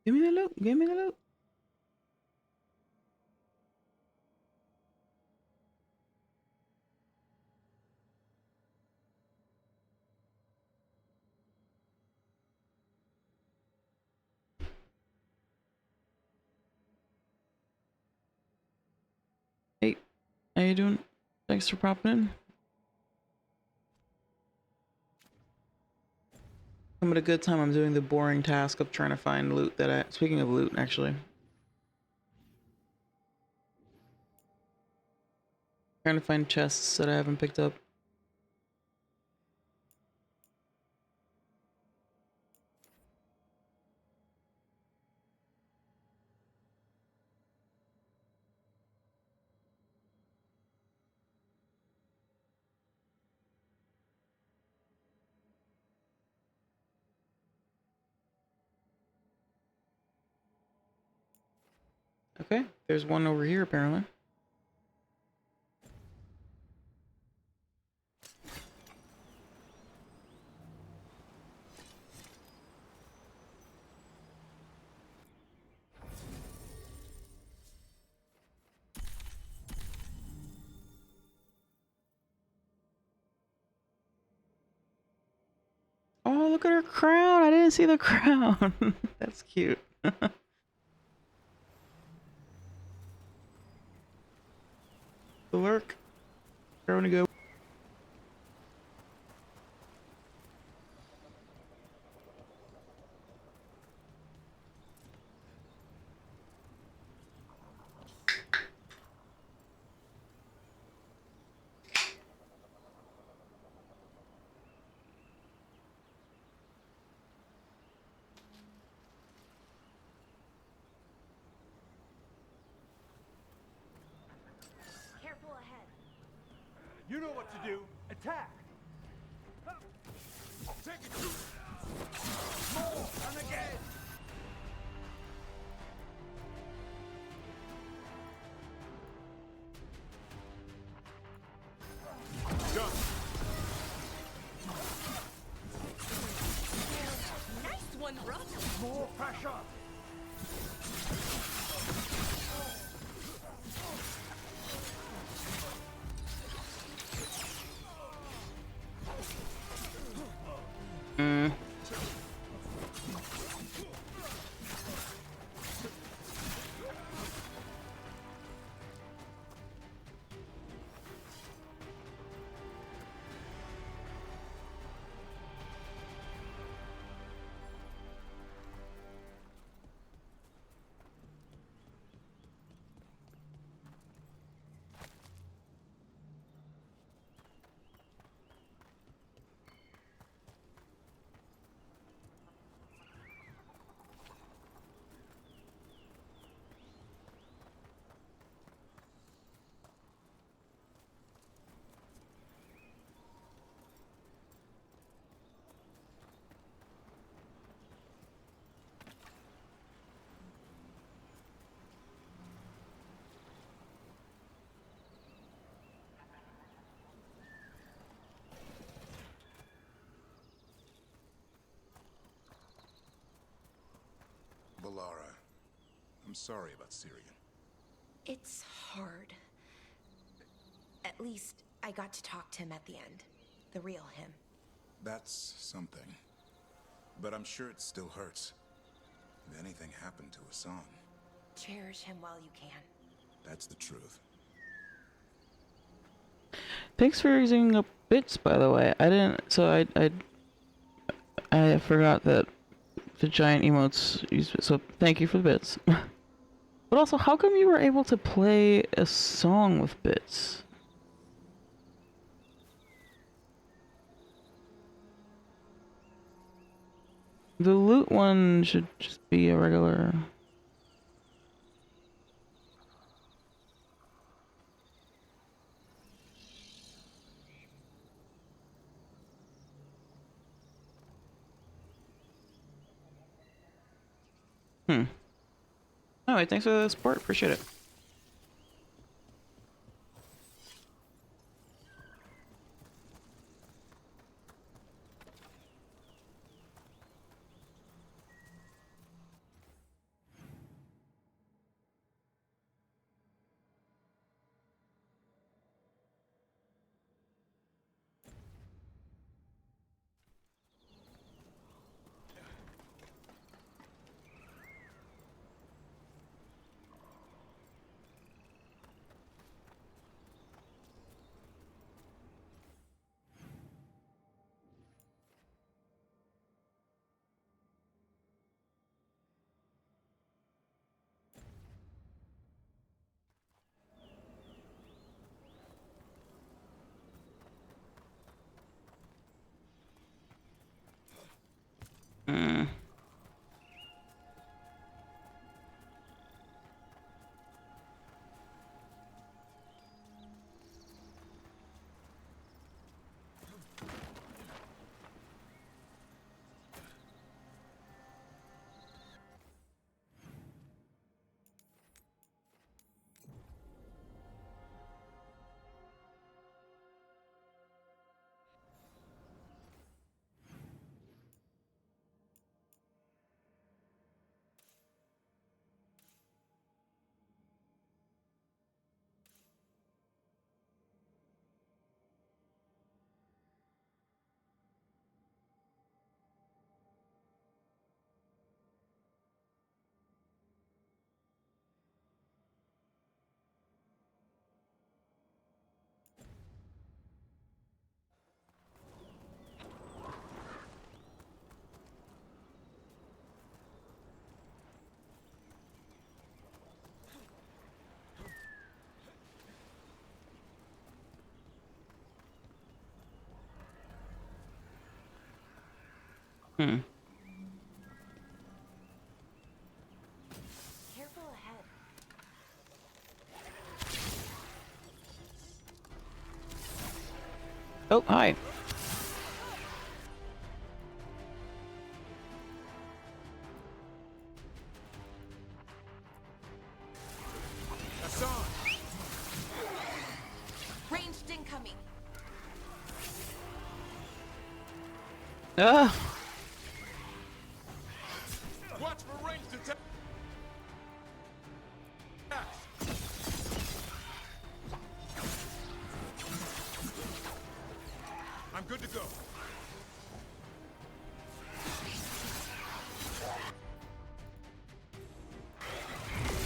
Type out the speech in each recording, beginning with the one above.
Give me the loot. Give me the loot. Hey, how you doing? Thanks for popping in. I'm at a good time. I'm doing the boring task of trying to find loot that I... Speaking of loot, actually. Trying to find chests that I haven't picked up. Okay, there's one over here apparently. Oh, look at her crown! I didn't see the crown. That's cute. The lurk. Where wanna go? Careful ahead. You know what to do. Attack! Take it! More and again! Done! Nice one, brother. More pressure! Mm. Balara, I'm sorry about Syrian. It's hard. At least I got to talk to him at the end. The real him. That's something. But I'm sure it still hurts. If anything happened to Hassan, Cherish him while you can. that's the truth. Thanks for using up bits, by the way. I didn't. So I forgot that the giant emotes use. So thank you for the bits. But also, how come you were able to play a song with bits? The loot one should just be a regular. Anyway, thanks for the support. Appreciate it. Hmm. Careful ahead. Oh, hi. Hassan! Ranged incoming. Ah! Watch for ranged attacks! I'm good to go.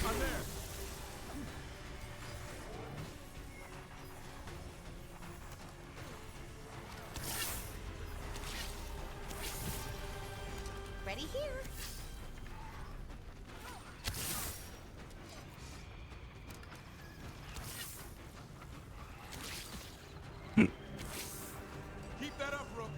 I'm there. Ready here. Keep that up, Rook.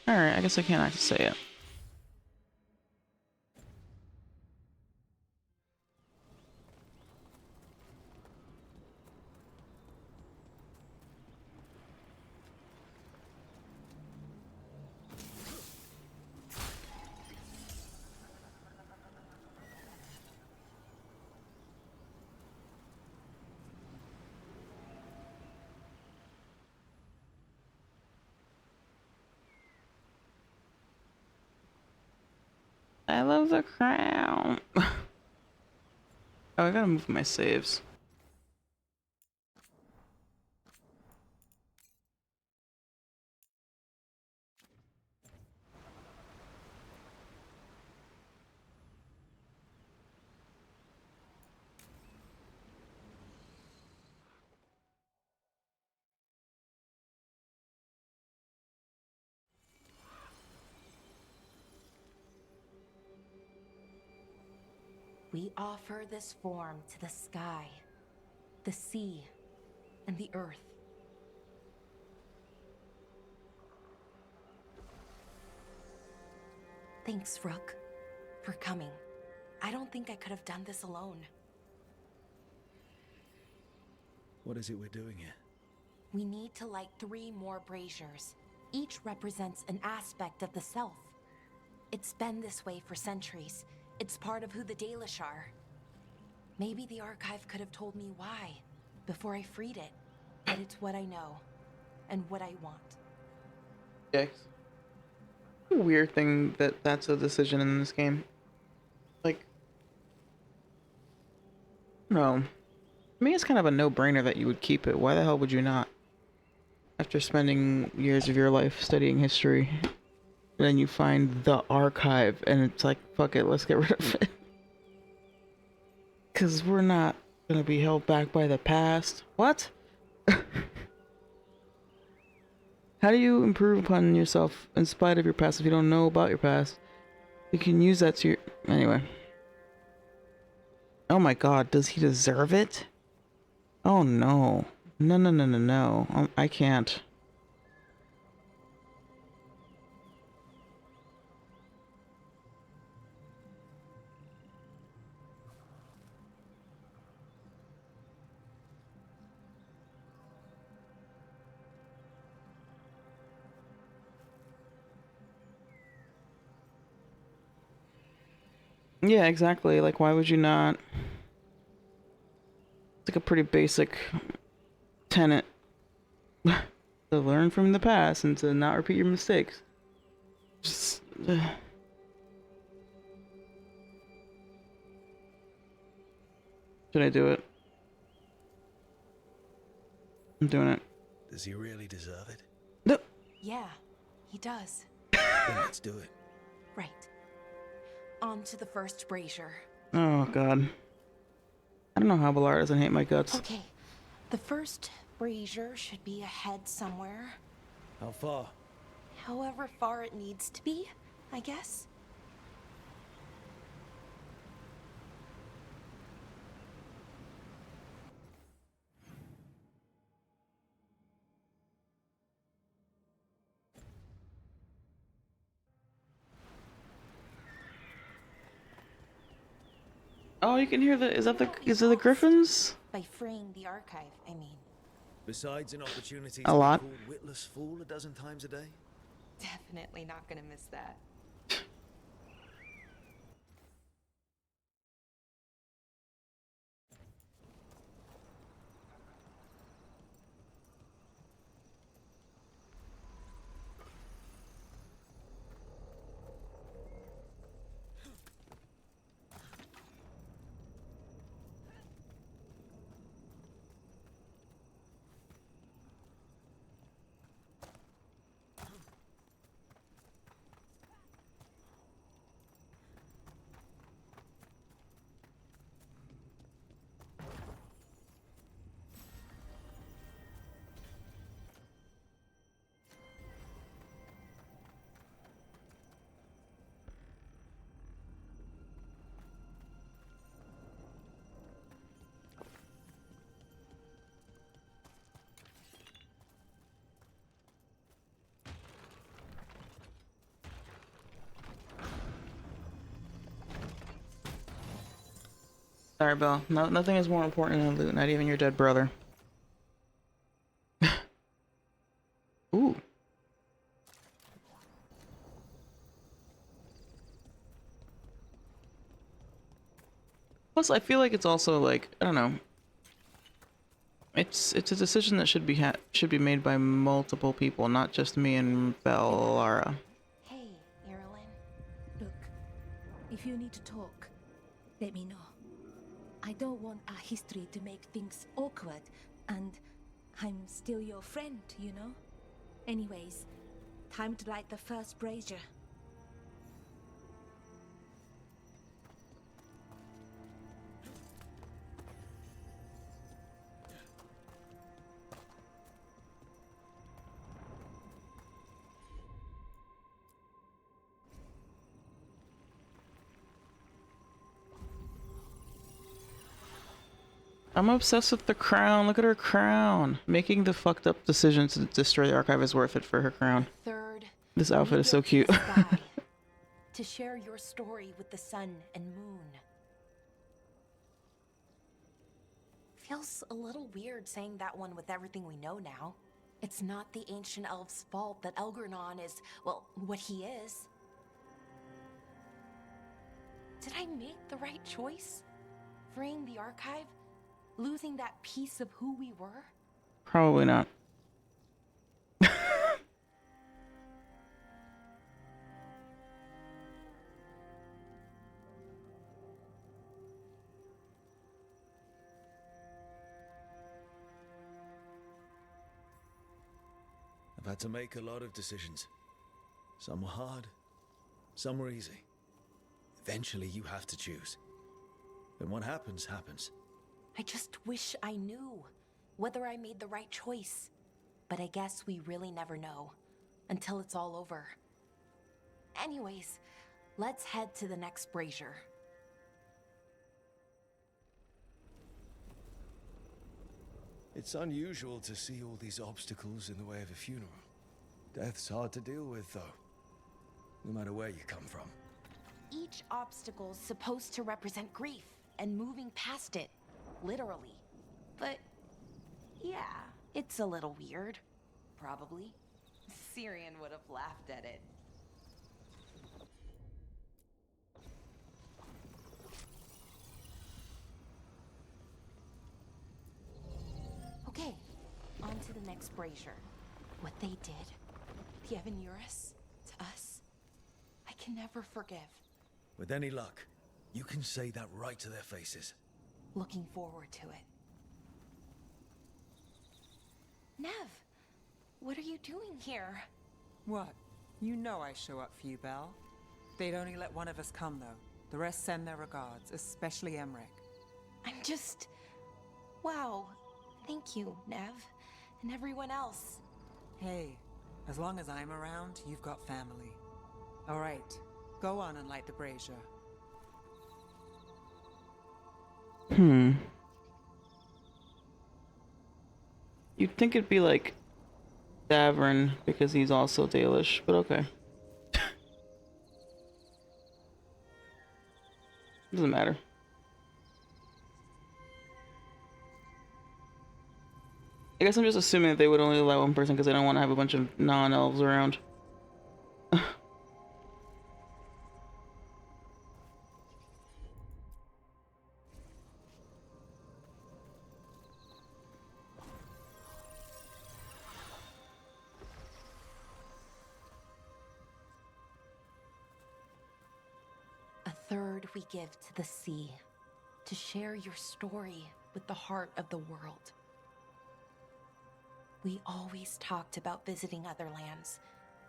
Alright, I guess I can't actually say it. I love the crown. Oh, I gotta move my saves. We offer this form to the sky, the sea, and the earth. Thanks, Rook, for coming. I don't think I could have done this alone. What is it we're doing here? We need to light 3 more braziers. Each represents an aspect of the self. It's been this way for centuries. It's part of who the Dalish are. Maybe the archive could have told me why before I freed it. But it's what I know and what I want. Okay. A weird thing that that's a decision in this game. Like, no. I mean, it's kind of a no-brainer that you would keep it. Why the hell would you not? After spending years of your life studying history. Then you find the archive, and it's like, fuck it, let's get rid of it. Because we're not gonna be held back by the past. What? How do you improve upon yourself in spite of your past if you don't know about your past? You can use that to your... Anyway. Oh my god, does he deserve it? Oh no. No, no, no, no, no. I can't. Yeah, exactly. Like, why would you not? It's like a pretty basic tenet to learn from the past and to not repeat your mistakes. Just, should I do it? I'm doing it. Does he really deserve it? No. Yeah, he does. Then let's do it. Right. On to the first brazier. Oh god. I don't know how Valar doesn't hate my guts. Okay, the first brazier should be ahead somewhere. How far? However far it needs to be, I guess. Oh, you can hear the... Is it the griffins? By freeing the archive, I mean. Besides an opportunity A to lot. be called witless fool a dozen times a day? Definitely not gonna miss that. Sorry, Bill. No, nothing is more important than loot, not even your dead brother. Ooh. Plus, I feel like it's also like, I don't know. It's a decision that should be made by multiple people, not just me and Bellara. Hey, Irulan. Look, if you need to talk, let me know. I don't want our history to make things awkward, and I'm still your friend, you know? Anyways, time to light the first brazier. I'm obsessed with the crown. Look at her crown. Making the fucked up decision to destroy the archive is worth it for her crown. Third, This outfit is so cute. the sky, to share your story with the sun and moon. Feels a little weird saying that one with everything we know now. It's not the ancient elf's fault that Elgernon is, well, what he is. Did I make the right choice? Freeing the archive? Losing that piece of who we were? Probably not. I've had to make a lot of decisions. Some were hard, some were easy. Eventually, you have to choose. And what happens, happens. I just wish I knew whether I made the right choice. But I guess we really never know until it's all over. Anyways, let's head to the next brazier. It's unusual to see all these obstacles in the way of a funeral. Death's hard to deal with, though, no matter where you come from. Each obstacle's supposed to represent grief and moving past it, literally. But yeah, it's a little weird. Probably. Syrian would have laughed at it. Okay, on to the next brazier. What they did, the Evanurus, to us, I can never forgive. With any luck, you can say that right to their faces. Looking forward to it. Nev, what are you doing here? What? You know I show up for you, Belle. They'd only let one of us come, though. The rest send their regards, especially Emmerich. I'm just... Wow. Thank you, Nev. And everyone else. Hey, as long as I'm around, you've got family. All right, go on and light the brazier. You'd think it'd be like Davern because he's also Dalish, but okay. Doesn't matter. I guess I'm just assuming that they would only allow one person because they don't want to have a bunch of non-elves around. A third we give to the sea, to share your story with the heart of the world. We always talked about visiting other lands.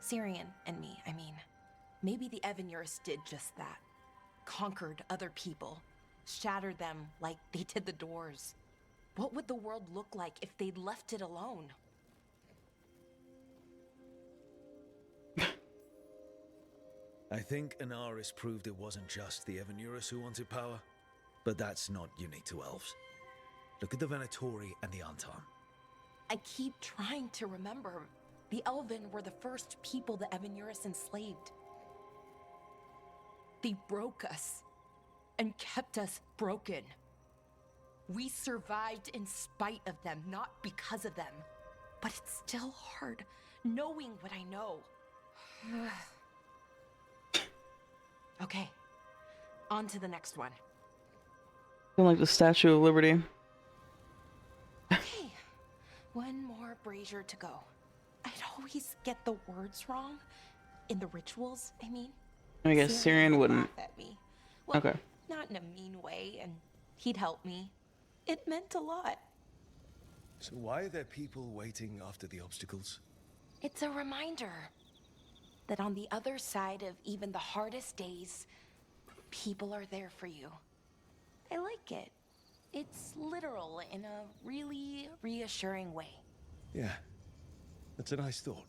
Syrian and me, I mean. Maybe the Evanurus did just that. Conquered other people. Shattered them like they did the doors. What would the world look like if they'd left it alone? I think Anaris proved it wasn't just the Evanurus who wanted power, but that's not unique to elves. Look at the Venatori and the Anton. I keep trying to remember. The Elven were the first people the Evanurus enslaved. They broke us and kept us broken. We survived in spite of them, not because of them. But it's still hard, knowing what I know. Okay, on to the next one. I like the Statue of Liberty. Okay, one more brazier to go. I'd always get the words wrong. In the rituals, I mean. I guess Syrian would wouldn't. laugh at me. Well, Okay. not in a mean way, and he'd help me. It meant a lot. So why are there people waiting after the obstacles? It's a reminder that on the other side of even the hardest days, people are there for you. I like it. It's literal in a really reassuring way. Yeah, that's a nice thought.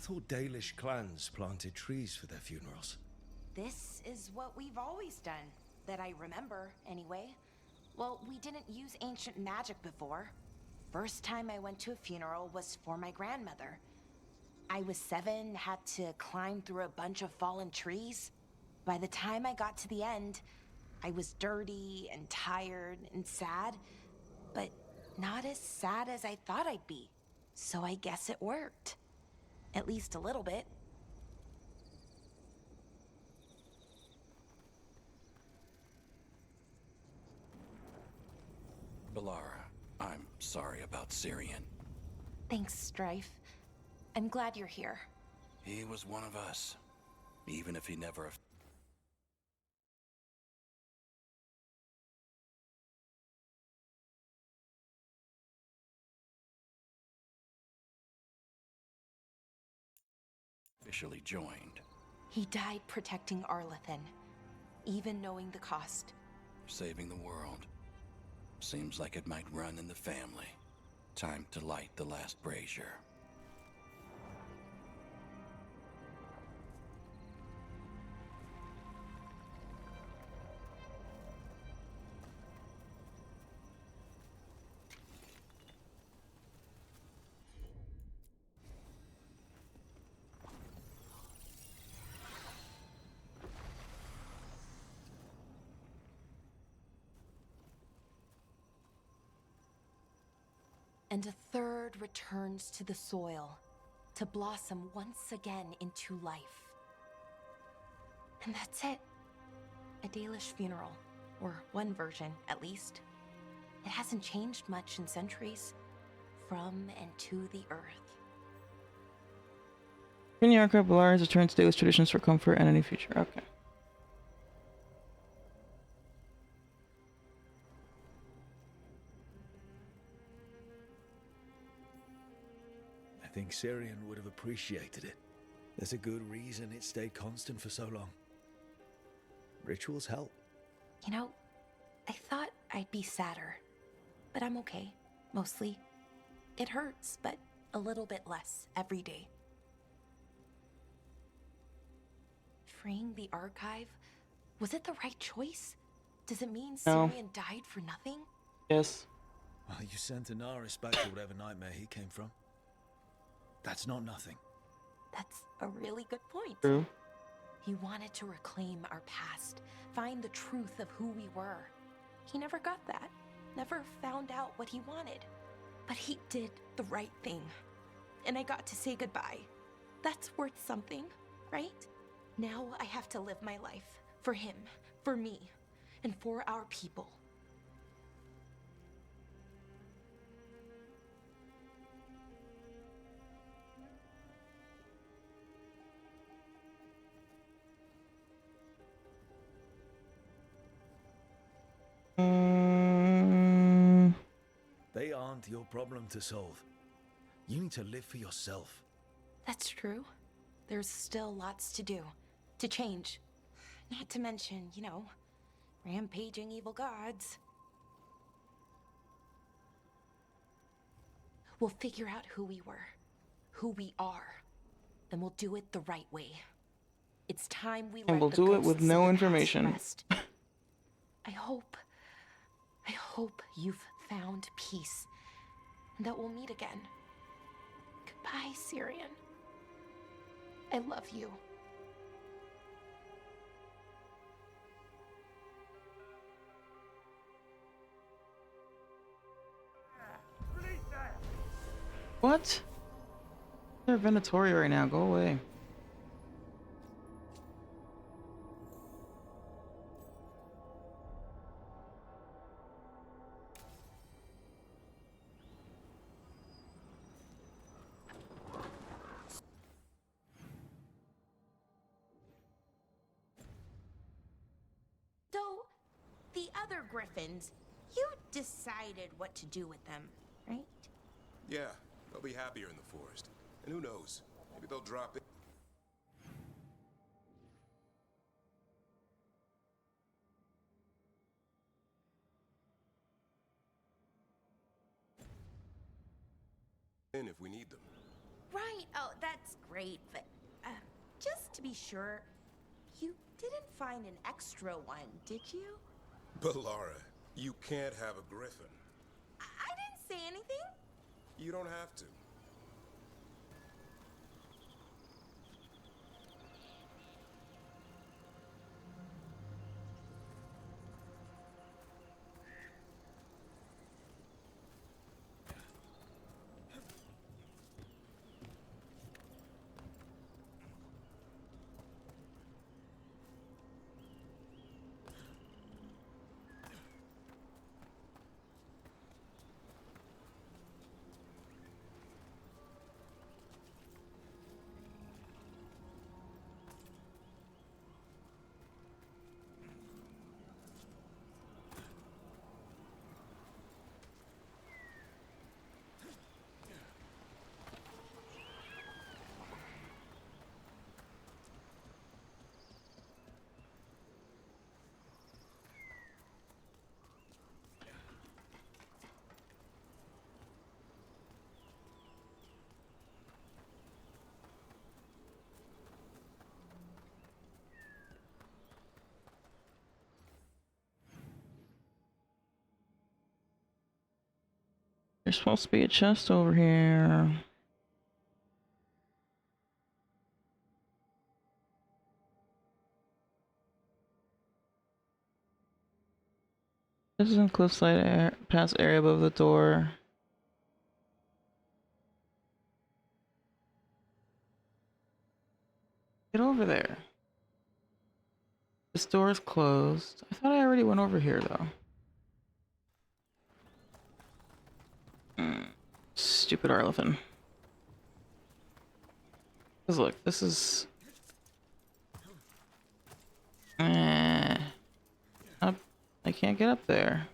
thought Dalish clans planted trees for their funerals. This is what we've always done, that I remember, anyway. Well, we didn't use ancient magic before. First time I went to a funeral was for my grandmother. I was 7, had to climb through a bunch of fallen trees. By the time I got to the end, I was dirty and tired and sad, but not as sad as I thought I'd be. So I guess it worked. At least a little bit. Balara, I'm sorry about Syrian. Thanks, Strife. I'm glad you're here. He was one of us, even if he never... officially joined. He died protecting Arlathan, even knowing the cost. Saving the world. Seems like it might run in the family. Time to light the last brazier. And a third returns to the soil, to blossom once again into life. And that's it. A Dalish funeral, or one version, at least. It hasn't changed much in centuries, from and to the earth. Yarka Balara returns to Dalish traditions for comfort and any future. Okay. I think Syrian would have appreciated it. There's a good reason it stayed constant for so long. Rituals help. You know, I thought I'd be sadder, but I'm okay, mostly. It hurts, but a little bit less every day. Freeing the archive, was it the right choice? Does it mean No. Syrian died for nothing? Yes. Well, you sent Anaris back to whatever nightmare he came from. That's not nothing. That's a really good point. True. He wanted to reclaim our past, find the truth of who we were. He never got that, never found out what he wanted. But he did the right thing. And I got to say goodbye. That's worth something, right? Now I have to live my life for him, for me, and for our people. They aren't your problem to solve. You need to live for yourself. That's true. There's still lots to do, to change. Not to mention, you know, rampaging evil gods. We'll figure out who we were, who we are, and we'll do it the right way. It's time we And let we'll the do it with ghosts no of the information. past rest. I hope you've found peace, and that we'll meet again. Goodbye, Syrian. I love you. Release that! What? They're Venatori right now. Go away. So, the other griffins, you decided what to do with them, right? Yeah, they'll be happier in the forest. And who knows? Maybe they'll drop it. In if we need them. right. Oh, that's great. But just to be sure, you didn't find an extra one, did you? But Lara, you can't have a griffin. I didn't say anything. You don't have to. There's supposed to be a chest over here. This is in cliffside past area above the door. Get over there. This door is closed. I thought I already went over here though. Stupid Arlephant. Cause look, this is up. I can't get up there.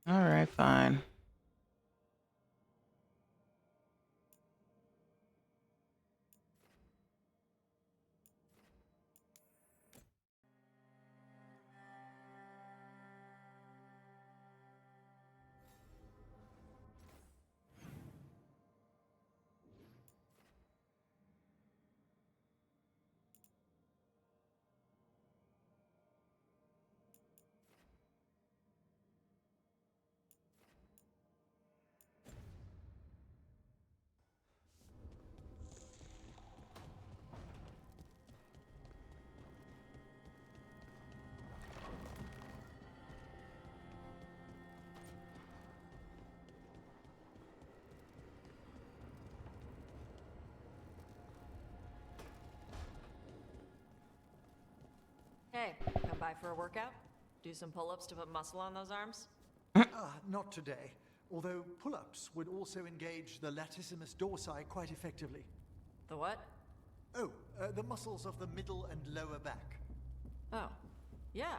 Alright, fine. Hey, come by for a workout? Do some pull-ups to put muscle on those arms? Not today. Although pull-ups would also engage the latissimus dorsi quite effectively. The what? Oh, the muscles of the middle and lower back. Oh, yeah,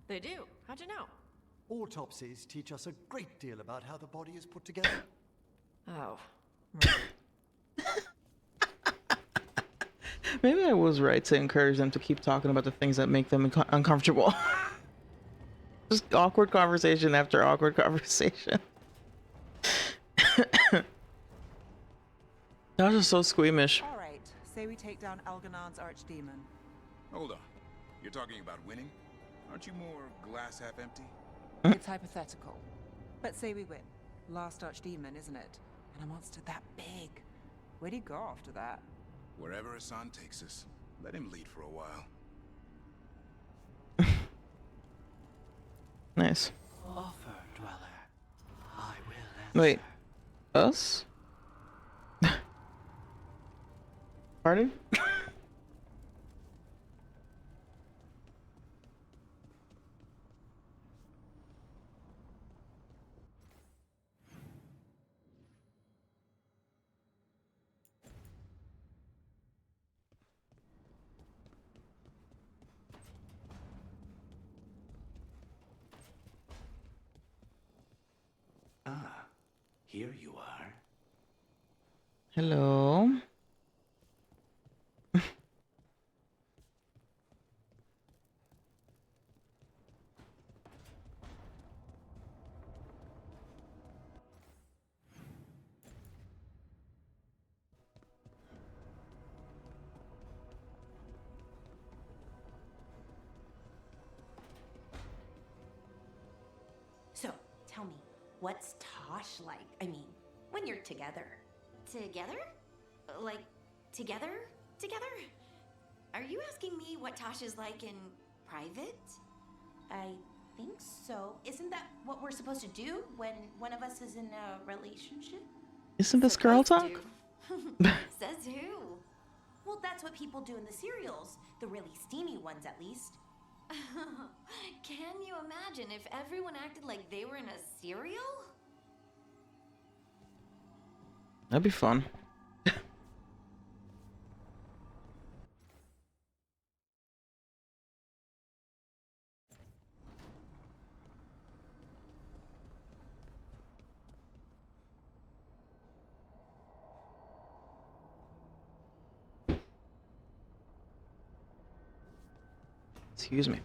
they do. How'd you know? Autopsies teach us a great deal about how the body is put together. Oh, right. Maybe I was right to encourage them to keep talking about the things that make them uncomfortable. Just awkward conversation after awkward conversation. That was just so squeamish. All right, say we take down Algernon's archdemon. Hold on. You're talking about winning? Aren't you more glass half empty? It's hypothetical. But say we win. Last archdemon, isn't it? And a monster that big. Where do you go after that? Wherever Hassan takes us, let him lead for a while. Nice. Offer, dweller. I will answer. Wait. Us? Pardon? Ah, here you are. Hello. What's Tosh like? I mean, when you're together. Together? Like, together? Together? Are you asking me what Tosh is like in private? I think so. Isn't that what we're supposed to do when one of us is in a relationship? Isn't this girl talk? Says who? Well, that's what people do in the serials. The really steamy ones, at least. Can you imagine if everyone acted like they were in a serial? That'd be fun. Excuse me.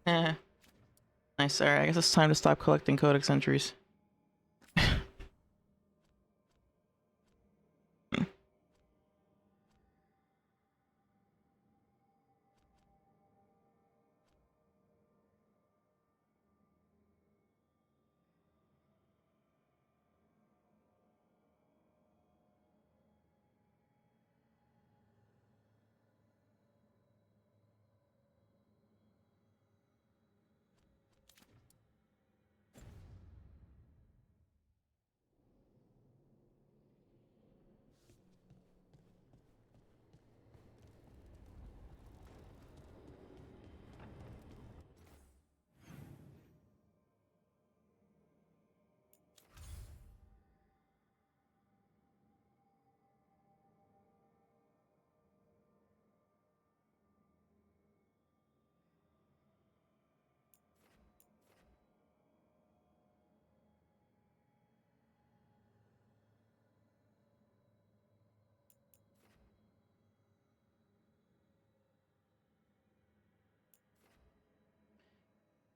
Eh. Nice, alright, I guess it's time to stop collecting codex entries.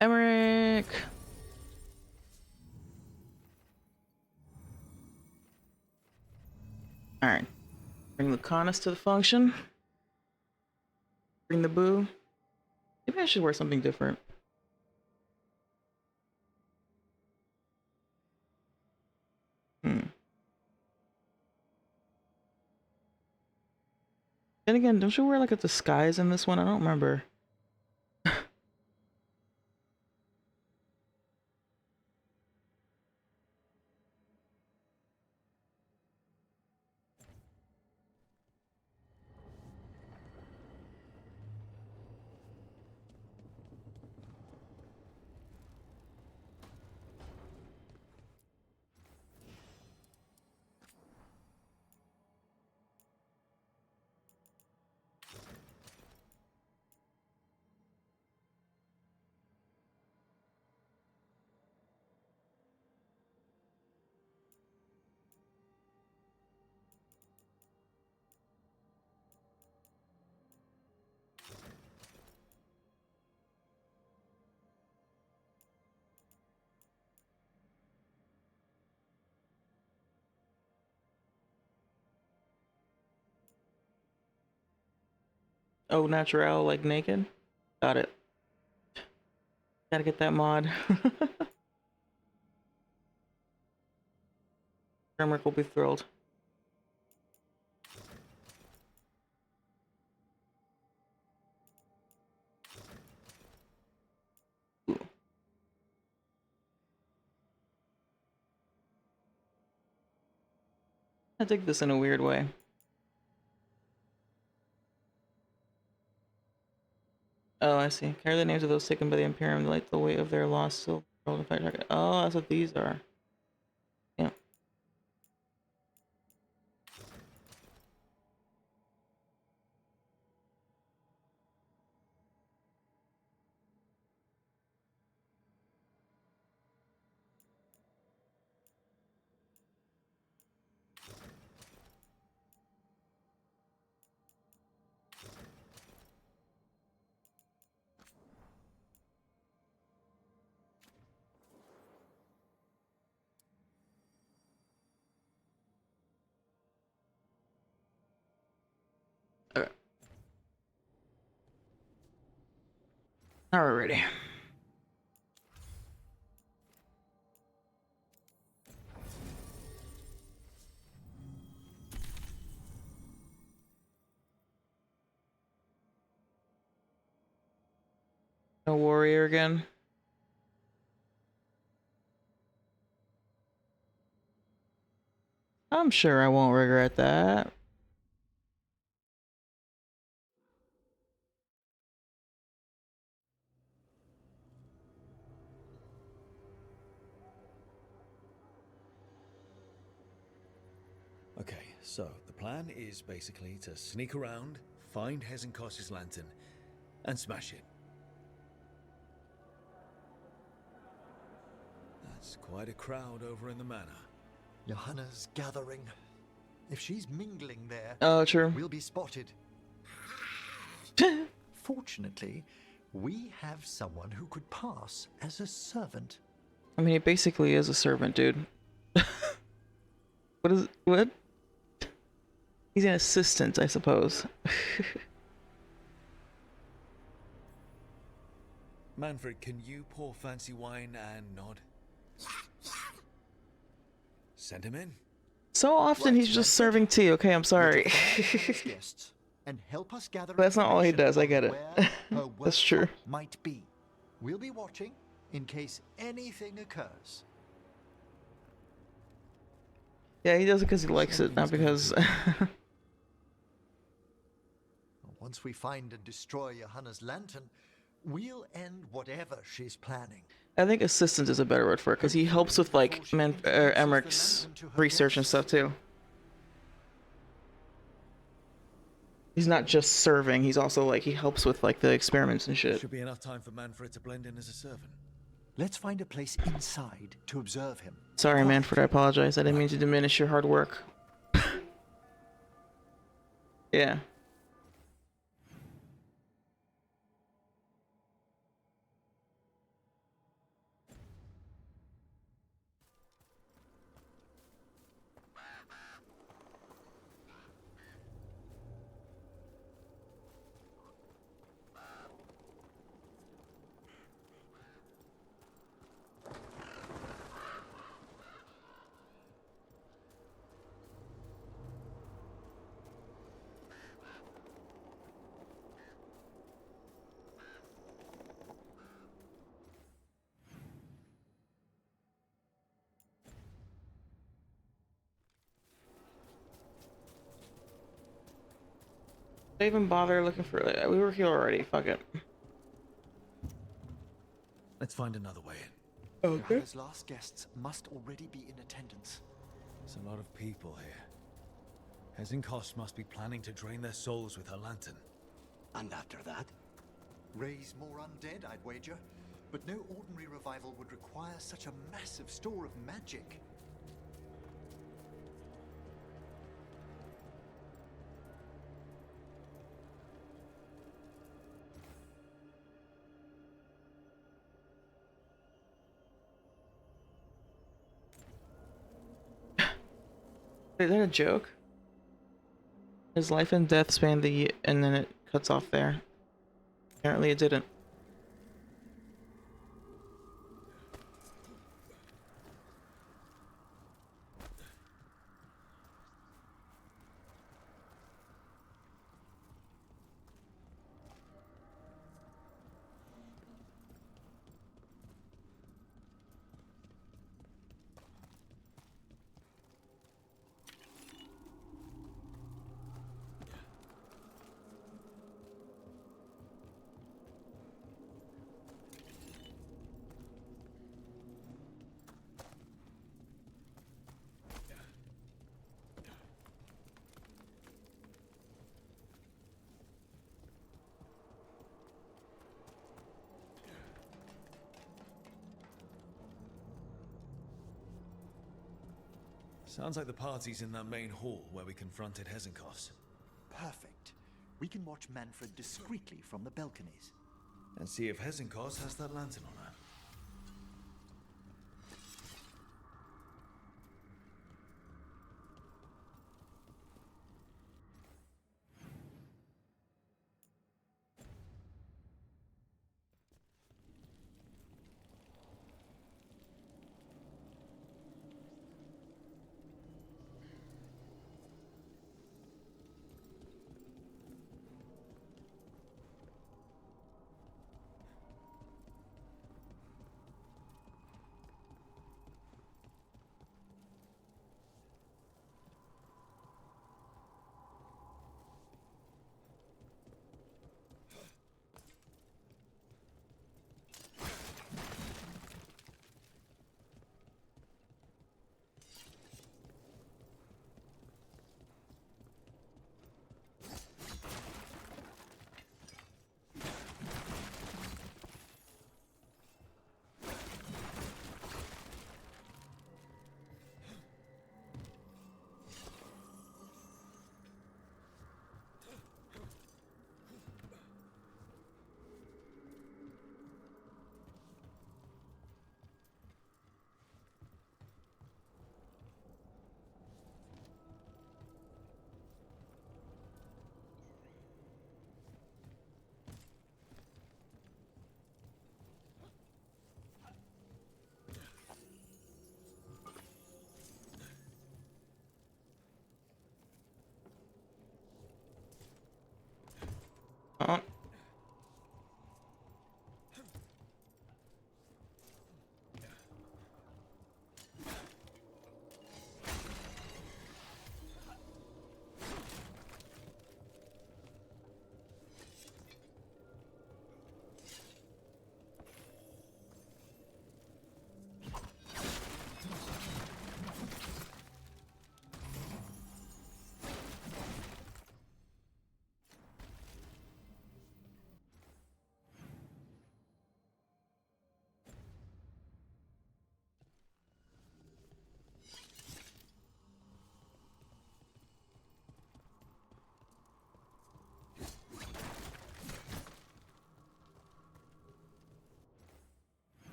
Emmerich! Alright. Bring Lucanus to the function. Bring the boo. Maybe I should wear something different. Then again, don't you wear like a disguise in this one? I don't remember. Oh, natural, like naked? Got it. Gotta get that mod. Emmerich will be thrilled. Ooh. I dig this in a weird way. Oh, I see. Carry the names of those taken by the Imperium, like the weight of their lost silver. Oh, that's what these are. Yeah. Okay. Alrighty. A warrior again. I'm sure I won't regret that. Okay, so the plan is basically to sneak around, find Hezenkos's lantern, and smash it. That's quite a crowd over in the manor. Johanna's gathering. If she's mingling there, Oh, true. we'll be spotted. Fortunately, we have someone who could pass as a servant. I mean, he basically is a servant, dude. What? He's an assistant, I suppose. Manfred, can you pour fancy wine and nod? Send him in. So often he's just serving tea, okay? I'm sorry. Guests and help us gather. That's not all he does, I get it. That's true. Might be. We'll be watching in case anything occurs. Yeah, he does it because he likes it, not because... Once we find and destroy Johanna's lantern, we'll end whatever she's planning. I think assistant is a better word for it, because he helps with, like, Emmerich's research and stuff, too. He's not just serving, he's also, like, he helps with, like, the experiments and shit. Should be enough time for Manfred to blend in as a servant. Let's find a place inside to observe him. Sorry, Manfred, I apologize. I didn't mean to diminish your hard work. Yeah. Did I even bother looking for it? We were here already. Fuck it. Let's find another way in. Okay. His last guests must already be in attendance. There's a lot of people here. Hezenkos must be planning to drain their souls with her lantern. And after that? Raise more undead, I'd wager. But no ordinary revival would require such a massive store of magic. Is that a joke? His life and death span and then it cuts off there. Apparently it didn't. Sounds like the party's in that main hall where we confronted Hezenkos. Perfect. We can watch Manfred discreetly from the balconies. And see if Hezenkos has that lantern on her.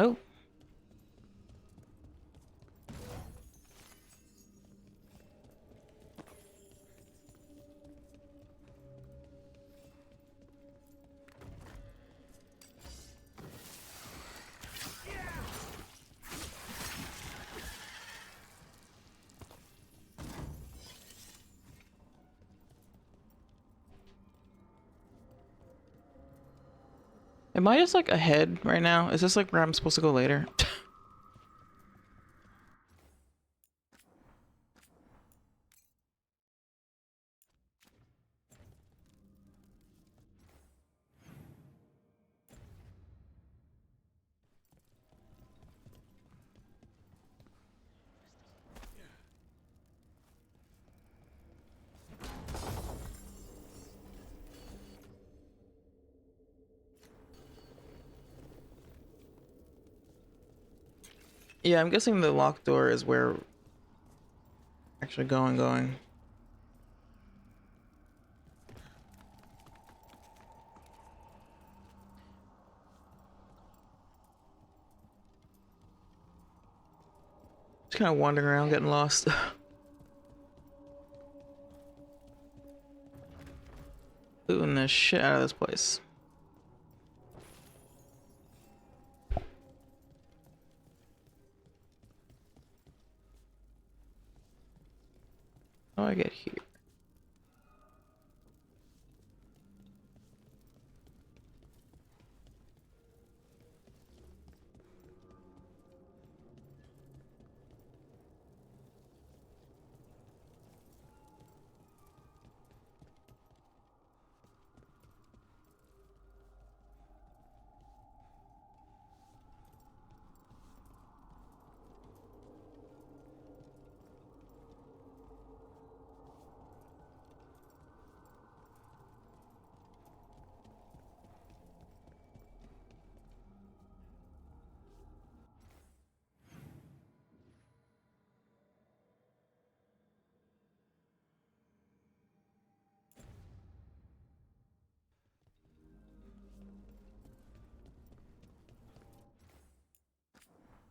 Oh. Am I just like ahead right now? Is this like where I'm supposed to go later? Yeah, I'm guessing the locked door is where actually going. Just kind of wandering around, getting lost. Looting the shit out of this place. How do I get here?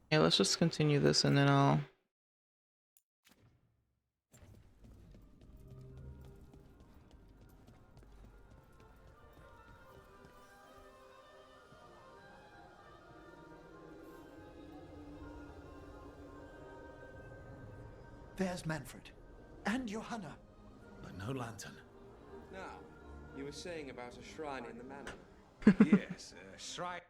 Yeah, let's just continue this and then I'll... There's Manfred. And Johanna. But no lantern. Now, you were saying about a shrine in the manor. Yes, a shrine.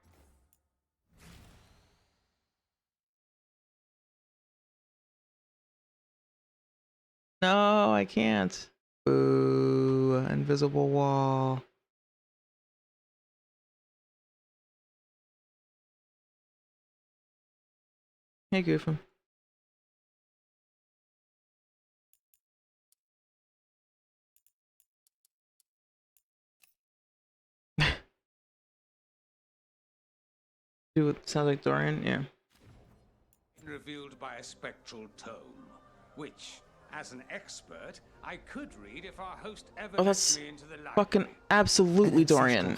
No, I can't. Ooh, invisible wall. Hey, Goofy. Dude, sounds like Dorian, yeah. Revealed by a spectral tome, which, as an expert, I could read if our host ever that's let me into the library. fucking absolutely Dorian.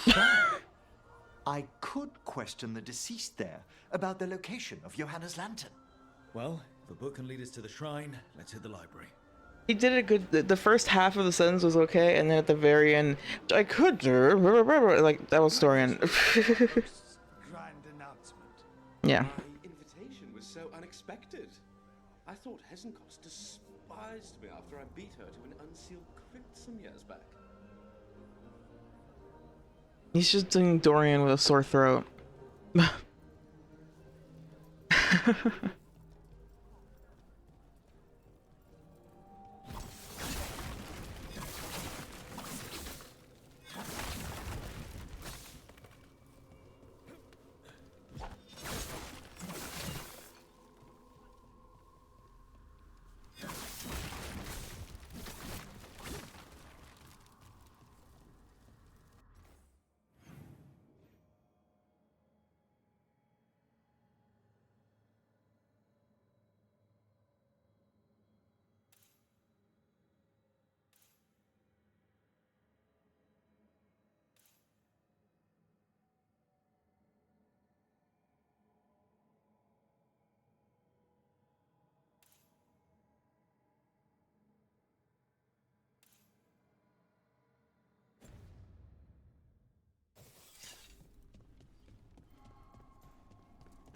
I could question the deceased there about the location of Johanna's lantern. Well, if a book can lead us to the shrine, let's hit the library. He did a good. The first half of the sentence was okay, and then at the very end, I could like that was Dorian. Grand announcement. Yeah. My invitation was so unexpected. I thought Hezenkost despised me after I beat her to an unsealed crypt some years back. He's just doing Dorian with a sore throat.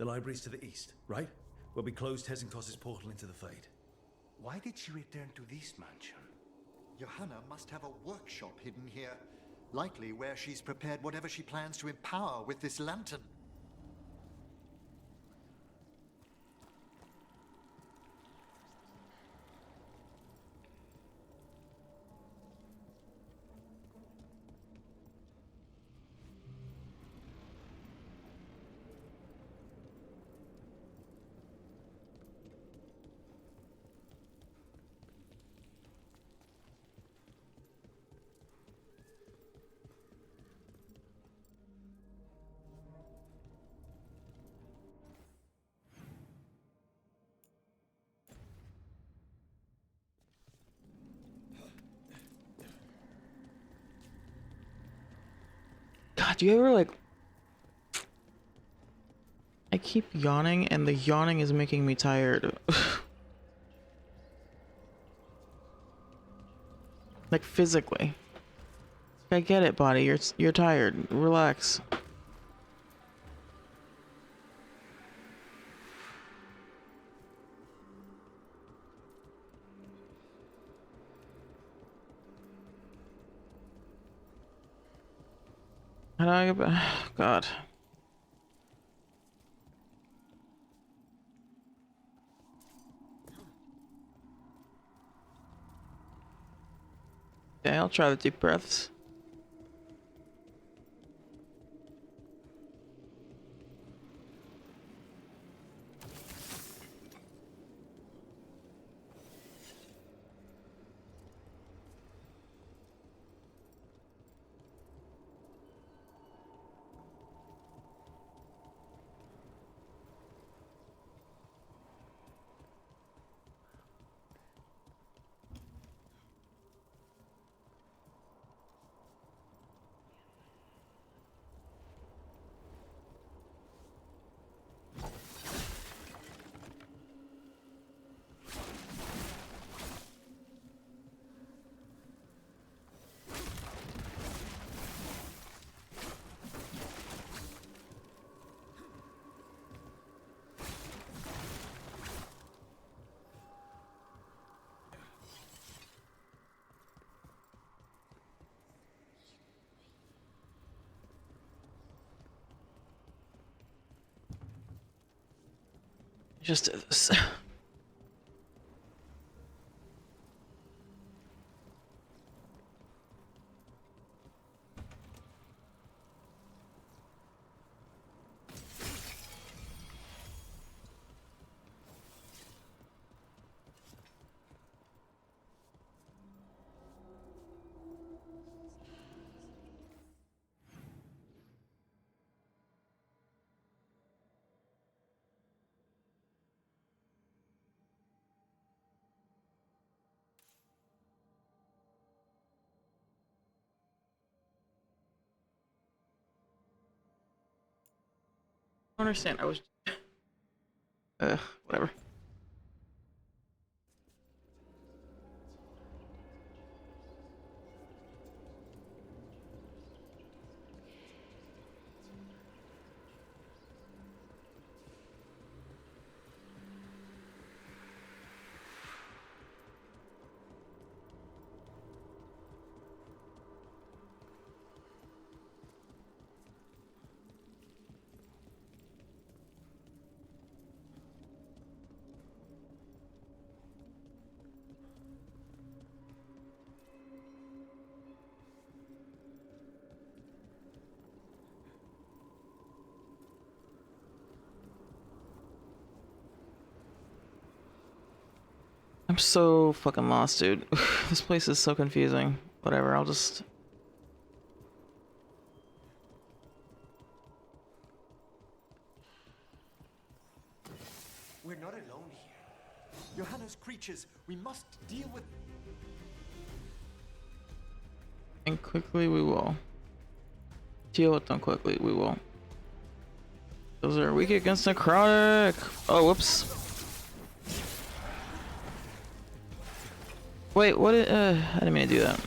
The library's to the east, right? Where we closed Hesenkos's portal into the Fade. Why did she return to this mansion? Johanna must have a workshop hidden here. Likely where she's prepared whatever she plans to empower with this lantern. God, do you ever like... I keep yawning and the yawning is making me tired. Like physically. I get it, body. You're tired. Relax. How do I get back? God. Okay, I'll try the deep breaths. Just do this. I don't understand. I was... whatever. I'm so fucking lost, dude. This place is so confusing. Whatever, I'll just... We're not alone here. Johanna's creatures, we must deal with... And quickly we will. Deal with them quickly, we will. Those are weak against necrotic. Oh, whoops. Wait, what? I didn't mean to do that.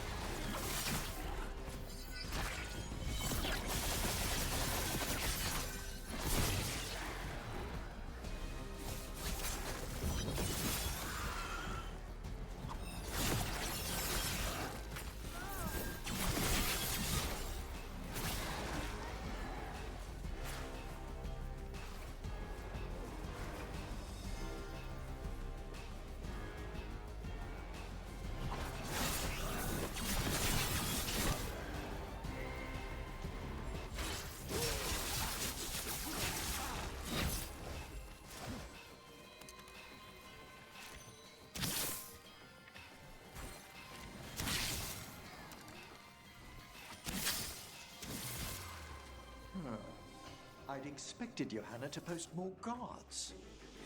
I'd expected Johanna to post more guards.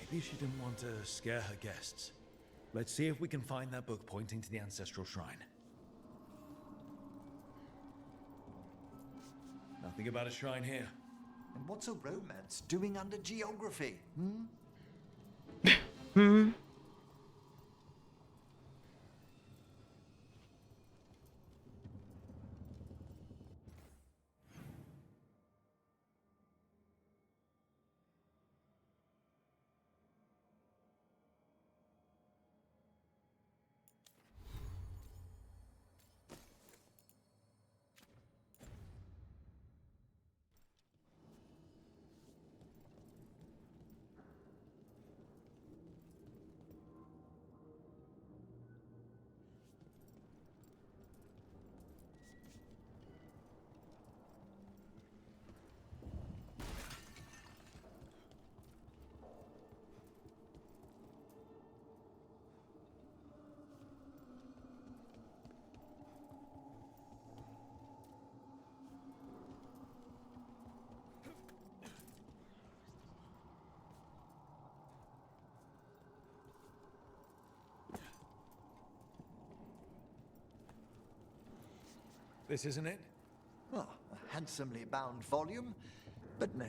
Maybe she didn't want to scare her guests. Let's see if we can find that book pointing to the ancestral shrine. Nothing about a shrine here. And what's a romance doing under geography, This isn't it? Well, a handsomely bound volume, but no.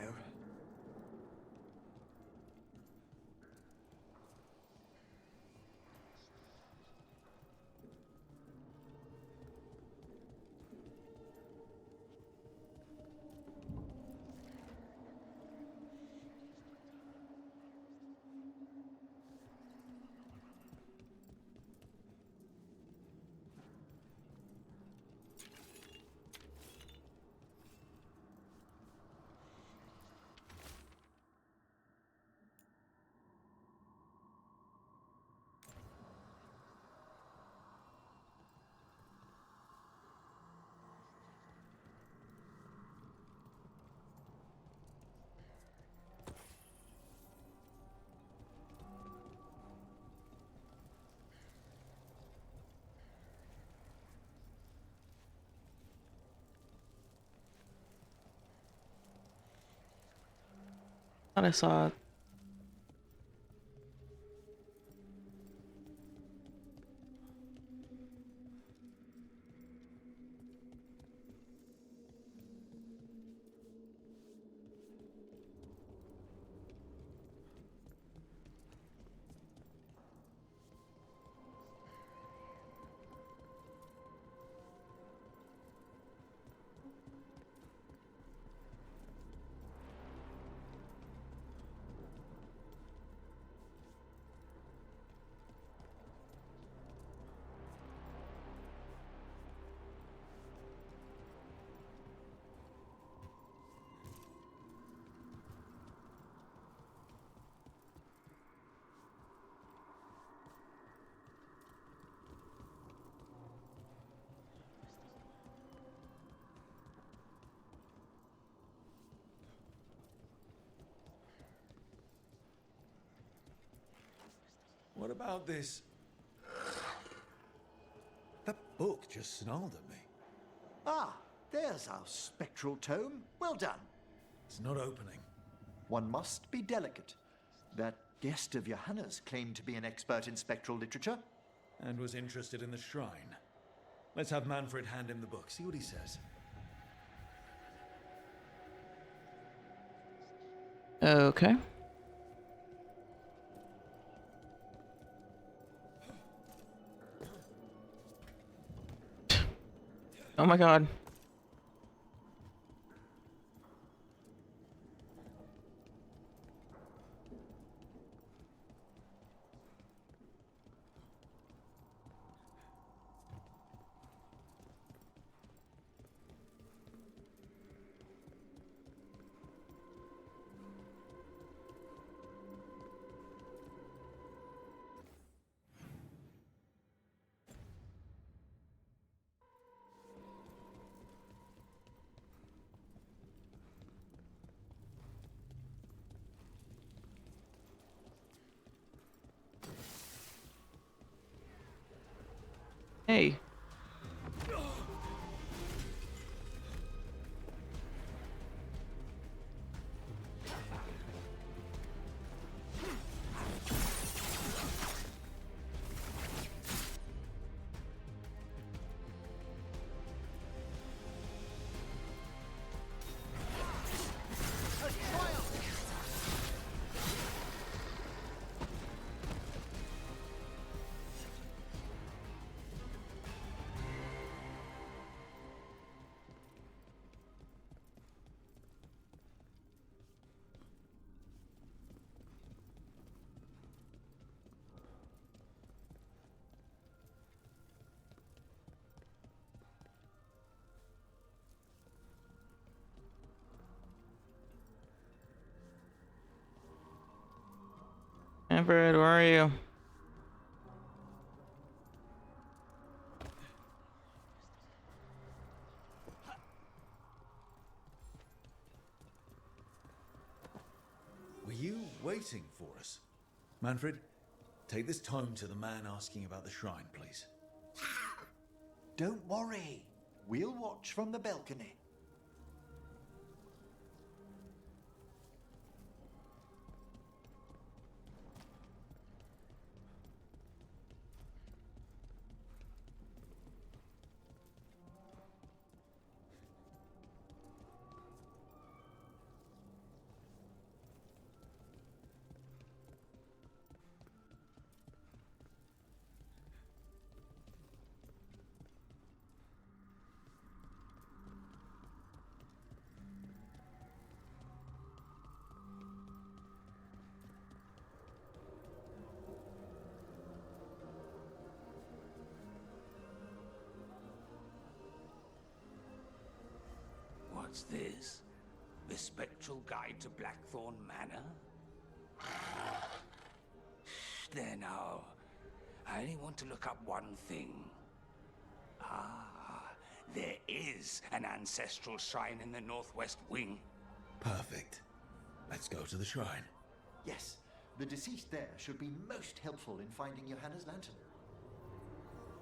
Thought I saw it. What about this? That book just snarled at me. Ah, there's our spectral tome. Well done. It's not opening. One must be delicate. That guest of Johanna's claimed to be an expert in spectral literature. And was interested in the shrine. Let's have Manfred hand him the book, see what he says. Okay. Oh my god. Hey. Manfred, where are you? Were you waiting for us? Manfred, take this tome to the man asking about the shrine, please. Don't worry. We'll watch from the balcony. What's this? The Spectral Guide to Blackthorn Manor? There now. I only want to look up one thing. Ah, there is an ancestral shrine in the northwest wing. Perfect. Let's go to the shrine. Yes, the deceased there should be most helpful in finding Johanna's lantern.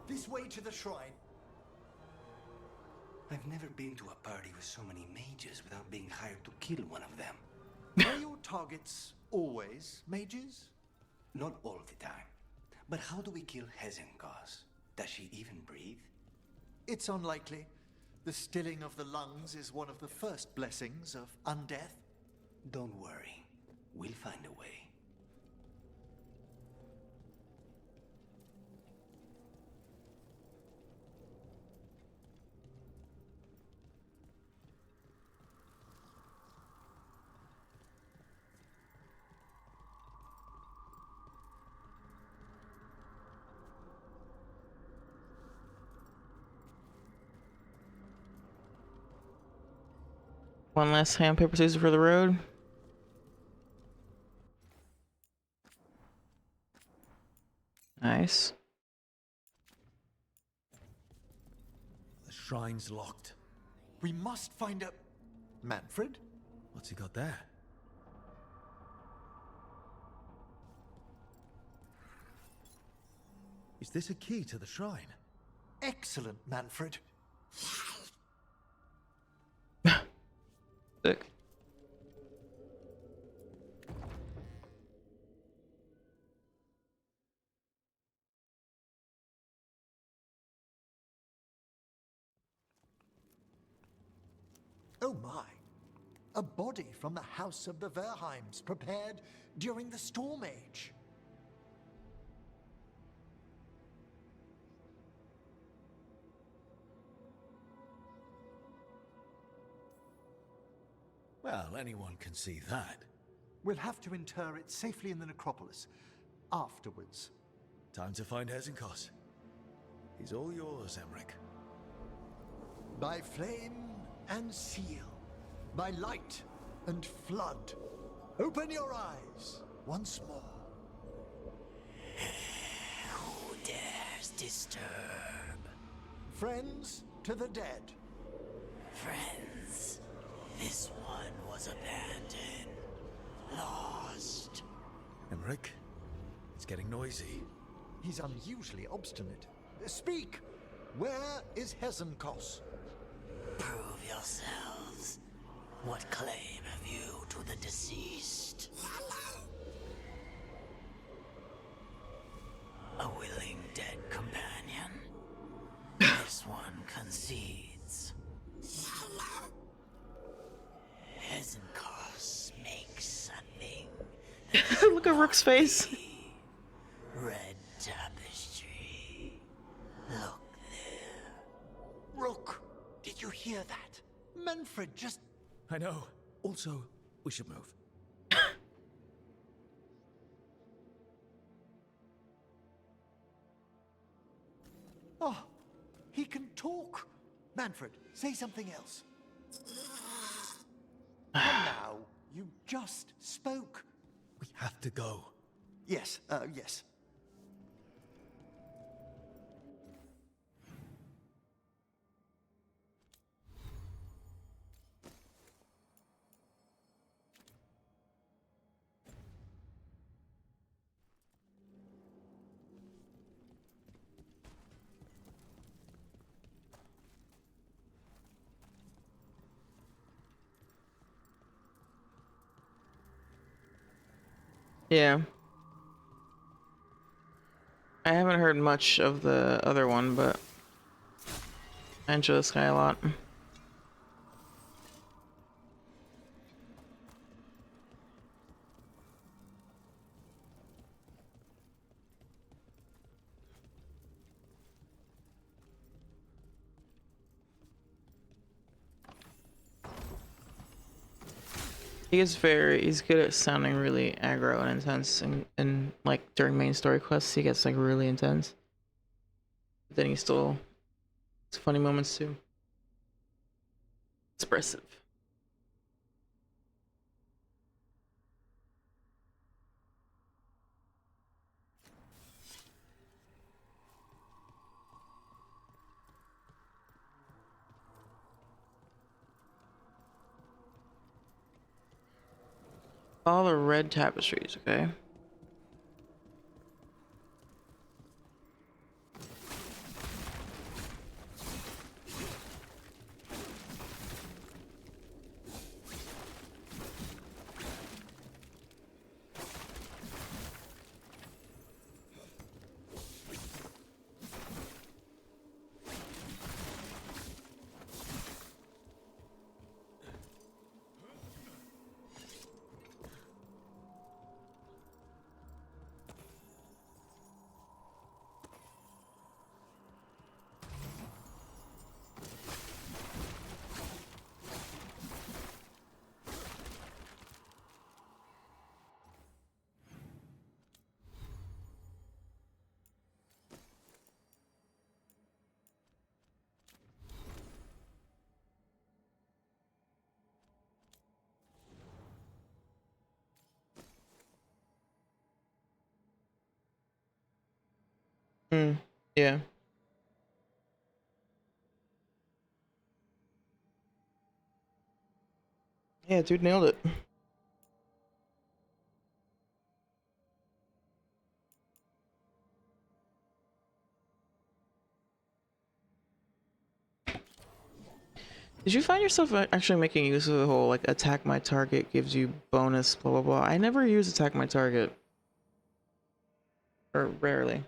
This way to the shrine. I've never been to a party with so many mages without being hired to kill one of them. Are your targets always mages? Not all the time. But how do we kill Hezenkos? Does she even breathe? It's unlikely. The stilling of the lungs is one of the first blessings of undeath. Don't worry. We'll find a way. One last hand, paper, scissors for the road. Nice. The shrine's locked. We must find a... Manfred? What's he got there? Is this a key to the shrine? Excellent, Manfred. Sick. Oh my. A body from the house of the Verheims, prepared during the Storm Age. Well, anyone can see that. We'll have to inter it safely in the necropolis. Afterwards. Time to find Hezenkos. He's all yours, Emmerich. By flame and seal. By light and flood. Open your eyes once more. Who dares disturb? Friends to the dead. Friends. This one was abandoned. Lost. Emmerich, it's getting noisy. He's unusually obstinate. Speak! Where is Hezenkos? Prove yourselves. What claim have you to the deceased? A willing dead companion? This one concedes. Hezenkos makes a thing. Look at Rook's face. Red tapestry. Look there. Rook, did you hear that? Manfred just... I know. Also, we should move. Oh, he can talk. Manfred, say something else. Come now, you just spoke. We have to go. Yes, yes. Yeah. I haven't heard much of the other one, but I enjoy this guy a lot. He's good at sounding really aggro and intense, and like during main story quests he gets like really intense. But then he still, it's funny moments too. Expressive. All the red tapestries, okay. Yeah. Yeah, dude nailed it. Did you find yourself actually making use of the whole like attack my target gives you bonus blah blah blah? I never use attack my target. Or rarely.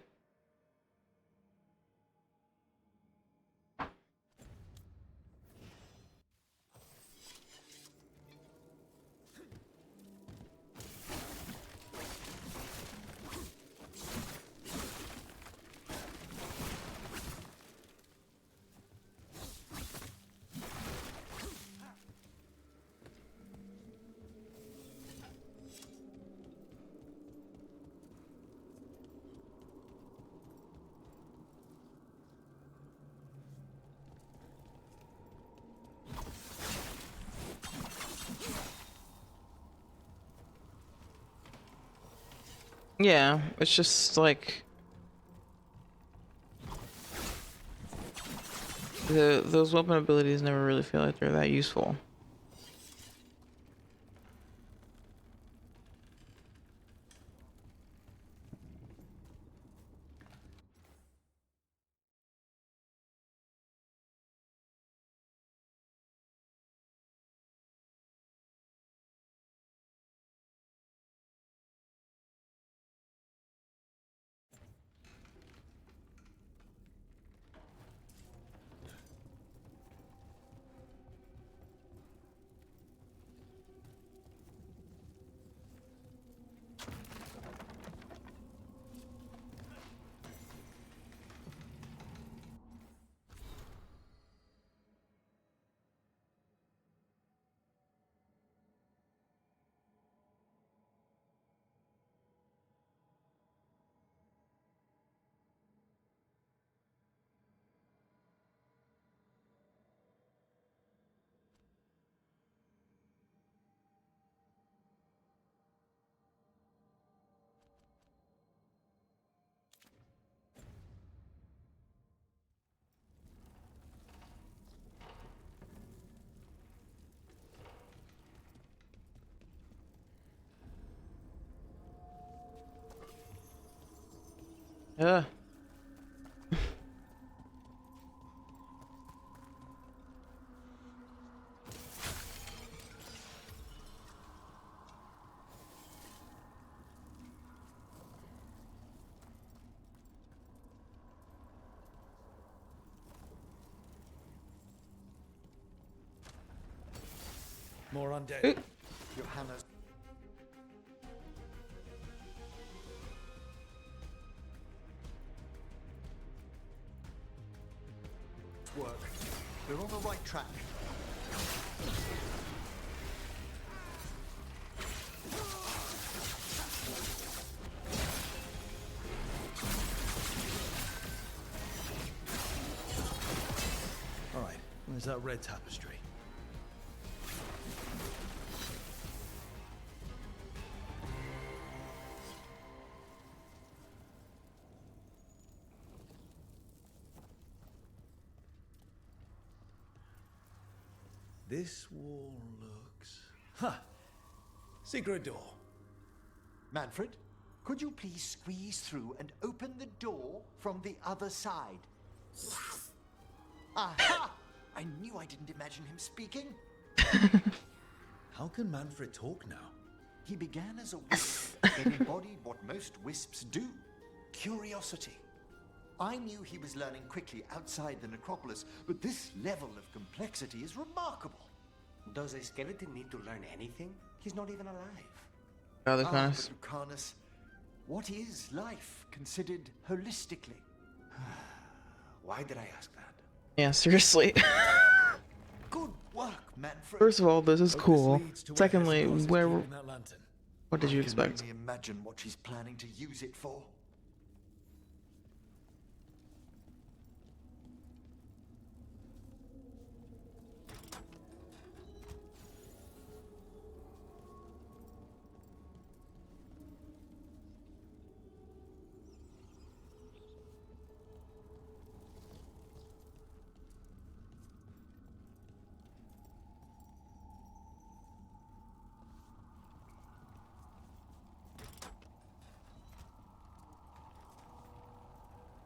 Yeah, it's just like those weapon abilities never really feel like they're that useful. Ugh. More undead. Johanna's work. We're on the right track. All right, where's that red tapestry? This wall looks... Huh! Secret door. Manfred, could you please squeeze through and open the door from the other side? Aha! I knew I didn't imagine him speaking. How can Manfred talk now? He began as a wisp, then embodied what most wisps do. Curiosity. I knew he was learning quickly outside the necropolis, but this level of complexity is remarkable. Does a skeleton need to learn anything? He's not even alive. Oh, the But Lucanus, what is life considered holistically? Why did I ask that? Yeah, seriously. Good work, Manfred. First of all, this is cool. Secondly, where... What did you I can expect? only imagine what she's planning to use it for.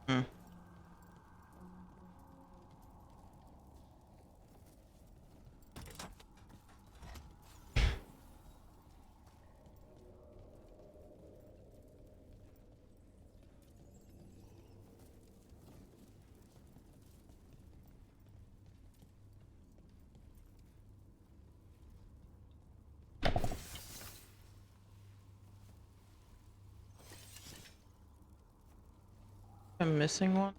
Hmm. I'm missing one.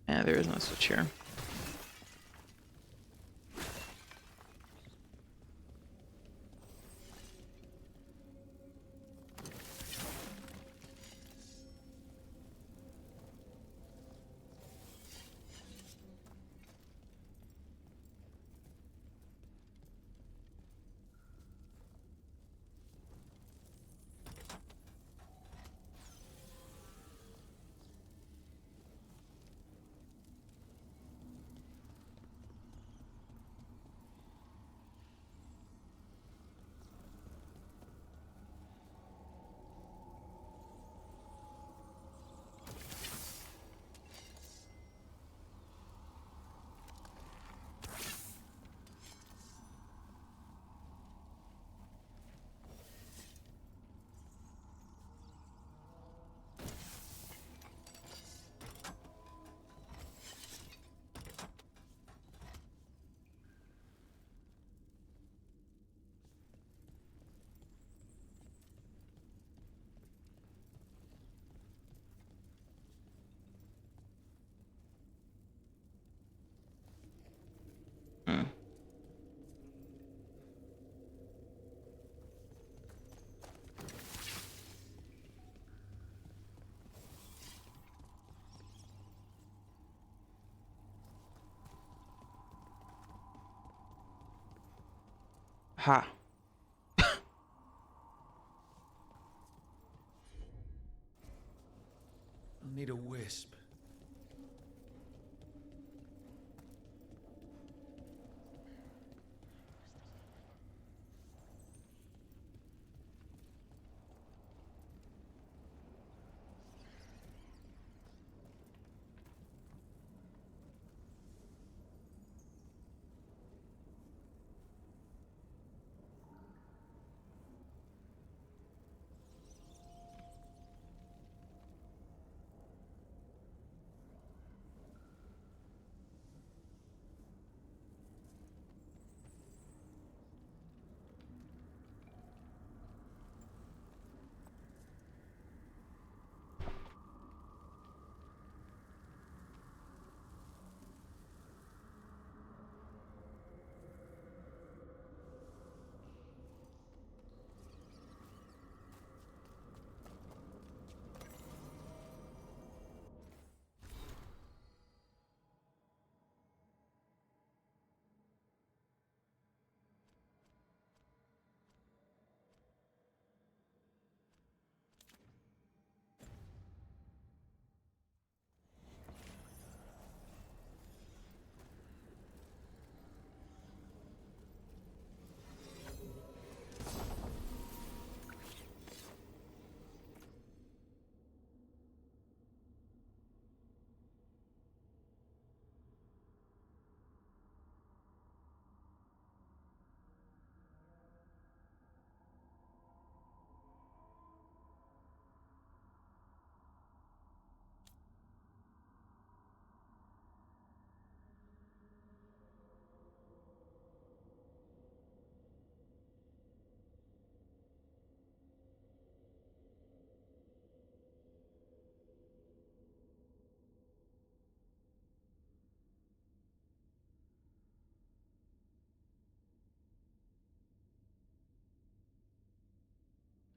Yeah, there is no switch here. Ha. don't need a wisp.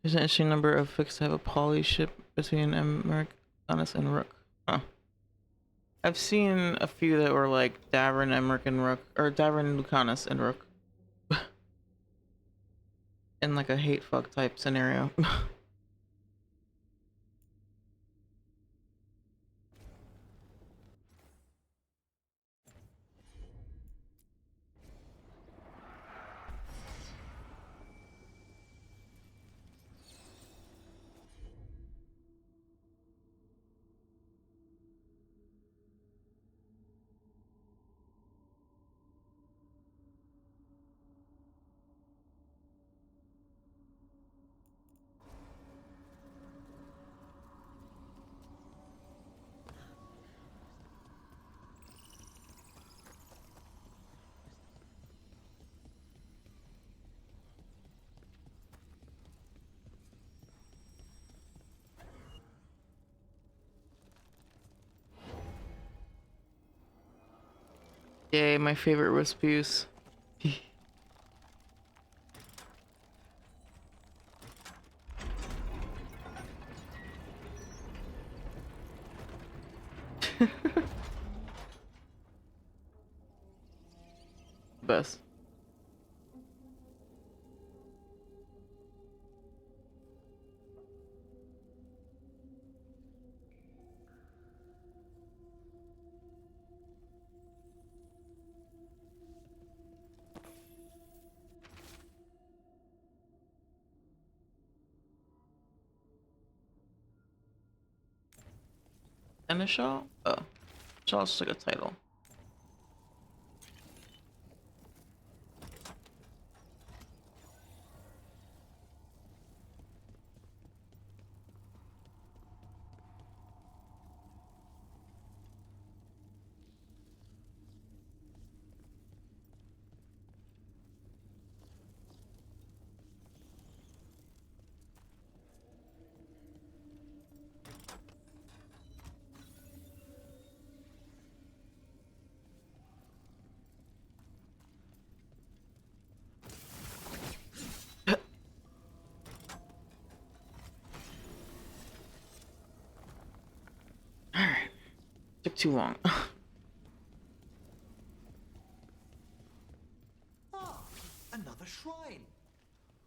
There's an interesting number of fixed to have a poly ship between Americanus and Rook. Huh. I've seen a few that were like Davern, Emmerich, and Rook, or Davern, Lucanus, and Rook. In like a hate fuck type scenario. Yay, my favorite wisp use. Best. And a shawl? Oh. Shaw's just like a title. Alright. Took too long. Ah, another shrine.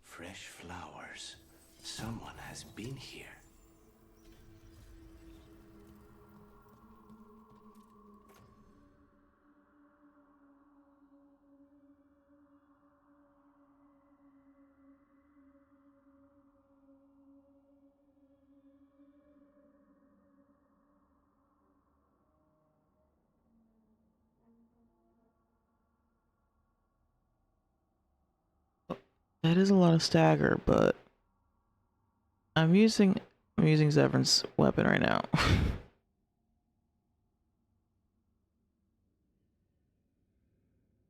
Fresh flowers. Someone has been here. That is a lot of stagger, but I'm using Zevran's weapon right now.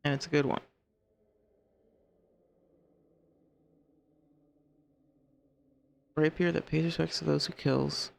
And it's a good one. Rapier that pays respects to those who kills.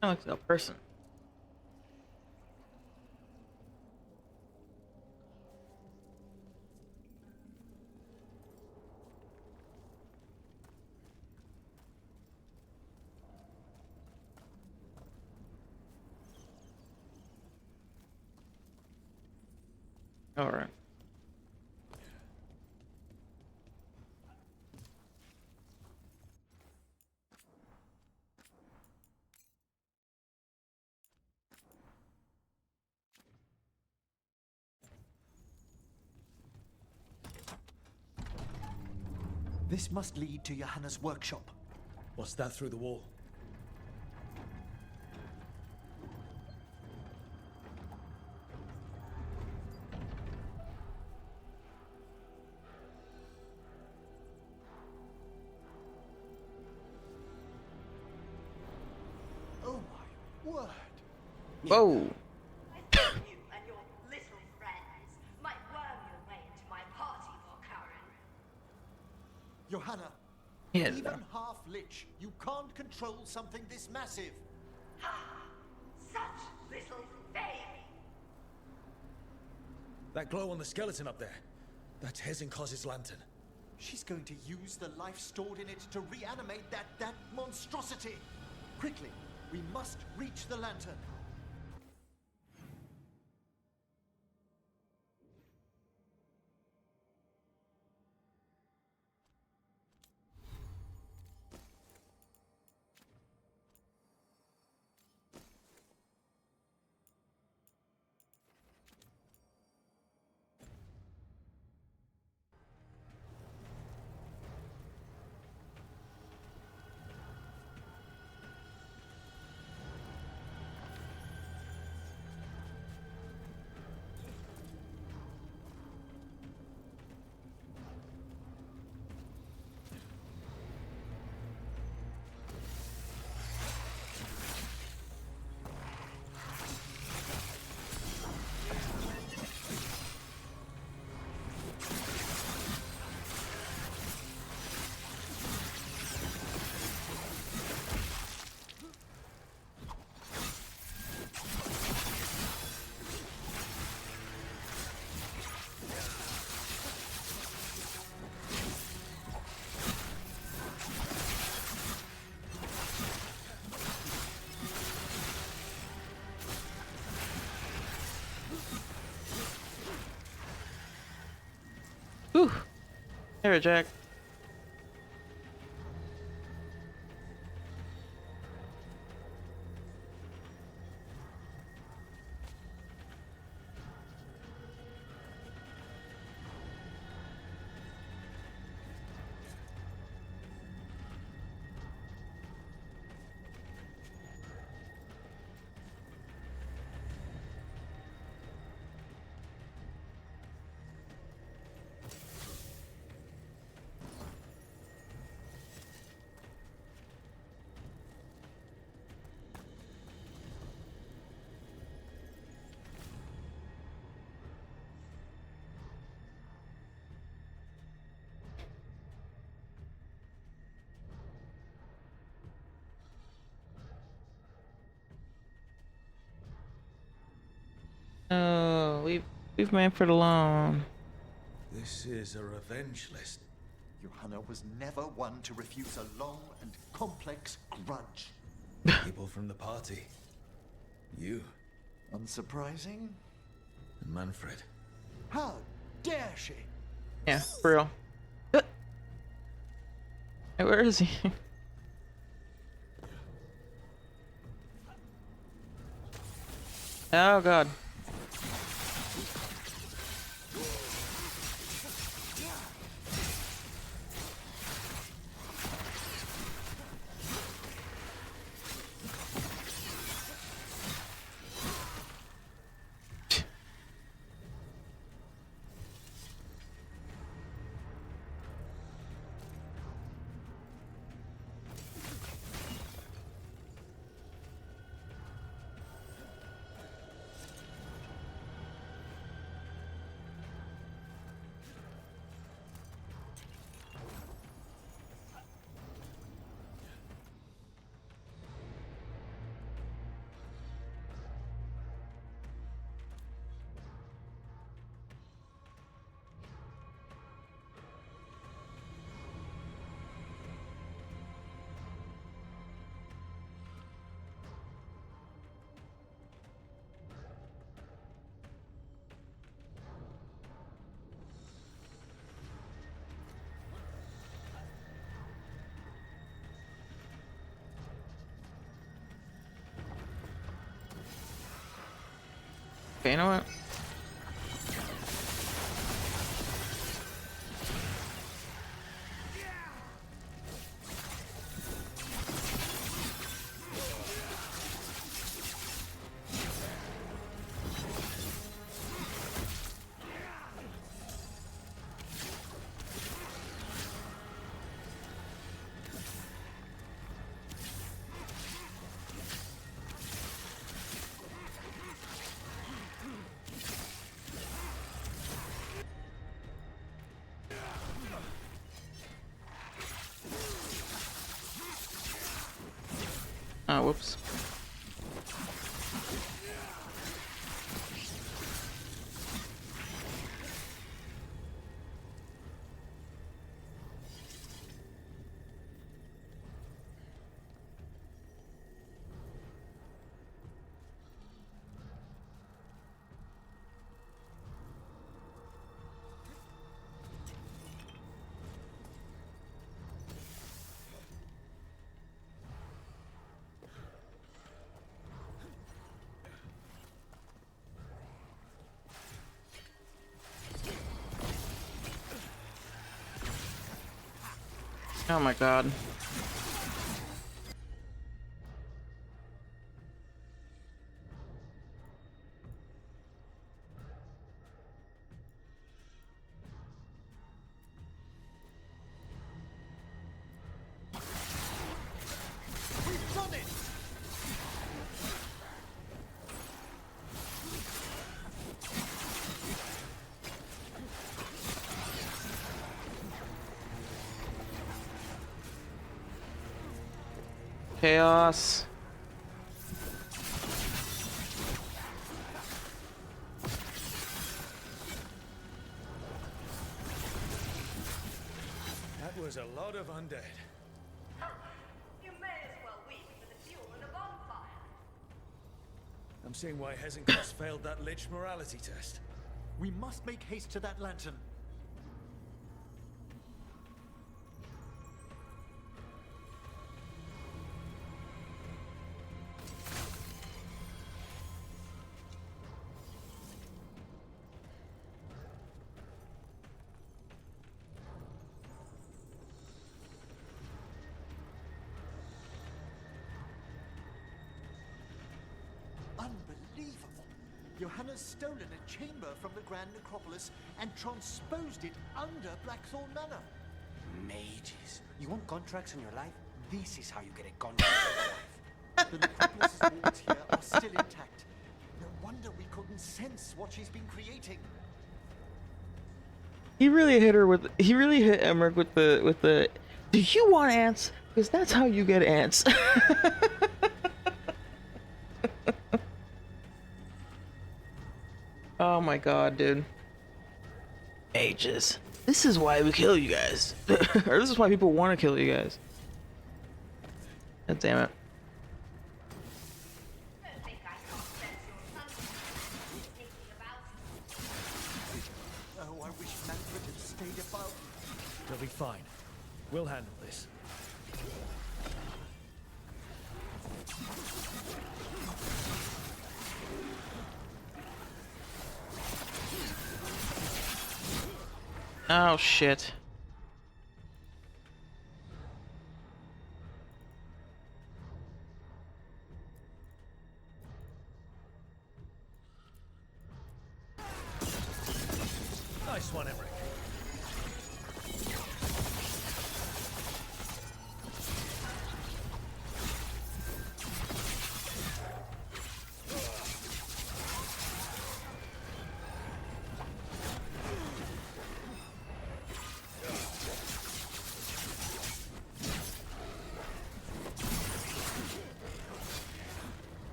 I like that person. All right. This must lead to Johanna's workshop. What's that through the wall? Oh my word! Whoa! Johanna, Yeah. even half-lich, you can't control something this massive. Such little faith! That glow on the skeleton up there. That's Hezenkos's lantern. She's going to use the life stored in it to reanimate that monstrosity. Quickly, we must reach the lantern. Whew. There, Jack. Oh, we've Manfred alone. This is a revenge list. Johanna was never one to refuse a long and complex grudge. People from the party. You. Unsurprising? And Manfred. How dare she? Yeah, for real. Hey, where is he? Oh god. Okay, you know what? Oh, whoops. Oh my god. We've done it! Chaos. That was a lot of undead. You may as well weep for the fuel in a bonfire. I'm seeing why Hezenkos failed that Lich morality test. We must make haste to that lantern. Unbelievable! Johanna's stolen a chamber from the Grand Necropolis and transposed it under Blackthorn Manor. Mages. You want contracts in your life? This is how you get a contract in your life. The Necropolis's walls here are still intact. No wonder we couldn't sense what she's been creating. He really hit Emmerich with the do you want ants? Because that's how you get ants. Oh my god, dude. Mages. This is why we kill you guys. Or this is why people want to kill you guys. God damn it. be fine. We'll handle this. Oh shit. Nice one, Emmerich.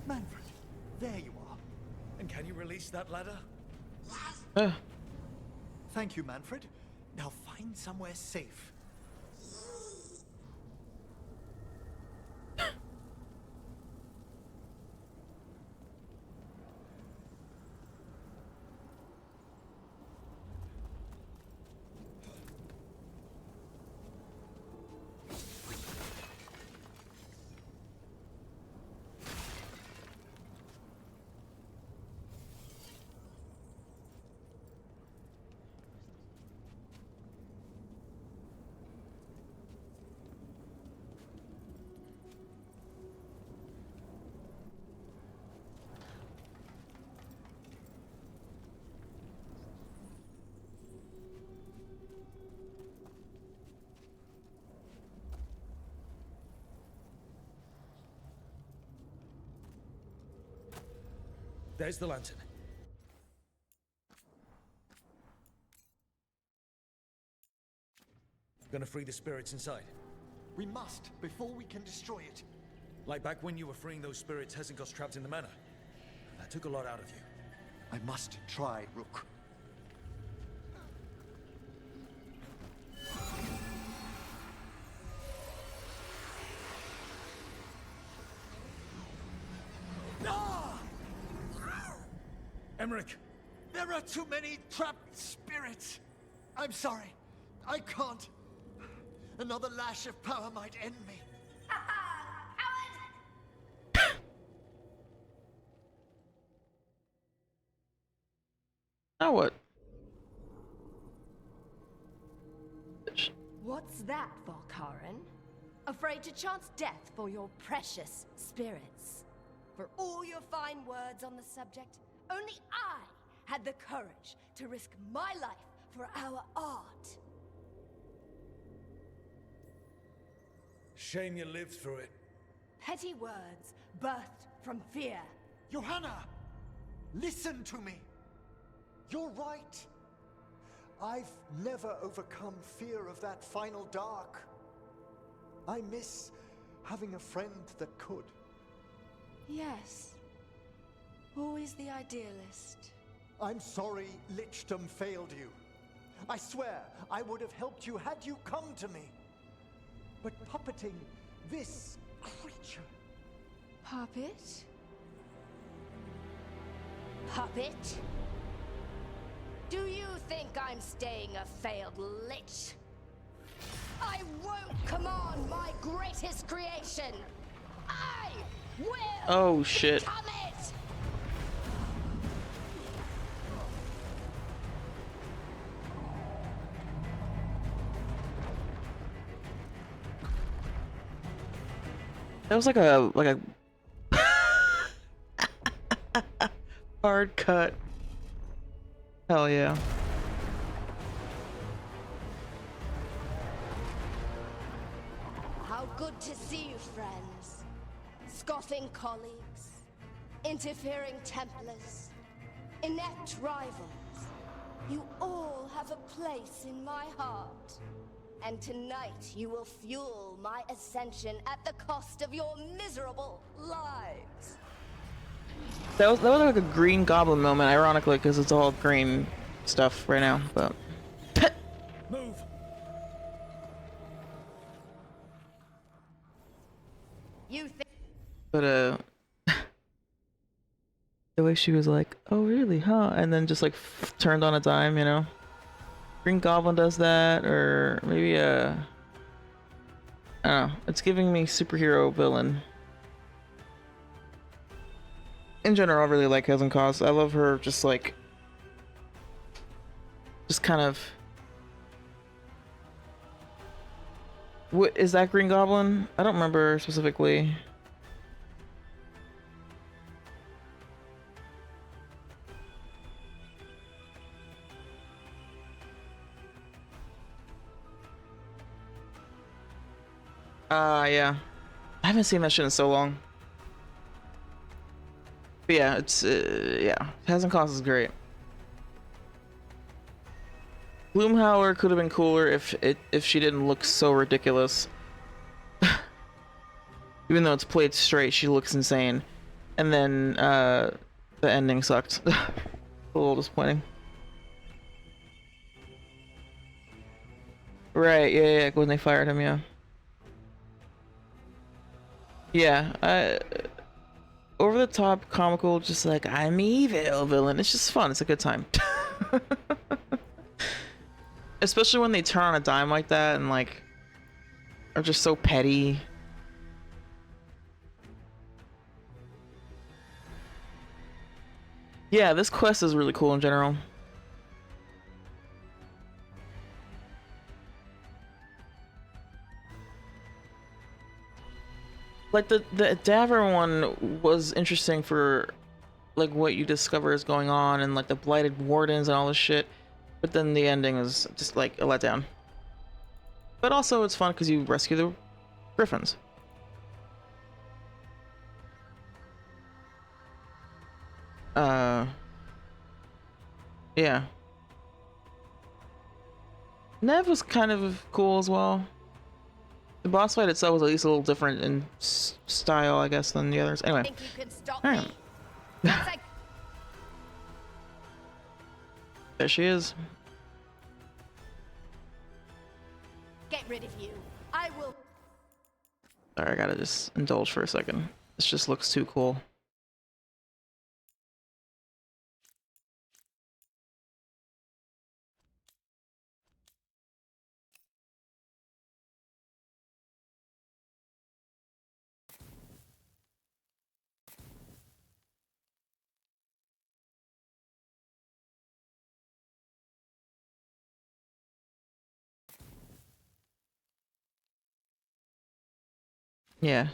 Manfred, there you are. And can you release that ladder? Thank you, Manfred. Now find somewhere safe. There's the lantern. Gonna free the spirits inside. We must, before we can destroy it. Like back when you were freeing those spirits Hesenko's trapped in the manor. That took a lot out of you. I must try, Rook. Emmerich! There are too many trapped spirits. I'm sorry. I can't. Another lash of power might end me. Now what? What's that, Volkaren? Afraid to chance death for your precious spirits? For all your fine words on the subject, only I had the courage to risk my life for our art. Shame you lived through it. Petty words birthed from fear. Johanna! Listen to me! You're right. I've never overcome fear of that final dark. I miss having a friend that could. Yes. Always the idealist. I'm sorry Lichdom failed you. I swear I would have helped you had you come to me. But puppeting this creature... Puppet? Puppet? Do you think I'm staying a failed lich? I won't command my greatest creation! I will Oh shit. become it! That was like a hard cut. Hell yeah. How good to see you, friends. Scoffing colleagues, interfering Templars, inept rivals. You all have a place in my heart. And tonight you will fuel my ascension at the cost of your miserable lives. That was like a Green Goblin moment, ironically, because it's all green stuff right now. But Move. You think But the way she was like, "Oh really, huh?" and then just like turned on a dime, you know. Green Goblin does that, or maybe I don't know. It's giving me superhero villain. In general, I really like Cousin Cause. I love her just like kind of. What is that, Green Goblin? I don't remember specifically. Yeah. I haven't seen that shit in so long. But yeah, it's yeah. Hasn't Cost is great. Gloomhowler could have been cooler if she didn't look so ridiculous. Even though it's played straight, she looks insane. And then the ending sucked. A little disappointing. Right, yeah, when they fired him, yeah. Yeah, over the top, comical, just like, I'm evil villain. It's just fun. It's a good time. Especially when they turn on a dime like that and like are just so petty. Yeah, this quest is really cool in general. Like the Davern one was interesting for like what you discover is going on and like the blighted wardens and all this shit, but then the ending is just like a letdown. But also it's fun because you rescue the griffins. Yeah. Nev was kind of cool as well. The boss fight itself was at least a little different in style, I guess, than the others. Anyway. think you can stop All right. me? Once I There she is. get rid of you, I will. Sorry, I gotta just indulge for a second. This just looks too cool. Yeah.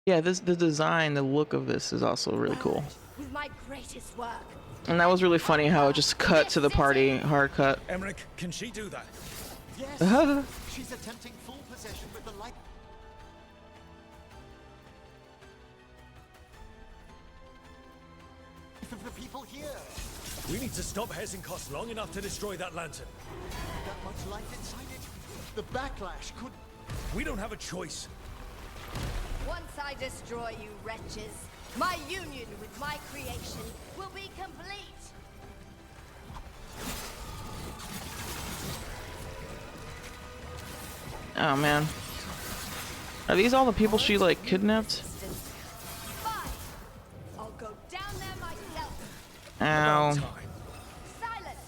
Yeah, the design, the look of this is also really cool. With my greatest work. And that was really funny how it just cut to the party, hard cut. Emmerich, can she do that? Yes. She's attempting full possession with the light. Of the people here. We need to stop Hezenkos long enough to destroy that lantern. That much life inside it. The backlash could. We don't have a choice. Once I destroy you wretches, my union with my creation will be complete. Oh man. Are these all the people she like kidnapped? Fine. I'll go down there myself. Ow. Silence.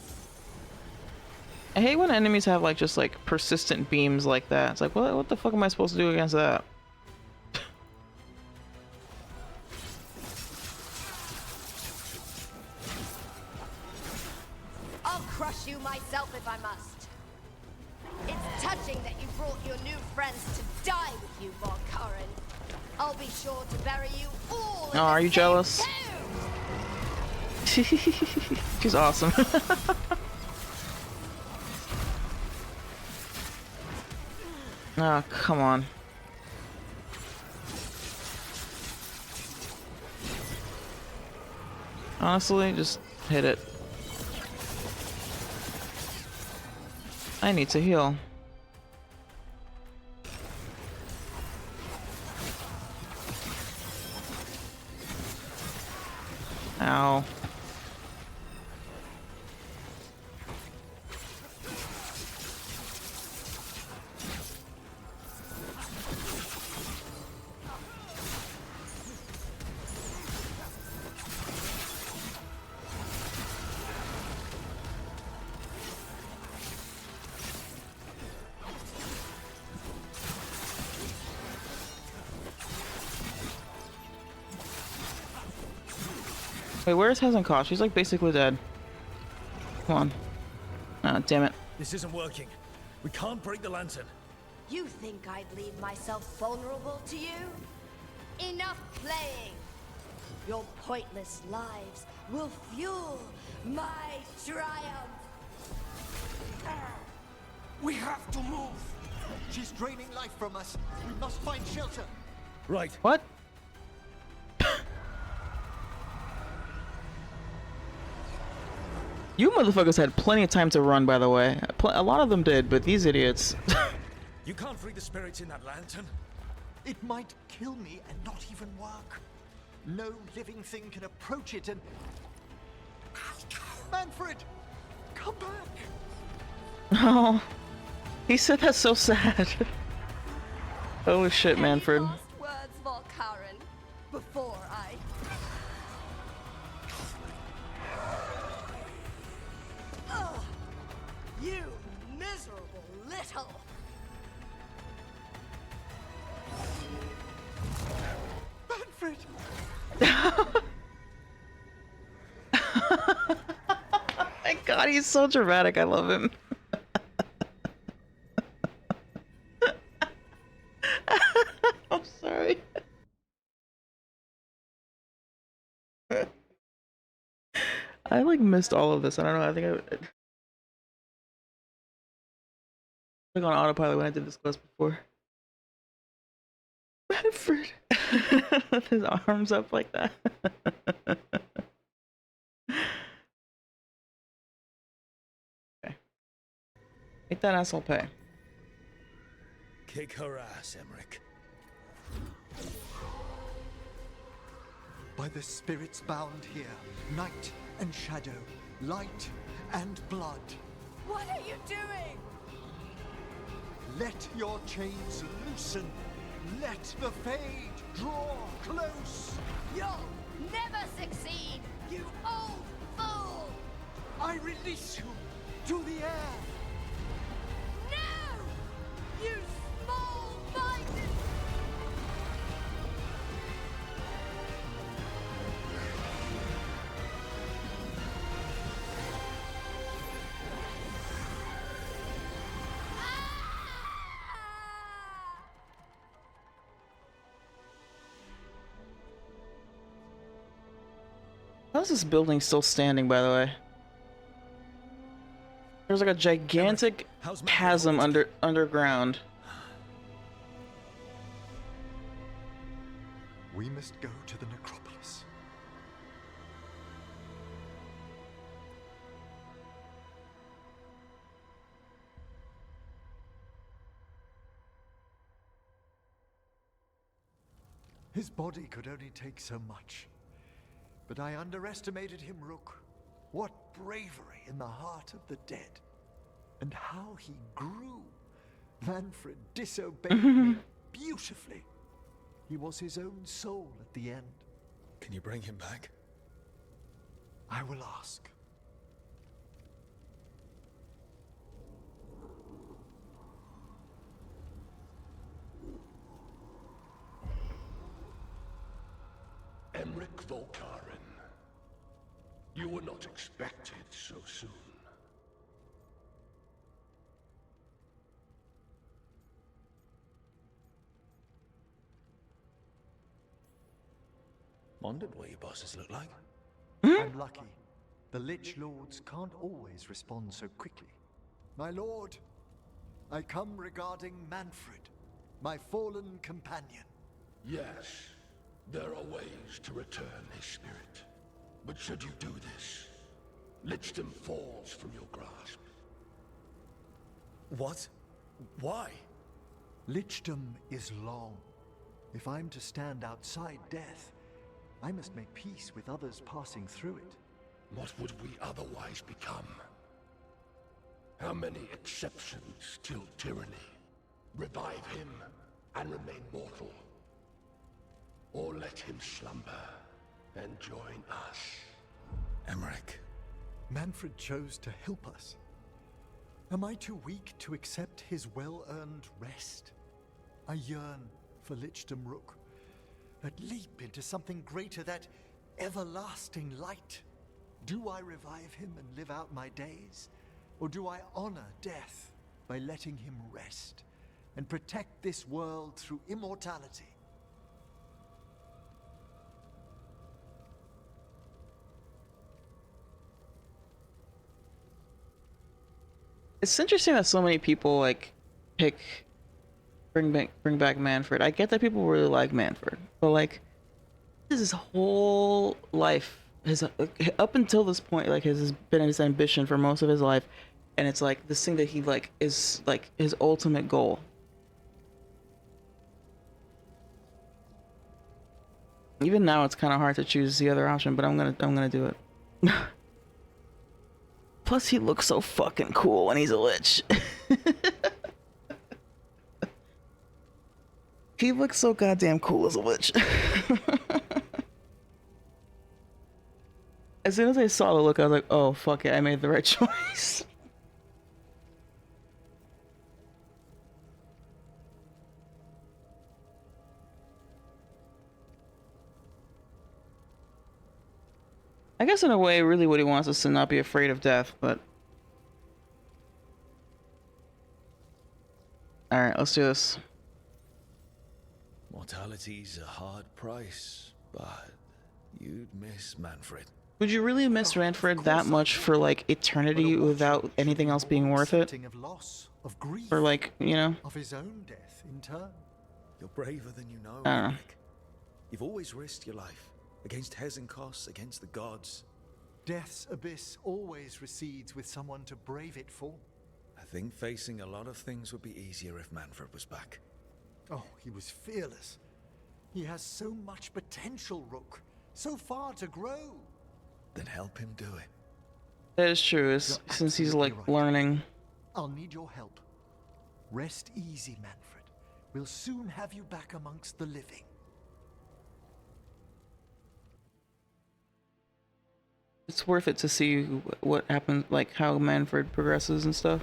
I hate when enemies have like just like persistent beams like that. It's like, what the fuck am I supposed to do against that? I'll crush you myself if I must. It's touching that you brought your new friends to die with you, Von Curran. I'll be sure to bury you all. Oh, are you jealous? She's awesome. Oh, come on. Honestly, just hit it. I need to heal. Ow. Wait, where's Hezenkosh? She's like basically dead. Come on. Ah, damn it. This isn't working. We can't break the lantern. You think I'd leave myself vulnerable to you? Enough playing! Your pointless lives will fuel my triumph! We have to move! She's draining life from us. We must find shelter. Right. What? You motherfuckers had plenty of time to run, by the way. A lot of them did, but these idiots. You can't free the spirits in that lantern. It might kill me and not even work. No living thing can approach it and... Manfred! Come back! Oh, he said that so sad. Holy shit, Manfred. Last words, Valkyrin, before I... Ugh, you miserable little... Manfred! My god, he's so dramatic. I love him. I'm sorry. I like missed all of this. I don't know. I think I like on autopilot when I did this quest before. Manfred with his arms up like that. Okay. Make that asshole pay. Kick her ass, Emmerich. By the spirits bound here, night and shadow, light and blood. What are you doing? Let your chains loosen. Let the Fade draw close. You'll never succeed, you old fool! I release you to the air. No! You small-minded... How's this building still standing, by the way? There's like a gigantic chasm underground. We must go to the necropolis. His body could only take so much. But I underestimated him, Rook. What bravery in the heart of the dead. And how he grew. Manfred disobeyed me beautifully. He was his own soul at the end. Can you bring him back? I will ask. Emmerich Valkyrin. You were not expected so soon. Wondered what your bosses look like. I'm lucky. The Lich Lords can't always respond so quickly. My lord, I come regarding Manfred, my fallen companion. Yes, there are ways to return his spirit. But should you do this, Lichdom falls from your grasp. What? Why? Lichdom is long. If I'm to stand outside death, I must make peace with others passing through it. What would we otherwise become? How many exceptions till tyranny? Revive him and remain mortal. Or let him slumber and join us. Emmerich. Manfred chose to help us. Am I too weak to accept his well-earned rest? I yearn for Lichdom Rook, that leap into something greater, that everlasting light. Do I revive him and live out my days? Or do I honor death by letting him rest and protect this world through immortality? It's interesting that so many people like bring back Manfred. I get that people really like Manfred, but like his whole life, his up until this point, like has been his ambition for most of his life, and it's like this thing that he like is like his ultimate goal. Even now, it's kind of hard to choose the other option, but I'm gonna do it. Plus, he looks so fucking cool when he's a lich. He looks so goddamn cool as a lich. As soon as I saw the look, I was like, oh, fuck it, I made the right choice. I guess in a way, really what he wants is to not be afraid of death, but... Alright, let's do this. Mortality's a hard price, but you'd miss Manfred. Would you really miss Manfred that much for, like, eternity without anything else being worth it? Of loss, of grief, Or, like, you know? of his own death in turn. You're braver than you know, I don't know. Rick. You've always risked your life. Against Hezenkos, against the gods. Death's abyss always recedes with someone to brave it for. I think facing a lot of things would be easier if Manfred was back. Oh, he was fearless. He has so much potential, Rook. So far to grow. Then help him do it. That is true, since he's, like, learning. I'll need your help. Rest easy, Manfred. We'll soon have you back amongst the living. It's worth it to see what happens, like how Manfred progresses and stuff.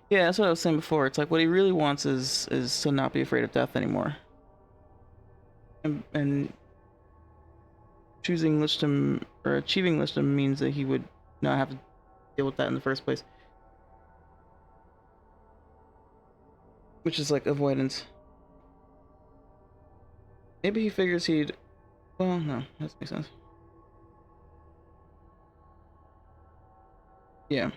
Yeah, that's what I was saying before. It's like what he really wants is to not be afraid of death anymore. And choosing Lichdom or achieving Lichdom means that he would not have to deal with that in the first place. Which is like avoidance. Maybe he figures he'd... Well, no, that doesn't make sense. Yeah.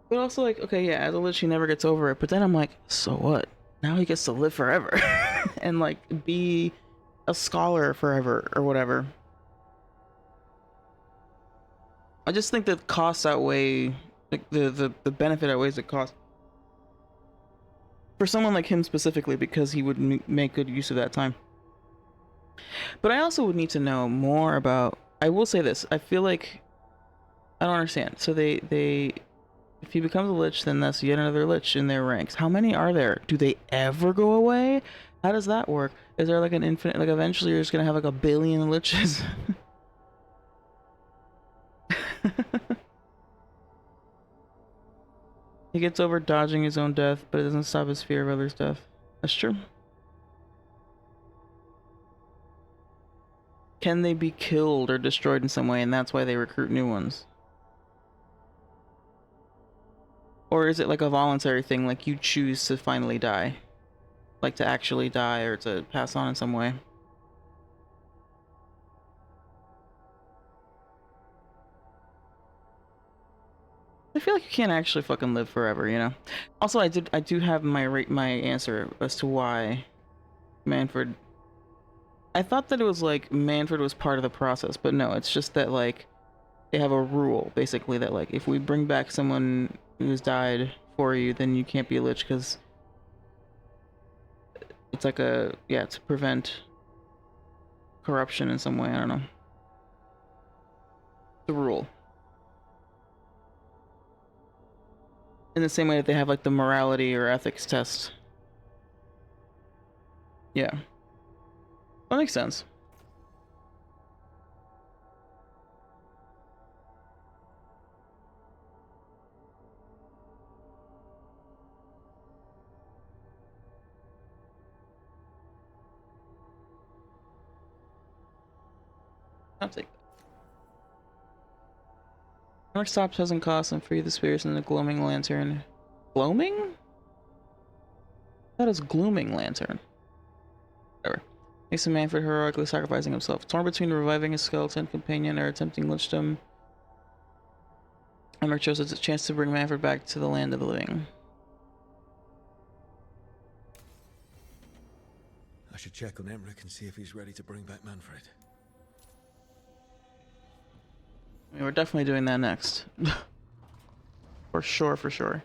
But also, like, okay, yeah, as a lich, he never gets over it. But then I'm like, so what? Now he gets to live forever. And, like, be a scholar forever, or whatever. I just think that costs outweigh... Like, the benefit outweighs the cost. For someone like him specifically, because he would make good use of that time. But I also would need to know more about... I will say this. I feel like... I don't understand. So they if he becomes a lich, then that's yet another lich in their ranks. How many are there? Do they ever go away? How does that work? Is there like an infinite... Like eventually you're just gonna have like a billion liches? He gets over dodging his own death, but it doesn't stop his fear of others' death. That's true. Can they be killed or destroyed in some way, and that's why they recruit new ones? Or is it like a voluntary thing, like you choose to finally die? Like to actually die or to pass on in some way? I feel like you can't actually fucking live forever, you know? Also, I do have my answer as to why Manfred... I thought that it was like Manfred was part of the process, but no, it's just that like they have a rule, basically, that like if we bring back someone who's died for you, then you can't be a lich, because it's like a... yeah, to prevent corruption in some way, I don't know. The rule. In the same way that they have like the morality or ethics test. Yeah. That makes sense. I'll take that. Hammer stops doesn't cost and free the spirits in the gloaming lantern. Gloaming? That is glooming lantern. Whatever. Mason Manfred heroically sacrificing himself. Torn between reviving his skeleton companion or attempting lynchdom, Emmerich chose a chance to bring Manfred back to the land of the living. I should check on Emmerich and see if he's ready to bring back Manfred. I mean, we're definitely doing that next. For sure, for sure.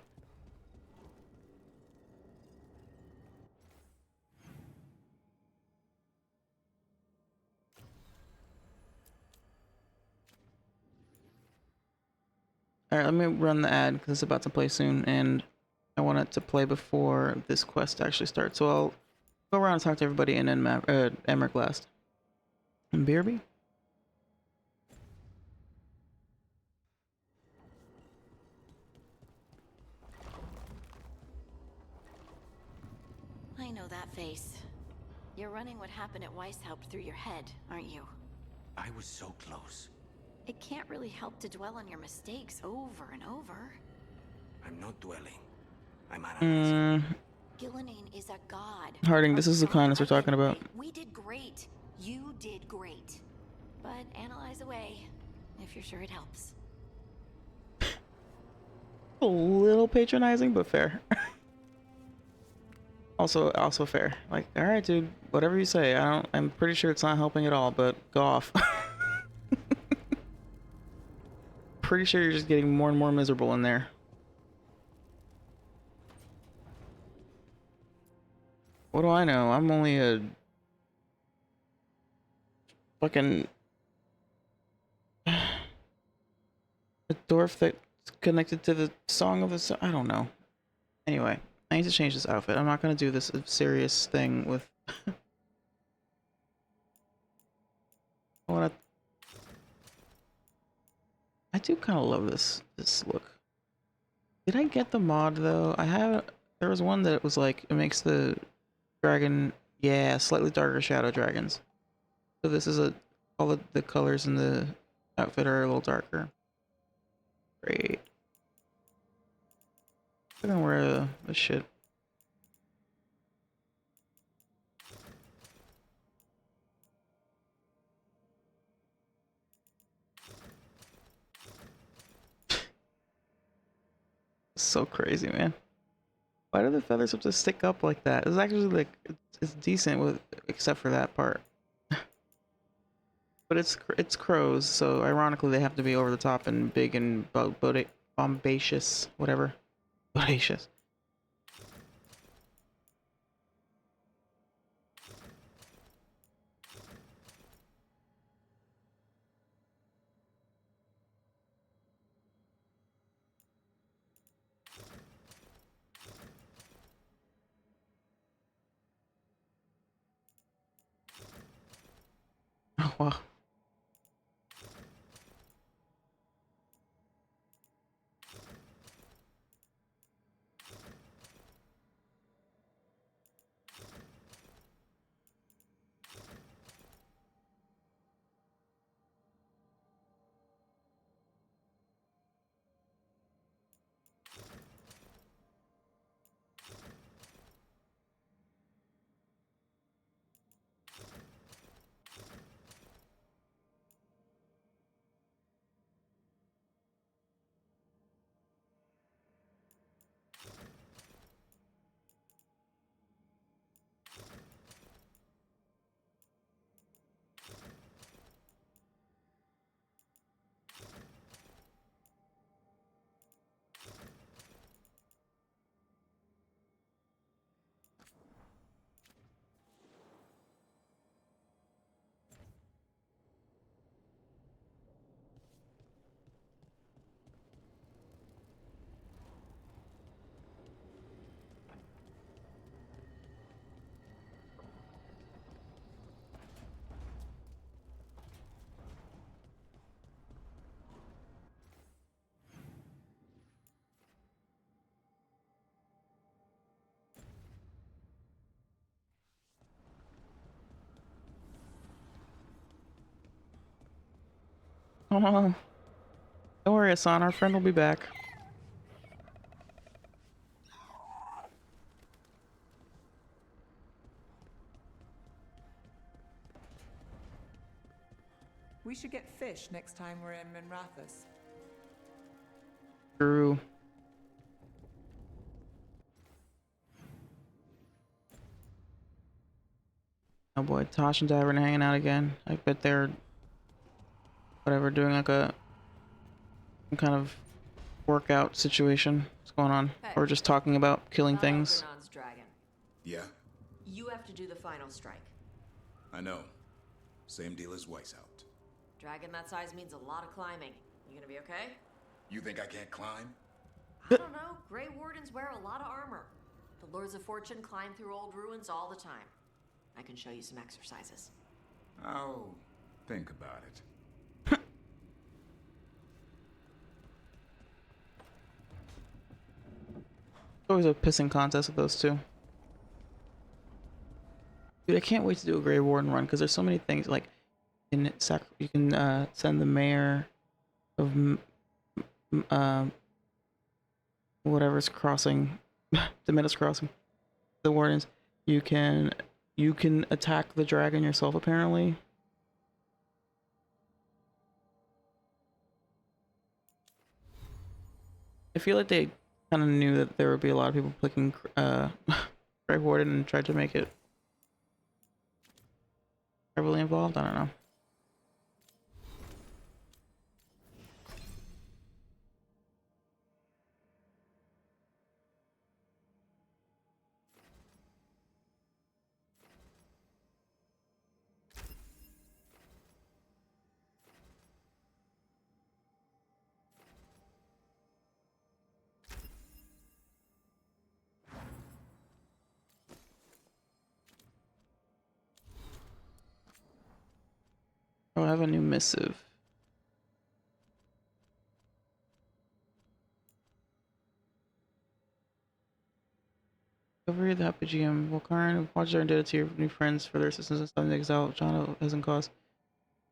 Alright, let me run the ad because it's about to play soon, and I want it to play before this quest actually starts. So I'll go around and talk to everybody and then Emmerich last. And BRB? I know that face. You're running what happened at Weishaupt through your head, aren't you? I was so close. It can't really help to dwell on your mistakes over and over. I'm not dwelling. I'm analyzing. Gillenane is a god. Harding, this is the kindness we're talking about. We did great. You did great. But analyze away, if you're sure it helps. A little patronizing, but fair. Also fair. Like, all right, dude, whatever you say. I'm pretty sure it's not helping at all, but go off. Pretty sure you're just getting more and more miserable in there. What do I know? I'm only a fucking a dwarf that's connected to the song of the I don't know. Anyway, I need to change this outfit. I'm not gonna do this serious thing with I do kind of love this look. Did I get the mod though? There was one that was like it makes the dragon, yeah, slightly darker shadow dragons. So this is all the colors in the outfit are a little darker. Great. I'm gonna wear the shit. So crazy, man. Why do the feathers have to stick up like that? It's actually like it's decent with except for that part. But it's crows, so ironically they have to be over the top and big and bombacious, whatever. Bodacious. Oh, wow. Oh no. Don't worry, Hassan. Our friend will be back. We should get fish next time we're in Minrathous. True. Oh boy, Tosh and Davern hanging out again. I bet they're whatever doing like some kind of workout situation. What's going on? Hey. Or just talking about killing Not things. Algernon's dragon. Yeah, You have to do the final strike. I know. Same deal as Weishaupt. Dragon that size means a lot of climbing. You gonna be okay? You think I can't climb? I don't know. Grey Wardens wear a lot of armor. The Lords of Fortune climb through old ruins all the time. I can show you some exercises. I'll think about it. Always a pissing contest with those two. Dude, I can't wait to do a Grey Warden run because there's so many things like you can send the mayor of whatever's crossing the Menace crossing the wardens. You can attack the dragon yourself apparently. I feel like they kind of knew that there would be a lot of people clicking Grey Warden and tried to make it heavily involved. I don't know. Oh, I have a new missive. Discovery of the Happy GM. Volkaran watches our indebted to your new friends for their assistance in stopping the exile. John hasn't cost.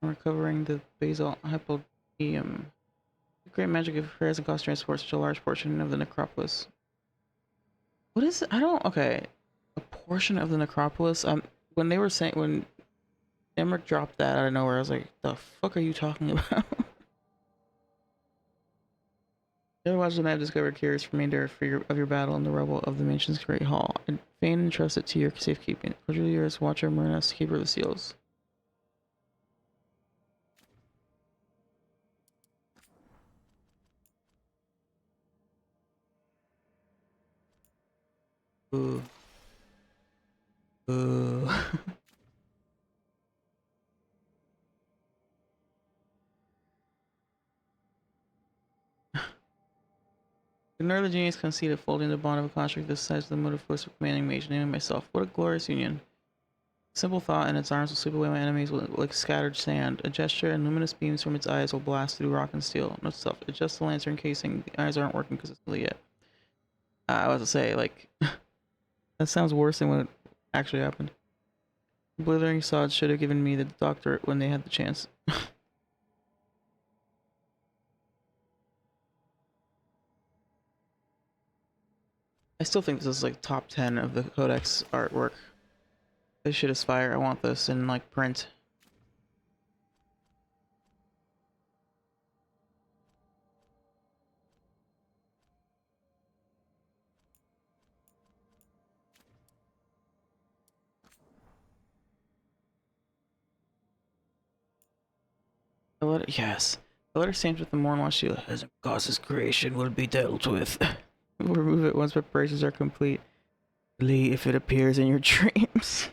And recovering the basal hypodium. The great magic of prayer hasn't cost transport such a large portion of the necropolis. What is it? I don't. Okay. A portion of the necropolis? When they were saying. When Emmerich dropped that out of nowhere, I was like, the fuck are you talking about? The other watchers may have discovered curious remainder of your battle in the rubble of the mansion's great hall, and feign and trust it to your safekeeping. Cordially yours, Watcher Myrnas, Keeper of the Seals. Ooh. Ooh. Ignore the genius conceit of folding the bond of a contract this size of the motive force of commanding mage, naming myself. What a glorious union. Simple thought, and its arms will sweep away my enemies like scattered sand. A gesture, and luminous beams from its eyes will blast through rock and steel. Note stuff. Adjust the lantern casing. The eyes aren't working consistently yet. I was to say, like, that sounds worse than what actually happened. Blithering sods should have given me the doctorate when they had the chance. I still think this is like top 10 of the Codex artwork. This shit is fire. I want this in like print. The letter, yes. The letter stamped with the Mornwatch seal as Goss's creation will be dealt with. We'll remove it once preparations are complete. Lee, if it appears in your dreams.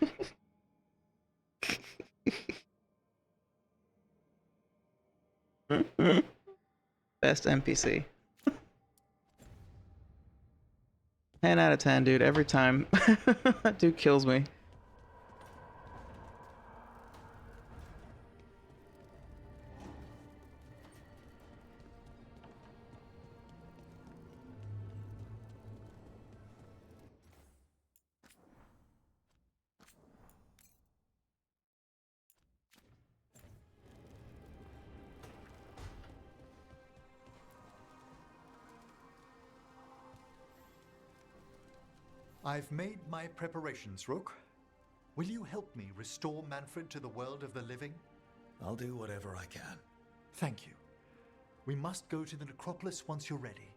Best NPC. 10 out of 10, dude. Every time. That dude kills me. I've made my preparations, Rook. Will you help me restore Manfred to the world of the living? I'll do whatever I can. Thank you. We must go to the necropolis once you're ready.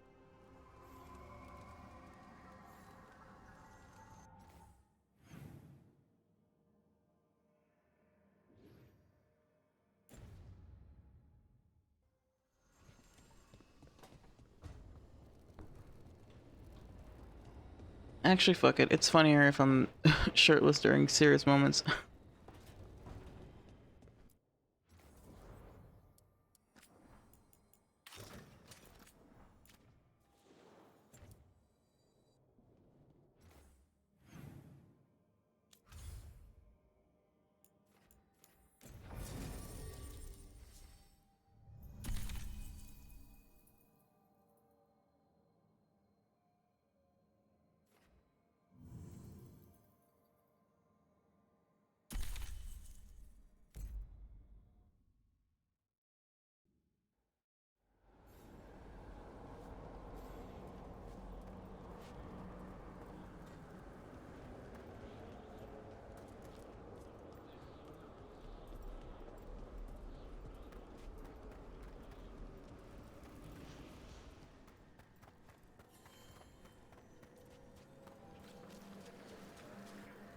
Actually, fuck it. It's funnier if I'm shirtless during serious moments.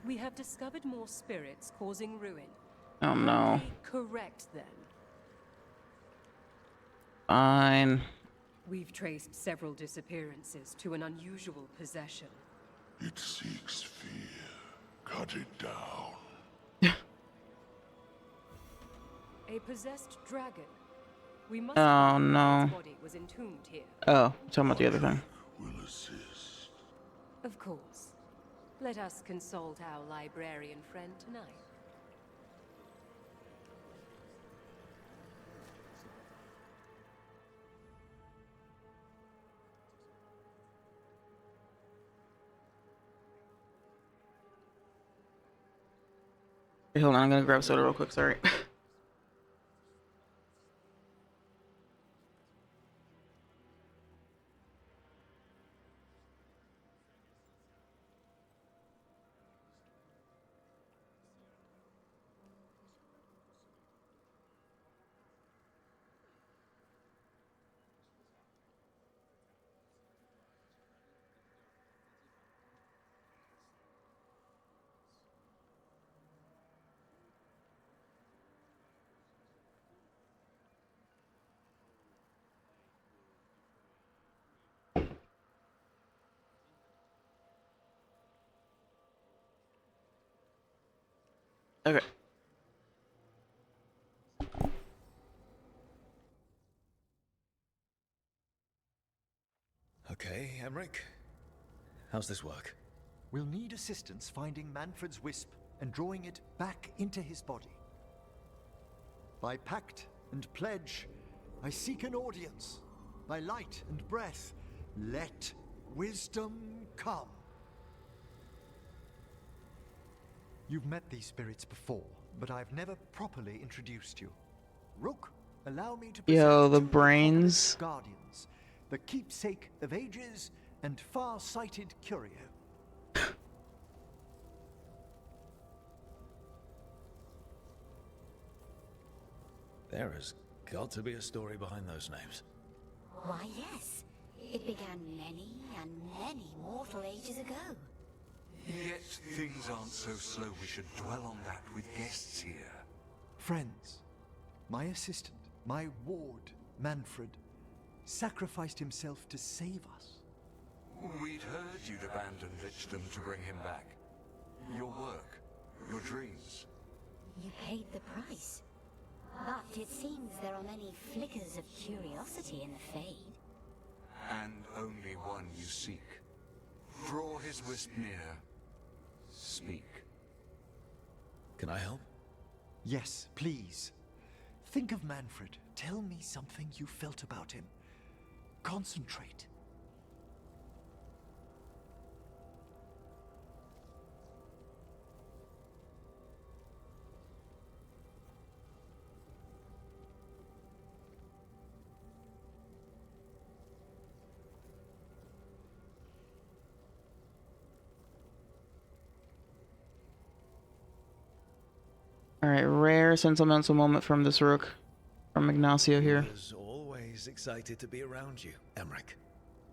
We have discovered more spirits causing ruin. Oh no. Can we correct them? Fine. We've traced several disappearances to an unusual possession. It seeks fear. Cut it down. A possessed dragon. We must Oh confirm no. its body was entombed here. Oh, talking about the other thing. Will assist. Of course. Let us consult our librarian friend tonight. Hey, hold on, I'm gonna grab soda real quick, sorry. Okay. Okay, Emmerich. How's this work? We'll need assistance finding Manfred's wisp and drawing it back into his body. By pact and pledge, I seek an audience. By light and breath, let wisdom come. You've met these spirits before, but I've never properly introduced you. Rook, allow me to present Yo, the two brains. guardians, the keepsake of ages and far-sighted curio. There has got to be a story behind those names. Why, yes. It began many and many mortal ages ago. Yet things aren't so slow we should dwell on that with guests here. Friends, my assistant, my ward, Manfred, sacrificed himself to save us. We'd heard you'd abandoned Lichdom to bring him back. Your work, your dreams. You paid the price. But it seems there are many flickers of curiosity in the Fade. And only one you seek. Draw his wisp near. Speak. Can I help? Yes, please. Think of Manfred. Tell me something you felt about him. Concentrate. Alright, rare sentimental moment from this rook. From Ignacio here. He was always excited to be around you, Emmerich.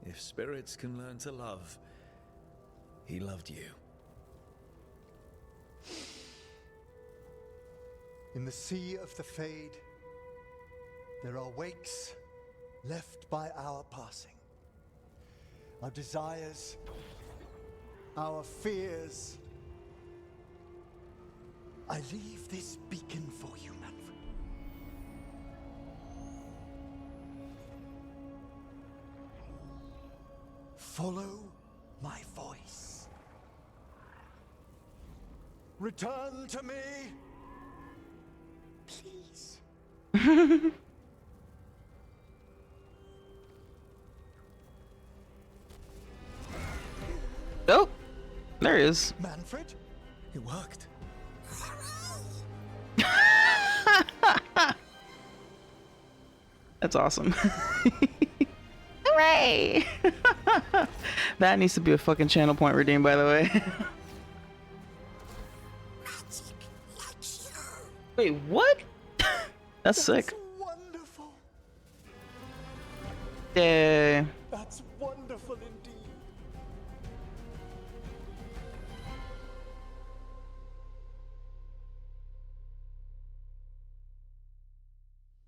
If spirits can learn to love, he loved you. In the sea of the Fade, there are wakes left by our passing. Our desires, our fears. I leave this beacon for you, Manfred. Follow my voice. Return to me. Please. Oh, there he is. Manfred? It worked. That's awesome. Hooray! That needs to be a fucking channel point redeem, by the way. Wait, what? That's sick. Wonderful. Yay. That's wonderful indeed.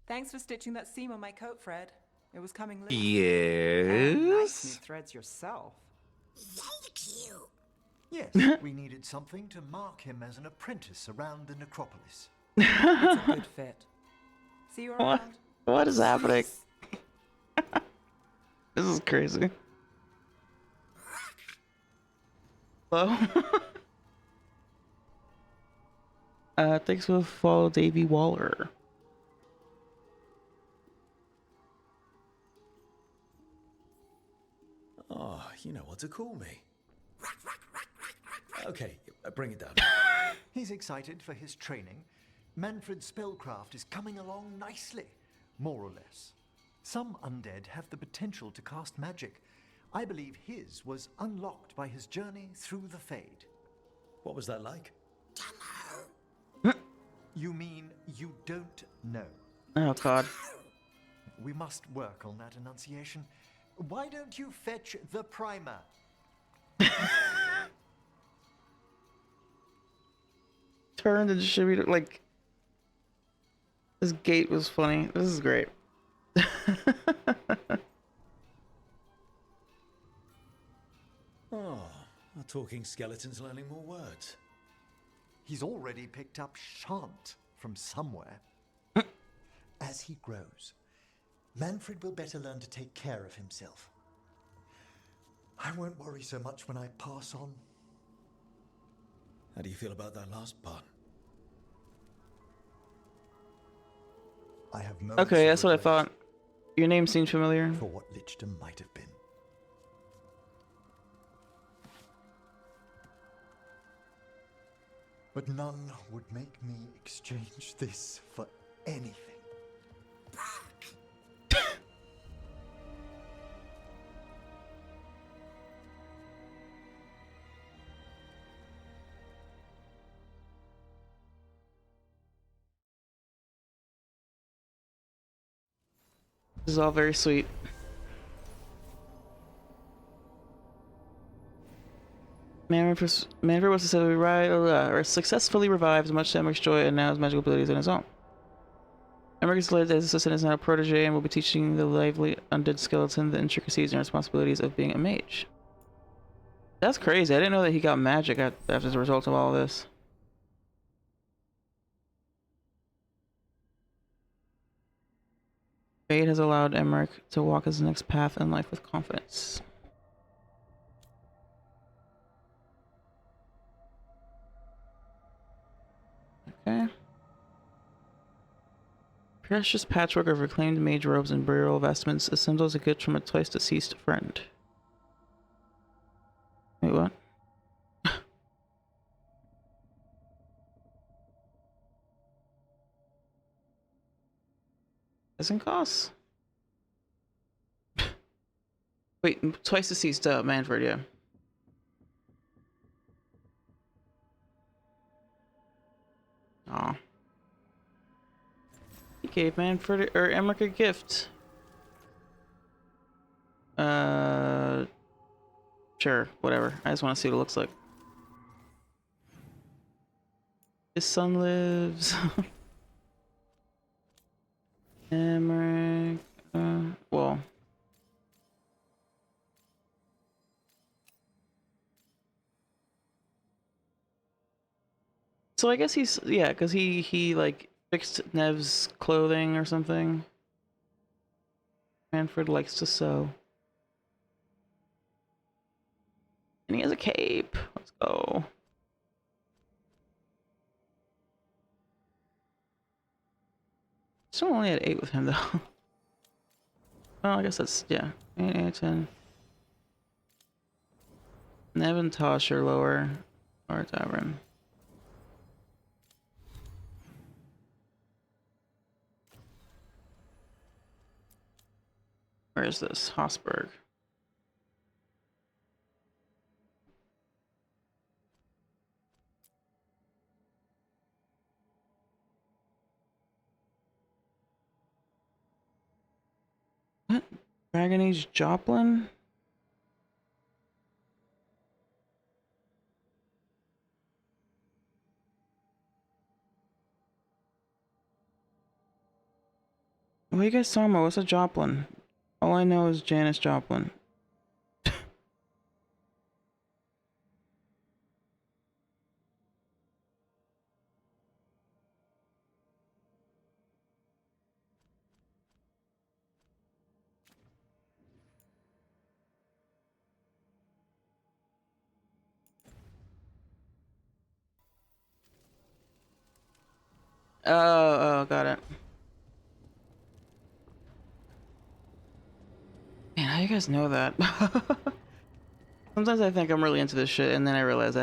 Thanks for stitching that seam on my coat, Fred. It was coming loose. Yes. Nice new threads yourself. Yes, we needed something to mark him as an apprentice around the necropolis. It's a good fit. See you around. What is happening? This is crazy. Hello? Thanks for the follow, Davey Waller. Oh, you know what to call me. Okay, bring it down. He's excited for his training. Manfred's spellcraft is coming along nicely, more or less. Some undead have the potential to cast magic. I believe his was unlocked by his journey through the Fade. What was that like? You mean you don't know? Oh, God. We must work on that enunciation. Why don't you fetch the primer? Turn the distributor, like... This gate was funny. This is great. Oh, our talking skeleton's learning more words. He's already picked up shan't from somewhere. As he grows, Manfred will better learn to take care of himself. I won't worry so much when I pass on. How do you feel about that last part? I have Okay, that's what I thought. Your name seemed familiar. For what Lichdom might have been. But none would make me exchange this for anything. This is all very sweet. Manfred was successfully revived, much to Emmerich's joy, and now has magical abilities on his own. Emmerich's latest assistant is now a protege and will be teaching the lively undead skeleton the intricacies and responsibilities of being a mage. That's crazy. I didn't know that he got magic as a result of all this. Fate has allowed Emmerich to walk his next path in life with confidence. Okay. Precious patchwork of reclaimed mage robes and burial vestments assembled as a gift from a twice deceased friend. Wait, what? Doesn't cost. Wait, twice deceased Manfred, yeah. Aw. Gave Manfred or Emmerich a gift. Sure, whatever. I just want to see what it looks like. His son lives. Emmerich. Well. So I guess he's, yeah, because he like fixed Nev's clothing or something. Manfred likes to sew. And he has a cape. Let's go. Still only had 8 with him though. Well, I guess that's, yeah. 8, 8, 10. Nev and Tosh are lower. Or Tavern. Where is this? Hosberg. What? Dragon Age Joplin? What are you guys talking about? What's a Joplin? All I know is Janis Joplin. Oh, got it. Man, how you guys know that? Sometimes I think I'm really into this shit, and then I realize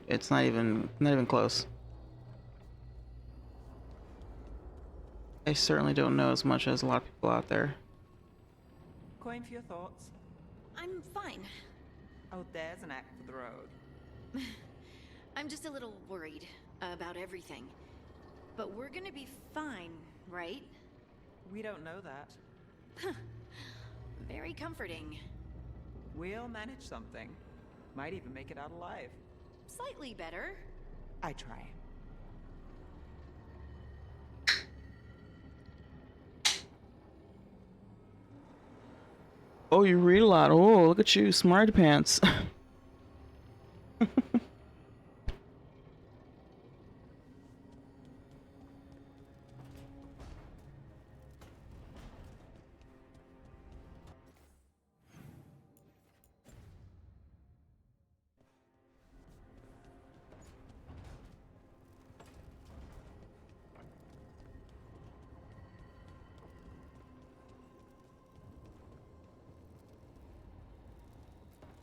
it's not even close. I certainly don't know as much as a lot of people out there. Coin for your thoughts. I'm fine. Oh, there's an act for the road. I'm just a little worried about everything. But we're gonna be fine, right? We don't know that. Very comforting. We'll manage something. Might even make it out alive. Slightly better. I try. Oh, you read a lot. Oh, look at you, smart pants.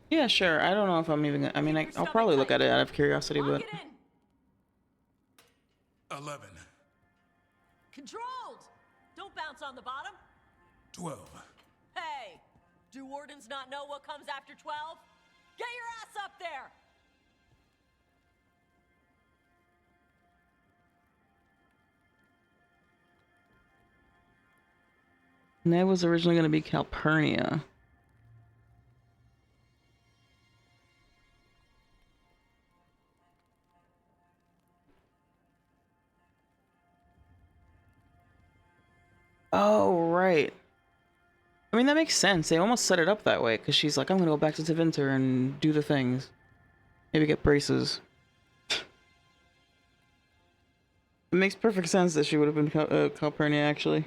Yeah, sure. I don't know if I'm even. I mean, I'll probably look at it out of curiosity, but. 11. Controlled! Don't bounce on the bottom. 12. Hey! Do wardens not know what comes after 12? Get your ass up there! Ned was originally going to be Calpurnia. Oh, right. I mean, that makes sense. They almost set it up that way, because she's like, I'm gonna go back to Tevinter and do the things. Maybe get braces. It makes perfect sense that she would have been Calpurnia, actually.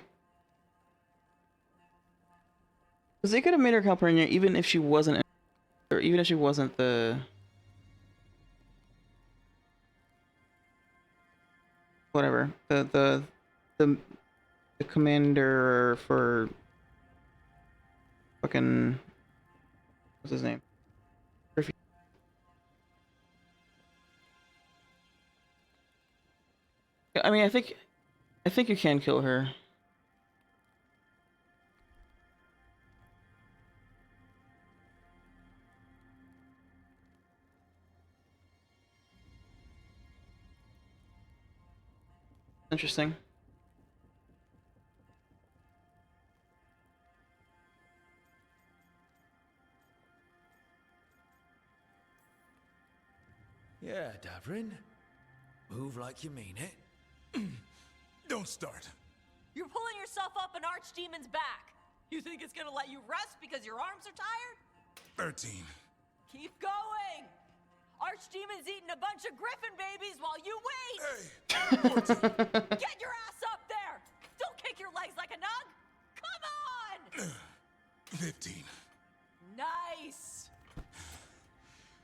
Because they could have made her Calpurnia even if she wasn't, or even if she wasn't the... Whatever. The commander for... Fucking... What's his name? I mean, I think you can kill her. Interesting. Yeah, Davrin. Move like you mean it. Don't start. You're pulling yourself up an archdemon's back. You think it's gonna let you rest because your arms are tired? 13. Keep going! Archdemon's eating a bunch of griffin babies while you wait! Hey! Get your ass up there! Don't kick your legs like a nug! Come on! 15. Nice!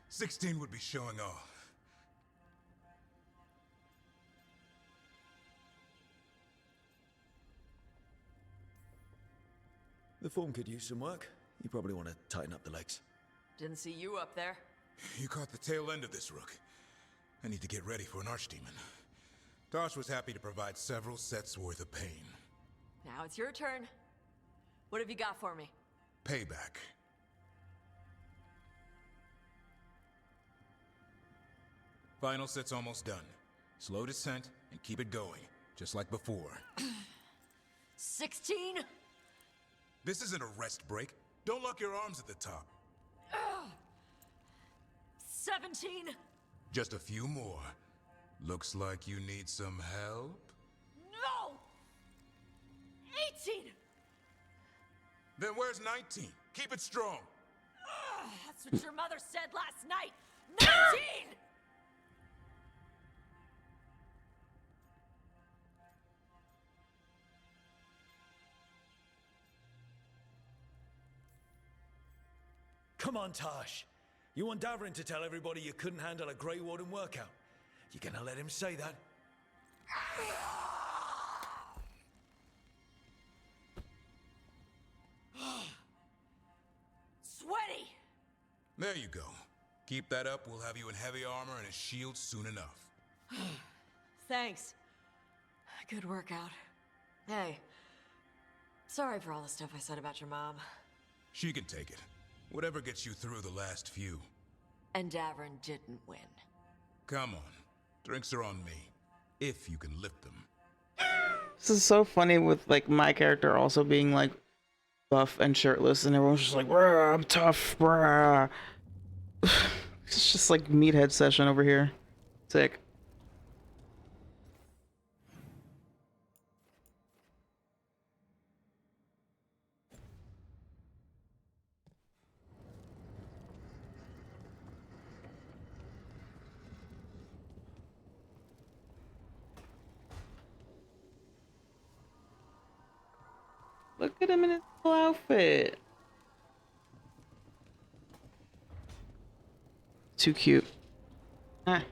16 would be showing off. The form could use some work. You probably want to tighten up the legs. Didn't see you up there. You caught the tail end of this, Rook. I need to get ready for an archdemon. Tosh was happy to provide several sets worth of pain. Now it's your turn. What have you got for me? Payback. Final set's almost done. Slow descent and keep it going, just like before. 16? This isn't a rest break. Don't lock your arms at the top. 17? Just a few more. Looks like you need some help? No! 18! Then where's 19? Keep it strong. That's what your mother said last night! 19! Come on, Tosh. You want Davrin to tell everybody you couldn't handle a Grey Warden workout? You gonna let him say that? Sweaty! There you go. Keep that up, we'll have you in heavy armor and a shield soon enough. Thanks. Good workout. Hey, sorry for all the stuff I said about your mom. She can take it. Whatever gets you through the last few. And Davrin didn't win. Come on. Drinks are on me. If you can lift them. This is so funny with like my character also being like buff and shirtless and everyone's just like, bruh, I'm tough, bruh. It's just like meathead session over here. Sick. Look at him in his cool outfit. Too cute. Ah.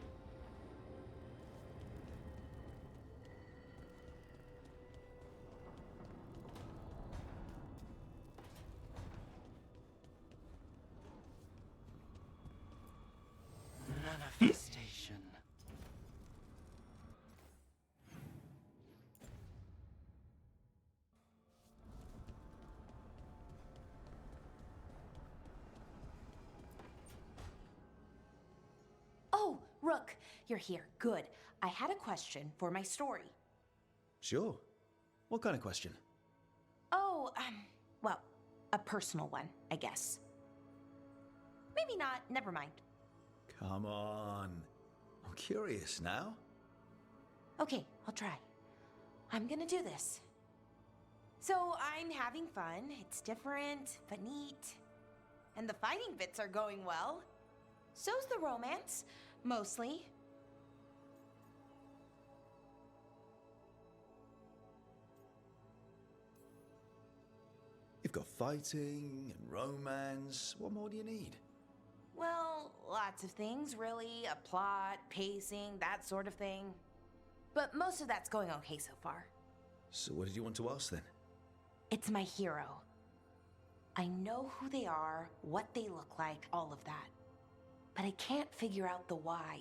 Manifestation. Oh, Rook, you're here. Good. I had a question for my story. Sure. What kind of question? Oh, well, a personal one, I guess. Maybe not. Never mind. Come on. I'm curious now. Okay, I'll try. I'm gonna do this. So I'm having fun. It's different, but neat. And the fighting bits are going well. So's the romance, mostly. You've got fighting and romance. What more do you need? Well, lots of things, really. A plot, pacing, that sort of thing. But most of that's going okay so far. So what did you want to ask then? It's my hero. I know who they are, what they look like, all of that. But I can't figure out the why.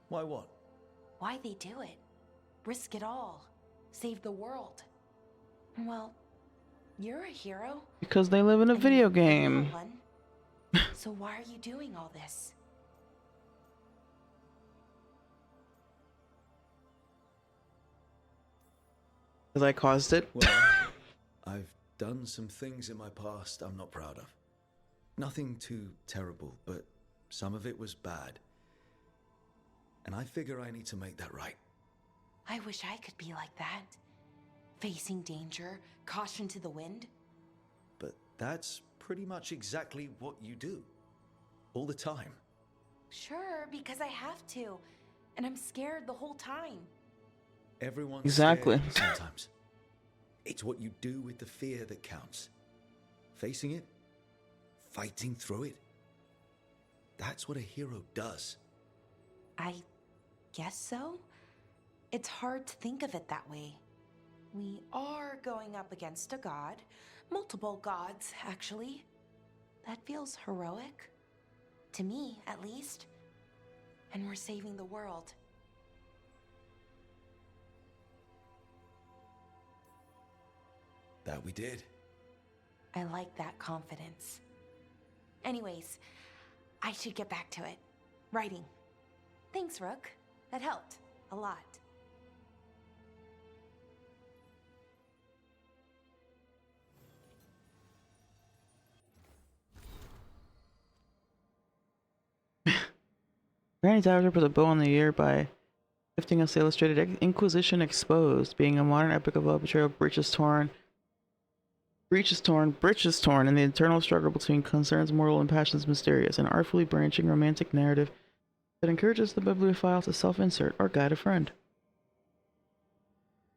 Why what? Why they do it. Risk it all. Save the world. Well, you're a hero. Because they live in a video You're game. one. So why are you doing all this? Because I caused it. Well, I've done some things in my past I'm not proud of. Nothing too terrible, but some of it was bad. And I figure I need to make that right. I wish I could be like that. Facing danger, caution to the wind. But that's pretty much exactly what you do. All the time. Sure, because I have to. And I'm scared the whole time. Everyone's Exactly. scared sometimes. It's what you do with the fear that counts. Facing it, fighting through it. That's what a hero does. I guess so. It's hard to think of it that way. We are going up against a god. Multiple gods, actually. That feels heroic. To me, at least. And we're saving the world. That we did. I like that confidence. Anyways, I should get back to it. Writing. Thanks, Rook. That helped. A lot. Granny Dowager put a bow on the year by gifting us the illustrated Inquisition Exposed, being a modern epic of love betrayal, bridges torn, bridges torn, and the eternal struggle between concerns mortal and passions mysterious, an artfully branching romantic narrative that encourages the bibliophile to self-insert or guide a friend.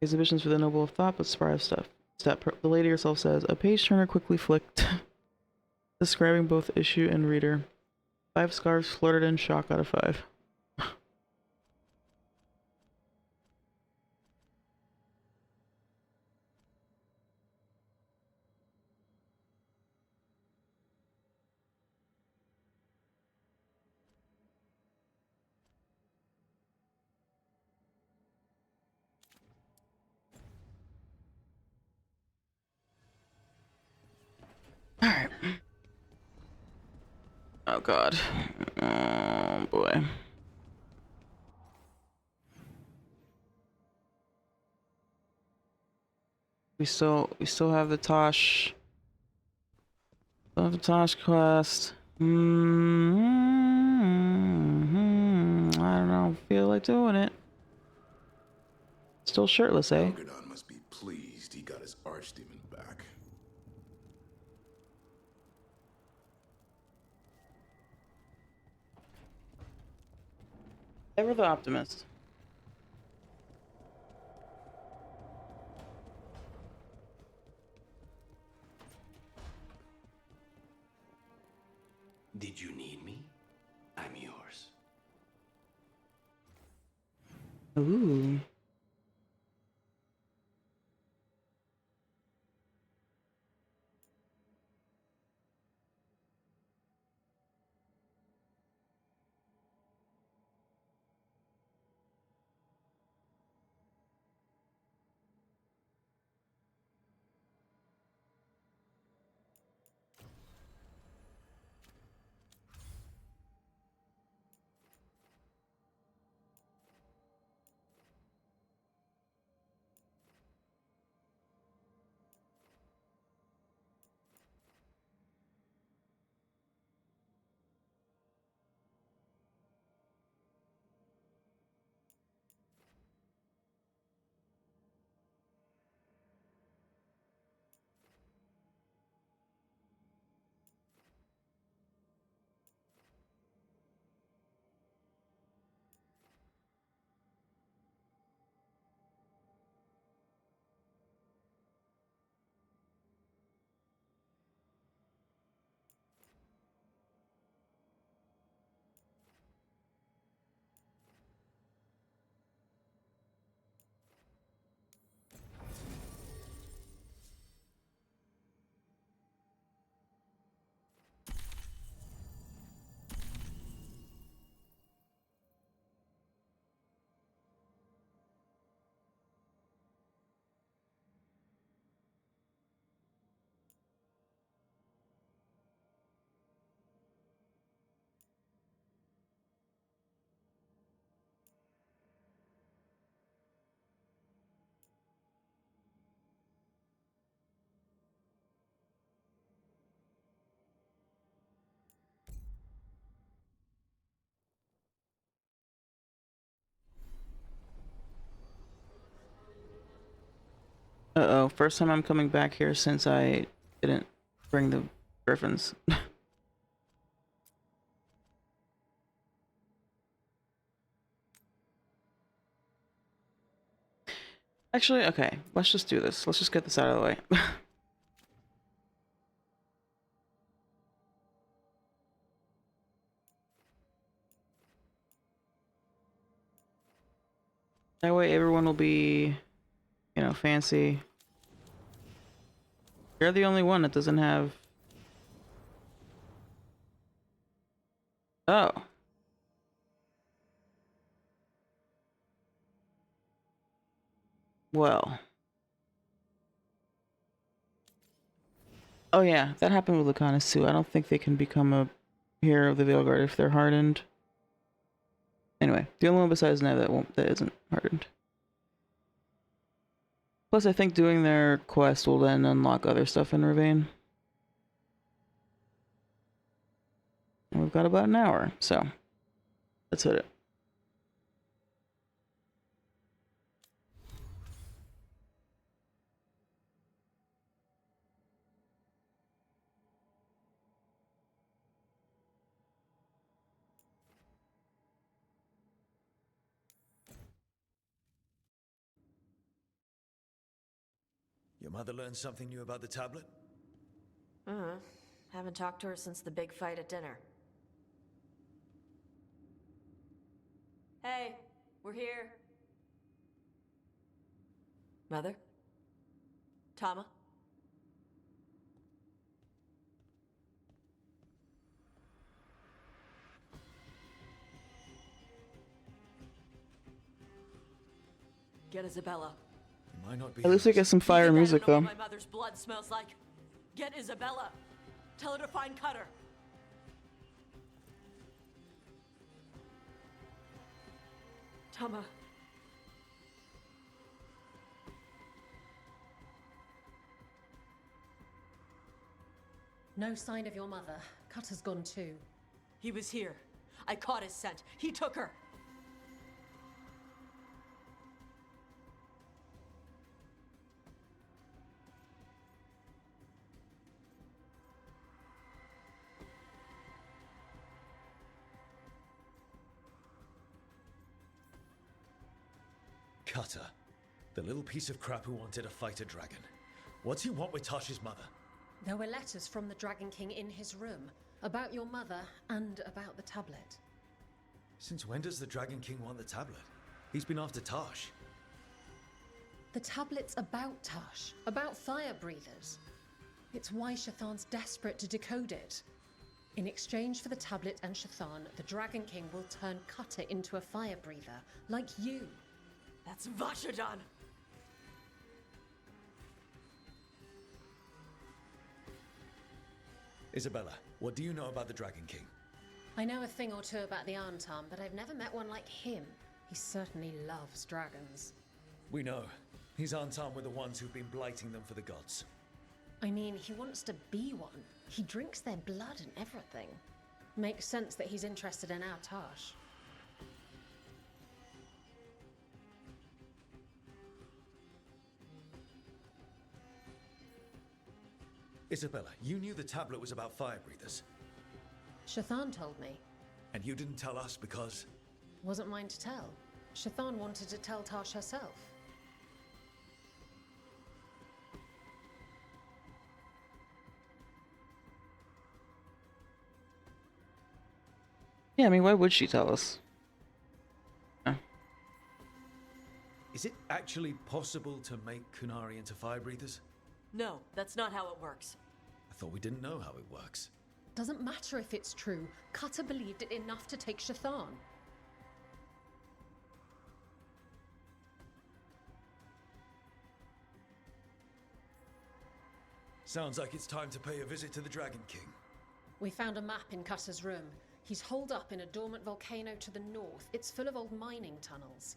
Exhibitions for the noble of thought, but spry of stuff. The lady herself says, a page turner quickly flicked, describing both issue and reader. 5 scarves flirted in shock out of 5. Alright. Oh god. Oh boy. We still have the Tosh. Still have the Tosh quest. I don't know. Feel like doing it. Still shirtless, eh? Veilguard must be pleased he got his archdemon back. Ever the optimist. Did you need me? I'm yours. Ooh. Uh-oh, first time I'm coming back here since I didn't bring the griffins. Actually, okay, let's just do this. Let's just get this out of the way. That way everyone will be, you know, fancy. You're the only one that doesn't have... Oh. Well. Oh yeah, that happened with Lacanis too. I don't think they can become a hero of the Veilguard if they're hardened. Anyway, the only one besides Nev that isn't hardened. Plus, I think doing their quest will then unlock other stuff in Ravine. And we've got about an hour, so let's hit it. Your mother learned something new about the tablet? Haven't talked to her since the big fight at dinner. Hey, we're here. Mother? Tama? Get Isabella. Might not be. At least we get some fire music though. My mother's blood smells like. Get Isabella. Tell her to find Cutter. Tama. No sign of your mother. Cutter's gone too. He was here. I caught his scent. He took her. Cutter. The little piece of crap who wanted to fight a dragon. What's he want with Tasha's mother? There were letters from the Dragon King in his room about your mother and about the tablet. Since when does the Dragon King want the tablet? He's been after Tash. The tablet's about Tash, about fire breathers. It's why Shathan's desperate to decode it. In exchange for the tablet and Shathan, the Dragon King will turn Cutter into a fire breather, like you. That's Vashadan! Isabella, what do you know about the Dragon King? I know a thing or two about the Arntam, but I've never met one like him. He certainly loves dragons. We know. His Arntam were the ones who've been blighting them for the gods. I mean, he wants to be one. He drinks their blood and everything. Makes sense that he's interested in our Tash. Isabella, you knew the tablet was about fire breathers. Shathan told me. And you didn't tell us because... Wasn't mine to tell. Shathan wanted to tell Tash herself. Yeah, I mean, why would she tell us? Is it actually possible to make Kunari into fire breathers? No, that's not how it works. I thought we didn't know how it works. Doesn't matter if it's true. Cutter believed it enough to take Shathan. Sounds like it's time to pay a visit to the Dragon King. We found a map in Cutter's room. He's holed up in a dormant volcano to the north. It's full of old mining tunnels.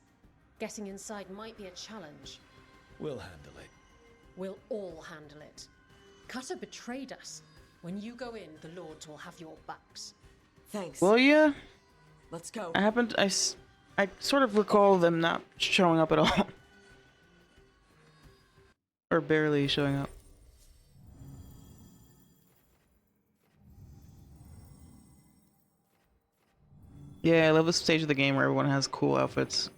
Getting inside might be a challenge. We'll handle it. We'll all handle it. Cutter betrayed us. When you go in, the Lords will have your backs. Thanks. Well, yeah. Let's go. I sort of recall them not showing up at all. Or barely showing up. Yeah, I love the stage of the game where everyone has cool outfits.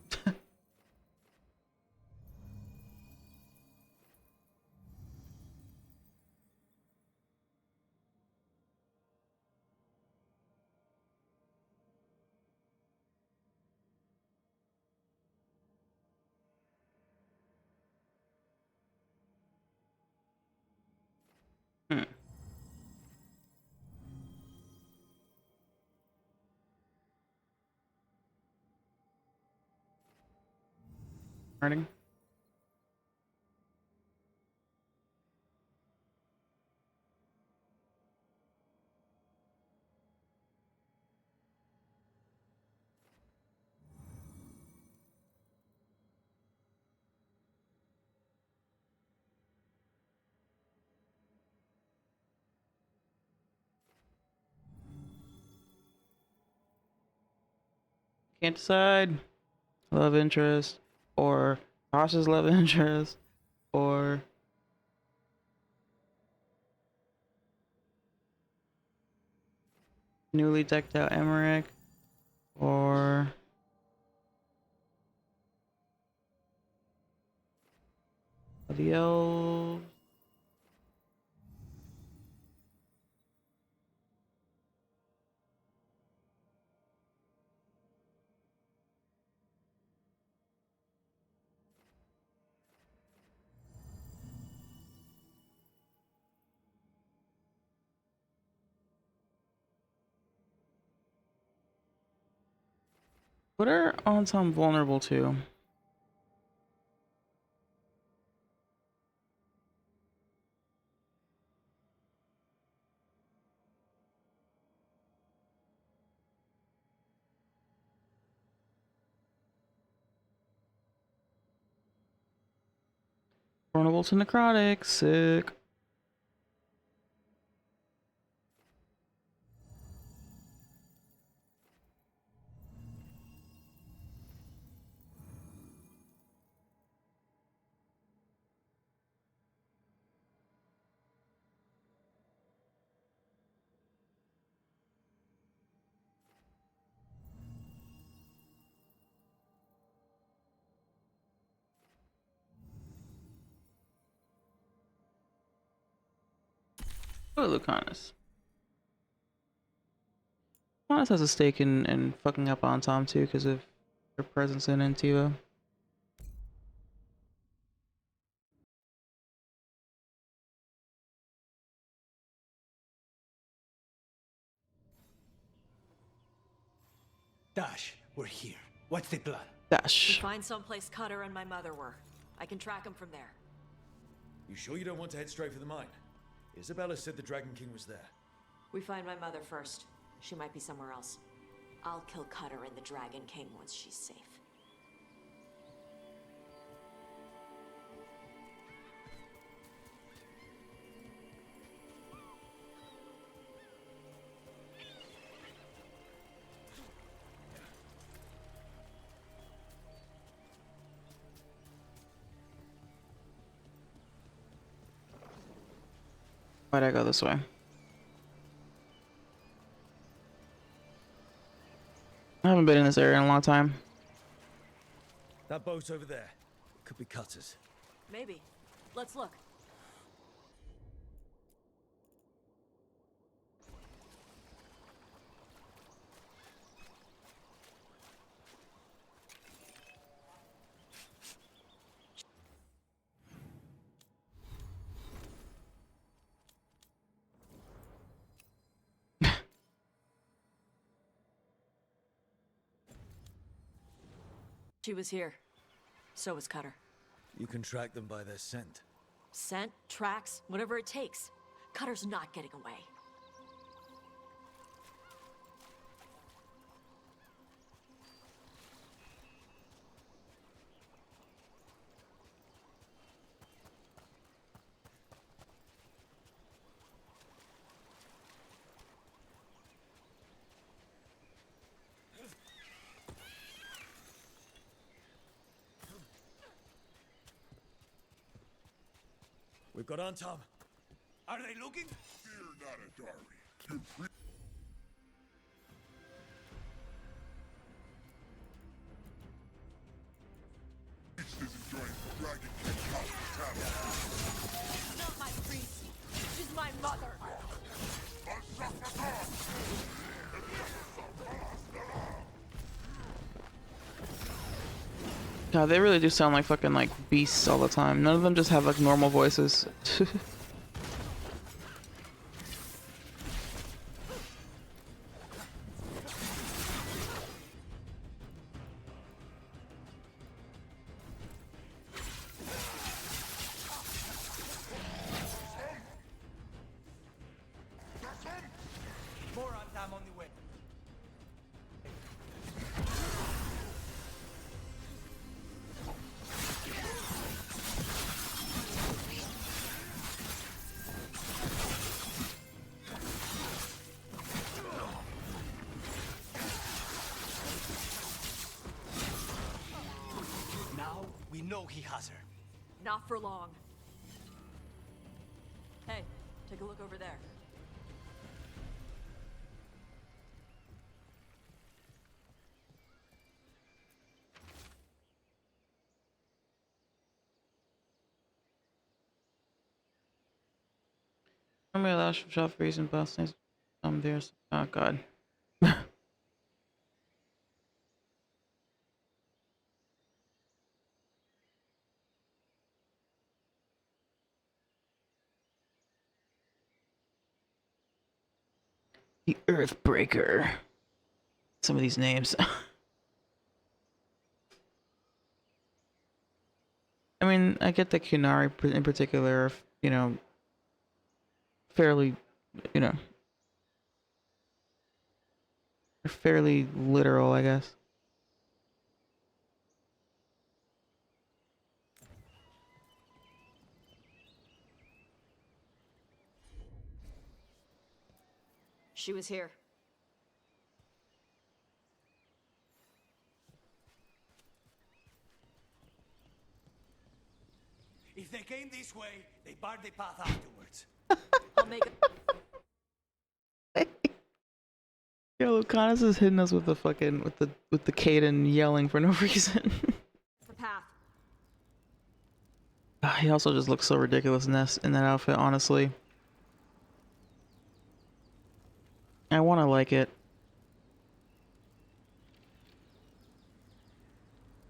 Hmm. Starting. Can't decide. Love interest, or Tasha's love interest, or newly decked out Emmerich, or the elves. What are Antom vulnerable to? Vulnerable to necrotic. Sick. Oh, Lucanus. Lucanus has a stake in fucking up Antom too because of her presence in Antiva. Dash, we're here. What's the plan? We Dash. find someplace Cutter and my mother were. I can track them from there. You sure you don't want to head straight for the mine? Isabella said the Dragon King was there. We find my mother first. She might be somewhere else. I'll kill Cutter and the Dragon King once she's safe. Why'd I go this way? I haven't been in this area in a long time. That boat over there. Could be cutters. Maybe. Let's look. She was here. So was Cutter. You can track them by their scent. Scent, tracks, whatever it takes. Cutter's not getting away. We've got on, Tom. Are they looking? Fear not, Adari. Your priest is enjoying Dragon King hospitality. Not my priest. She's my mother. God, they really do sound like fucking like beasts all the time. None of them just have like normal voices. More on time on the way. Now we know he has her. Not for long. Hey, take a look over there. Normally allows for shelf reason boss things. There's oh god. The Earthbreaker. Some of these names. I mean, I get that Kunari in particular, you know, fairly, you know, they're fairly literal, I guess. She was here. If they came this way, they barred the path afterwards. I'll make a... Yo, Lucanus is hitting us with the fucking with the Caden yelling for no reason. the path. He also just looks so ridiculous in that outfit, honestly. I want to like it.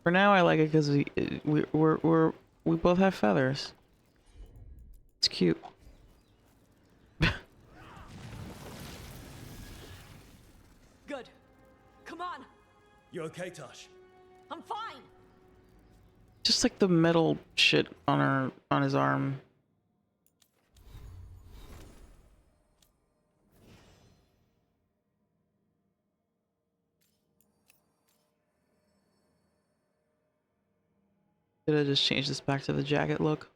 For now, I like it because we both have feathers. It's cute. Good. Come on. You okay, Tosh? I'm fine. Just like the metal shit on his arm. Did I just change this back to the jacket look?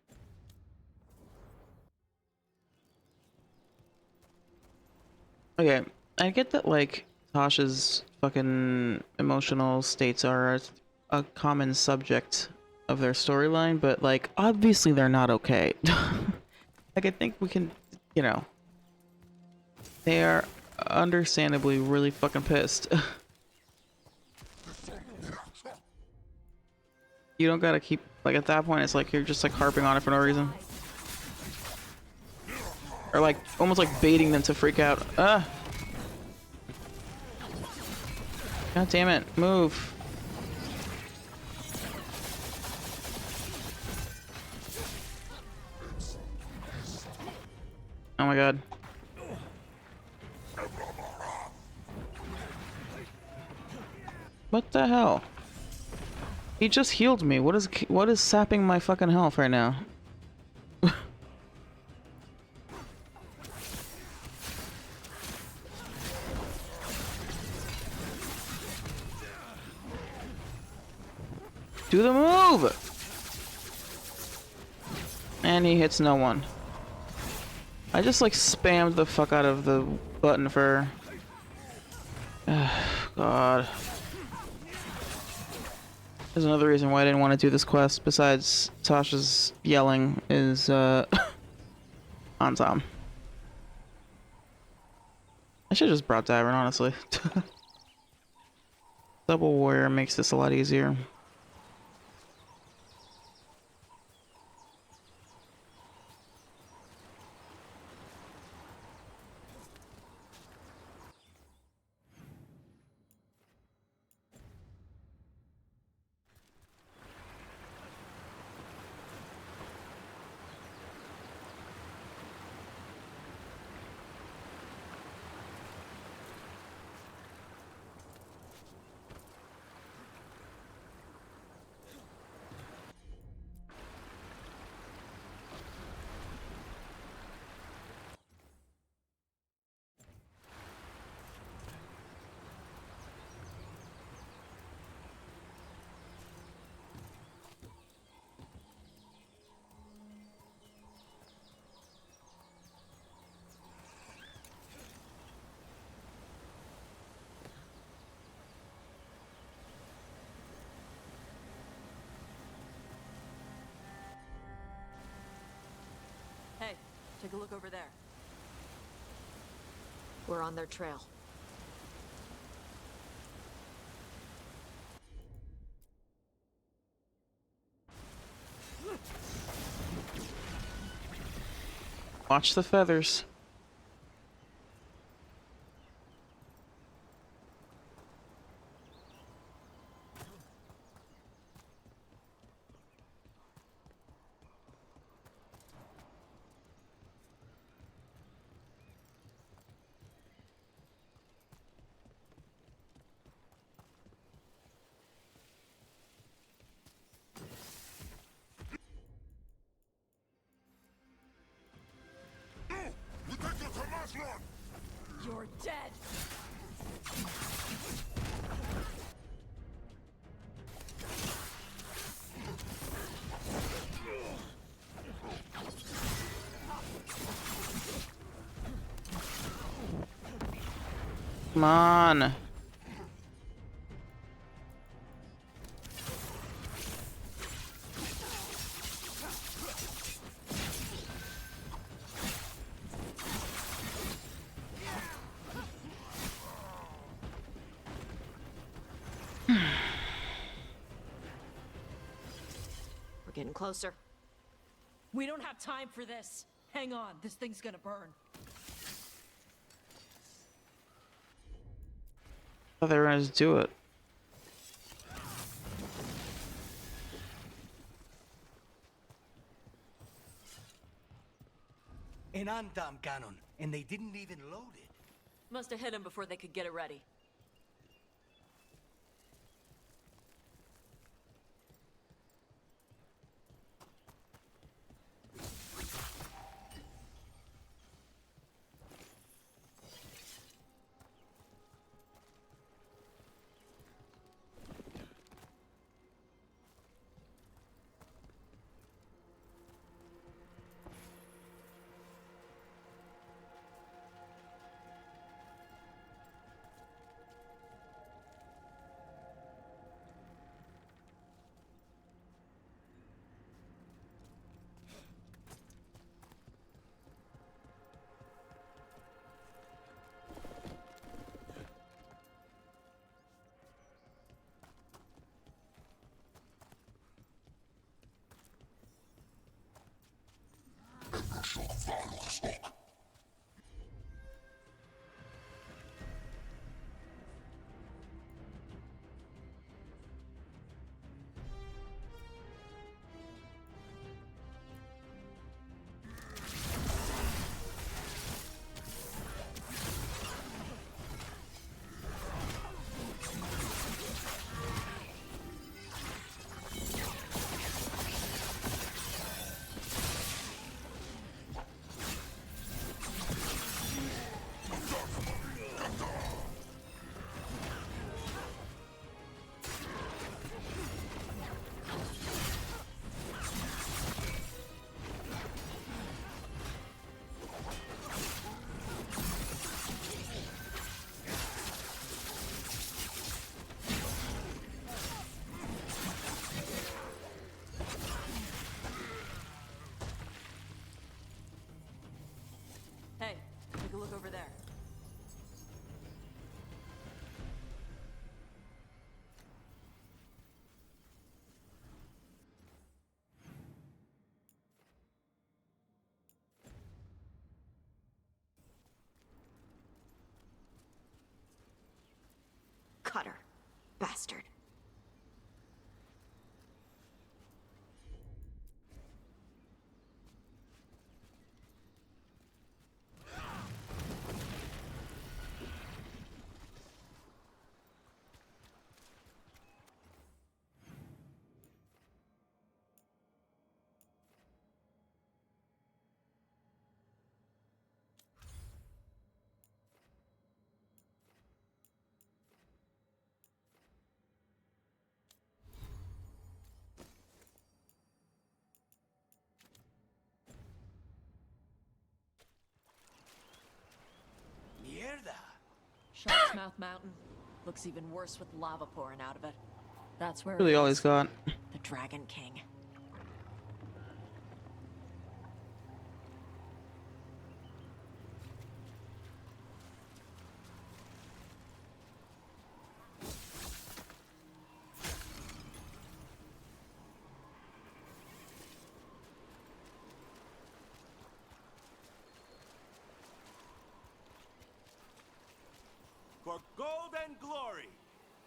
Okay, I get that like Tasha's fucking emotional states are a common subject of their storyline, but like obviously they're not okay. Like I think we can, you know, they are understandably really fucking pissed. You don't gotta keep, like at that point it's like you're just like harping on it for no reason. Or like, almost like baiting them to freak out. Ah! God damn it, move. Oh my god. What the hell? He just healed me. What is sapping my fucking health right now? Do the move! And he hits no one. I just like spammed the fuck out of the button for... God. There's another reason why I didn't want to do this quest, besides Tasha's yelling, is, on Tom. I should have just brought Davern, honestly. Double warrior makes this a lot easier. Hey, take a look over there. We're on their trail. Watch the feathers. You're dead! Come on. We're getting closer. We don't have time for this. Hang on, this thing's gonna burn. I thought they were gonna just do it. An Andam cannon, and they didn't even load it. Must have hit him before they could get it ready. Cutter. Bastard. Mierda! Shark's Mouth Mountain. Looks even worse with lava pouring out of it. That's where Really it all is. he's got. The Dragon King. For gold and glory!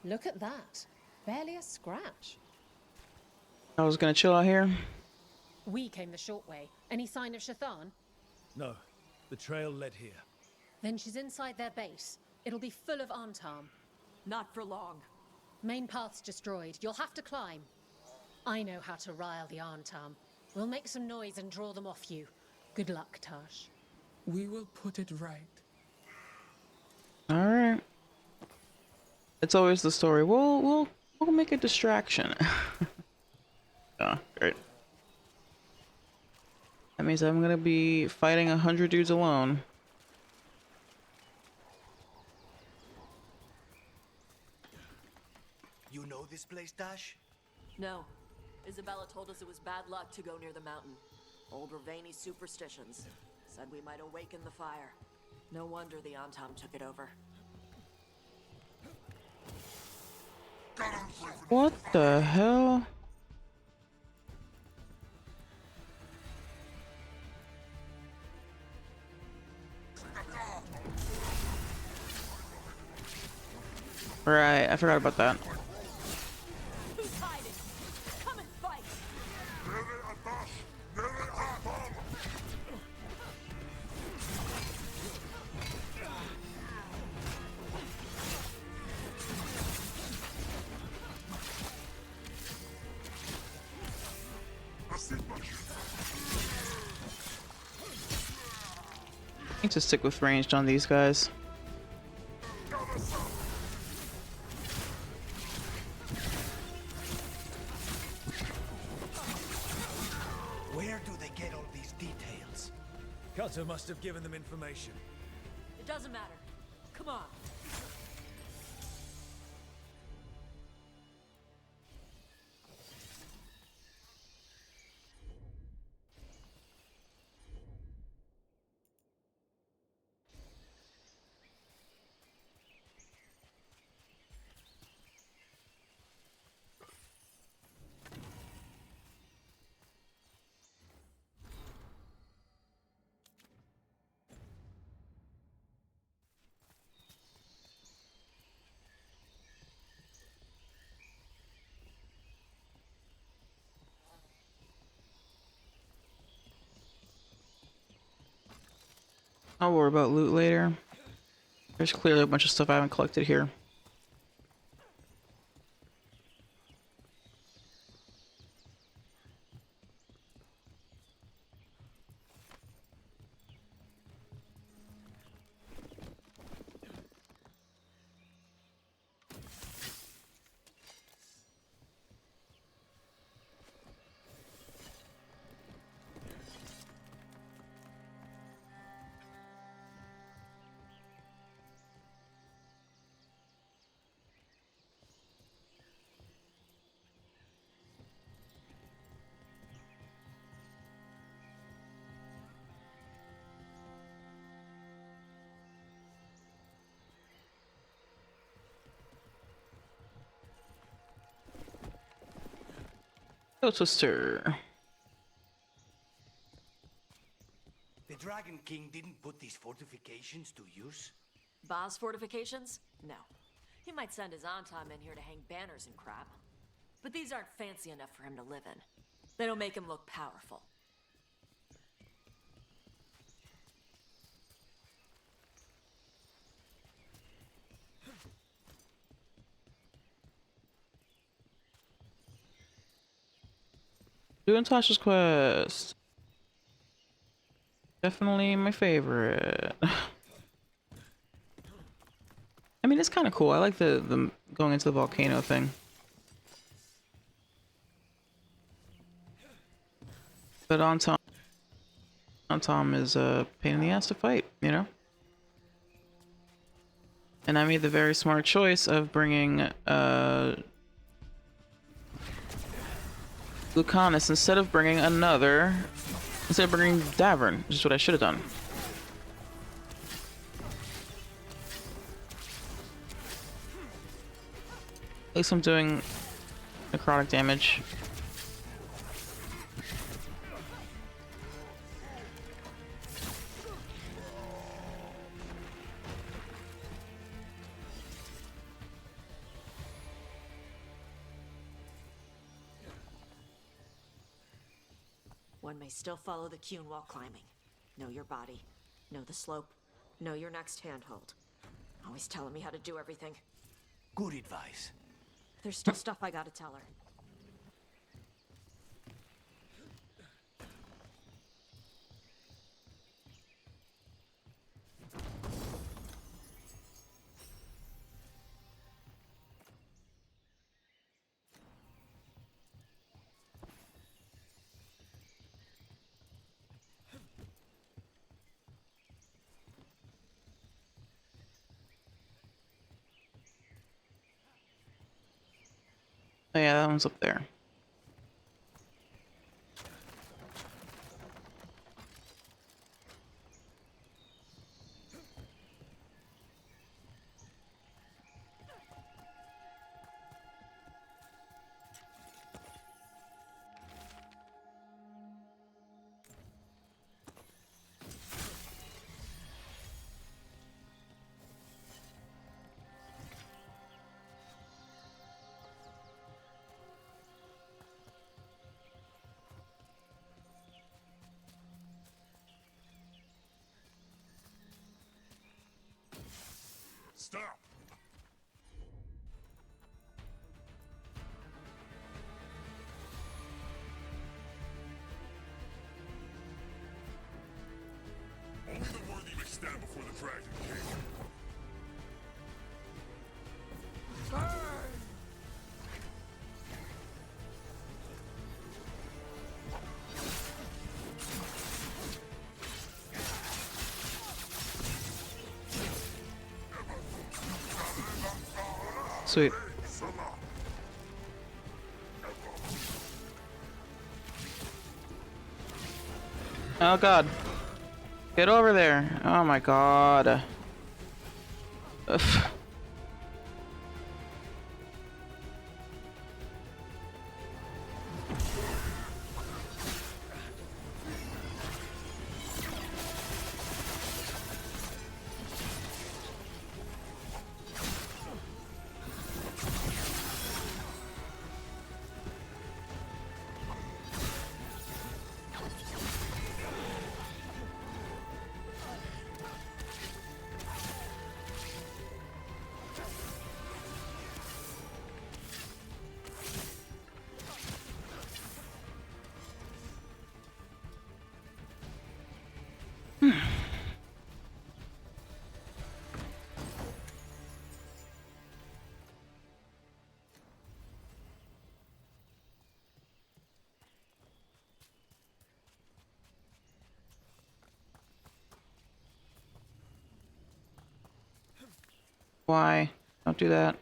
Look at that. Barely a scratch. I was gonna chill out here. We came the short way. Any sign of Shathan? No, the trail led here. Then she's inside their base. It'll be full of Arntarm. Not for long. Main path's destroyed. You'll have to climb. I know how to rile the Arntarm. We'll make some noise and draw them off you. Good luck, Tash. We will put it right. All right. It's always the story. We'll make a distraction. Oh, great. That means I'm gonna be fighting 100 dudes alone. You know this place, Tash? No. Isabella told us it was bad luck to go near the mountain. Old Ravani superstitions. Said we might awaken the fire. No wonder the Antam took it over. What the hell? Right, I forgot about that. Who's hiding? Come and fight! I need to stick with ranged on these guys. Where do they get all these details? Cutter must have given them information. It doesn't matter. Come on. I'll worry about loot later. There's clearly a bunch of stuff I haven't collected here. Go Twister. The Dragon King didn't put these fortifications to use? Ba's fortifications? No. He might send his Antom in here to hang banners and crap. But these aren't fancy enough for him to live in. They don't make him look powerful. Doing Tasha's quest. Definitely my favorite. I mean, it's kind of cool. I like the going into the volcano thing. But Antom is a pain in the ass to fight, you know? And I made the very smart choice of bringing Lucanus instead of bringing Davern, which is what I should have done. At least I'm doing necrotic damage. One may still follow the Cune while climbing. Know your body. Know the slope. Know your next handhold. Always telling me how to do everything. Good advice. There's still stuff I gotta tell her. Oh yeah, that one's up there. Stop! Only the worthy may stand before the Dragon King. Sweet. Oh god. Get over there. Oh my god. Ugh. Why? Don't do that.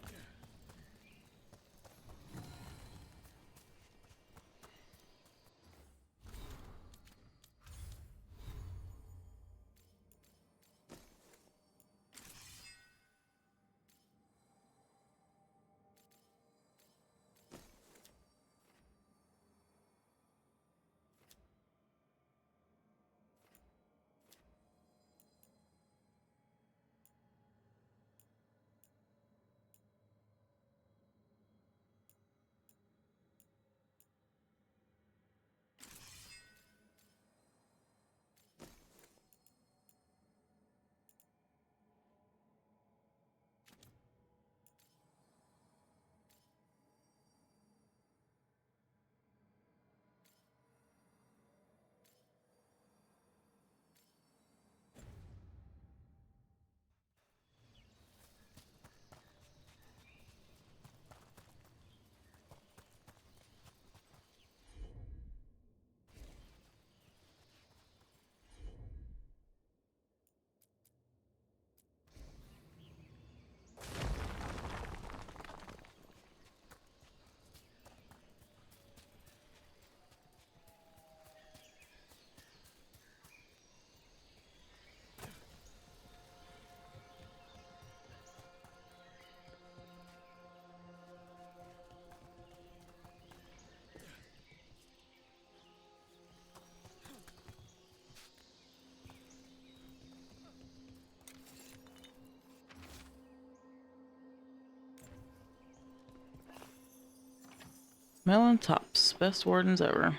Melon Tops, best wardens ever.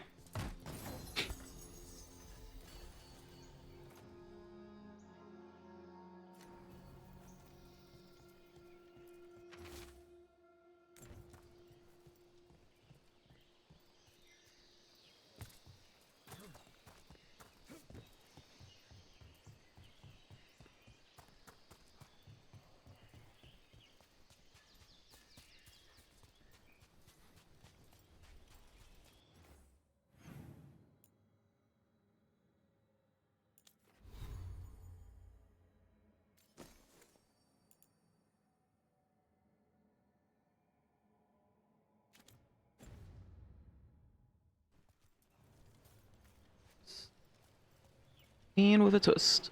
And with a twist.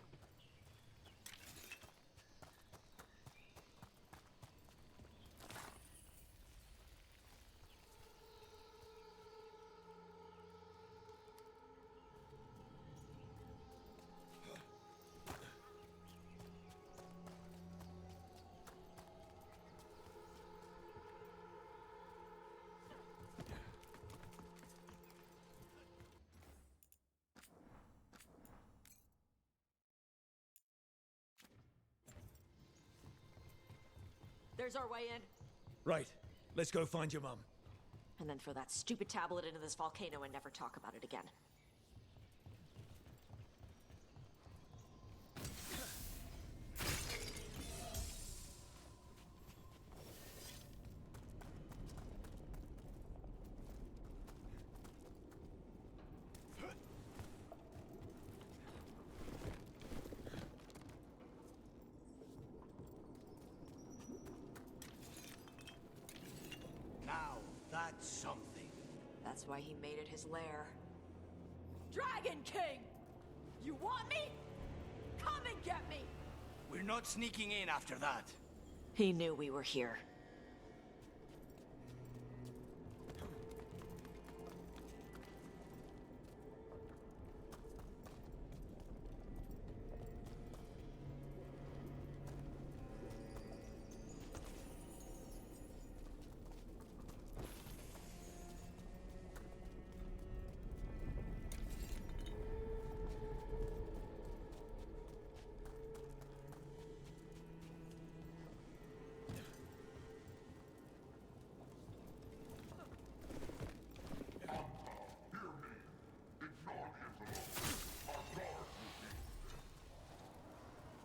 There's our way in. Right. Let's go find your mum. And then throw that stupid tablet into this volcano and never talk about it again. Now, that's something. That's why he made it his lair. Dragon King! You want me? Come and get me! We're not sneaking in after that. He knew we were here.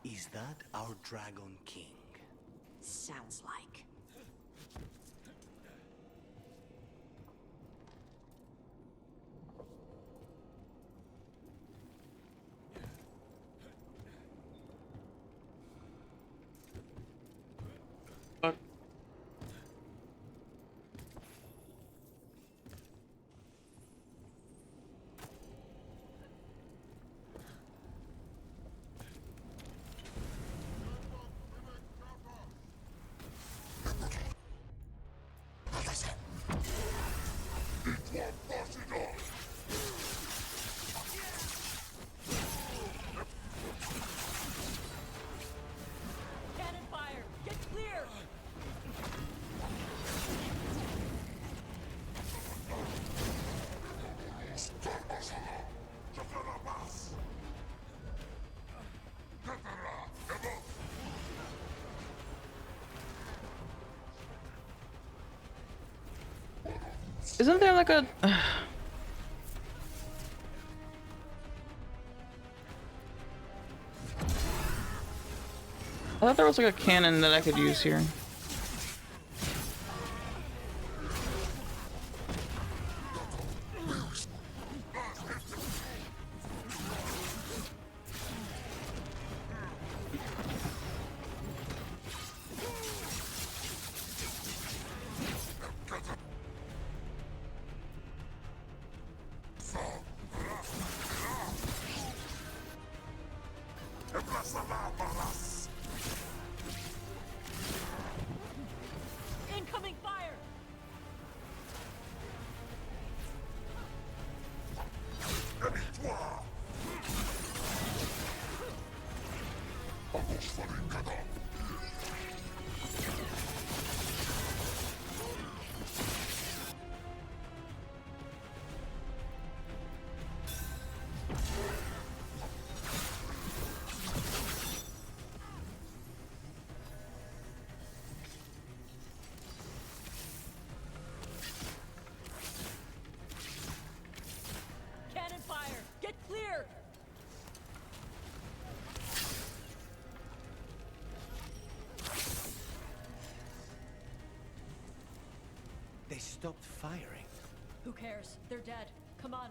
Is that our Dragon King? Sounds like. Cannon fire! Get clear! Isn't there like a... I thought there was like a cannon that I could use here. stopped firing. Who cares? They're dead. Come on.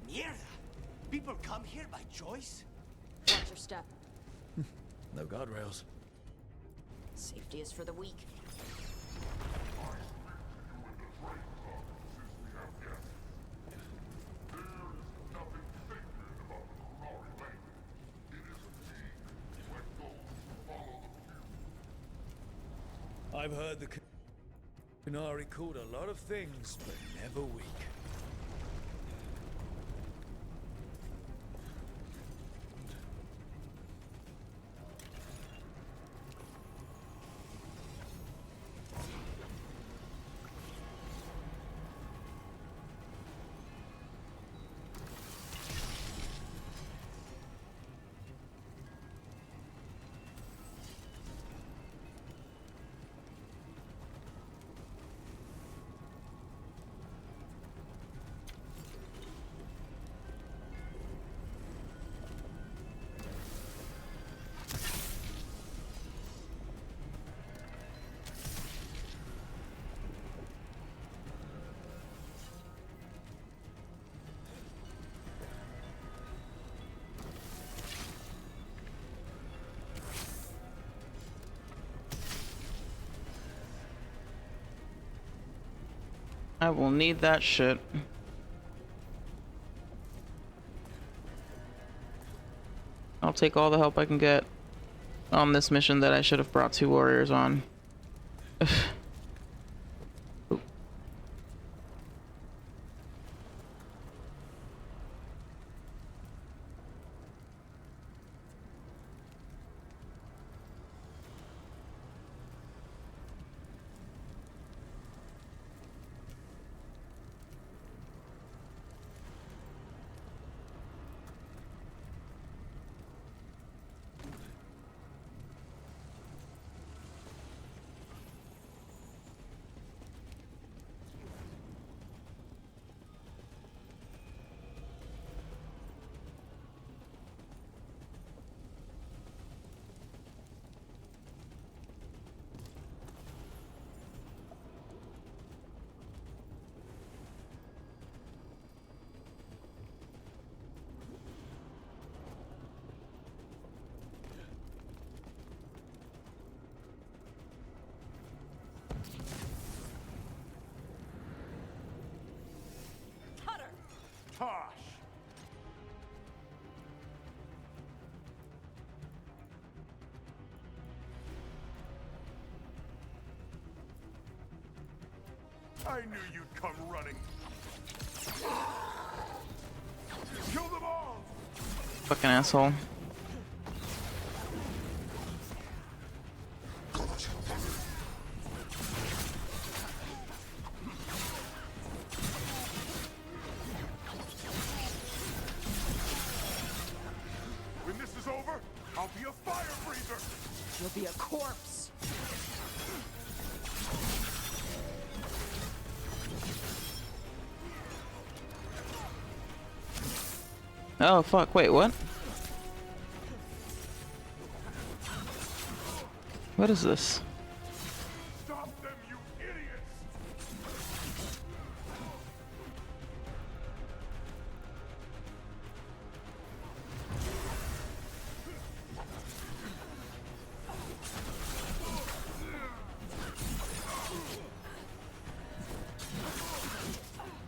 Mierda! People come here by choice? Watch your step. No guardrails. Safety is for the weak. I've heard the Canary called a lot of things, but never weak. I will need that shit. I'll take all the help I can get on this mission that I should have brought 2 warriors on. Tosh! I knew you'd come running. Kill them all! Fucking asshole. a fire breather! You'll be a corpse. Oh fuck, wait, what? What is this? Stop them, you idiots!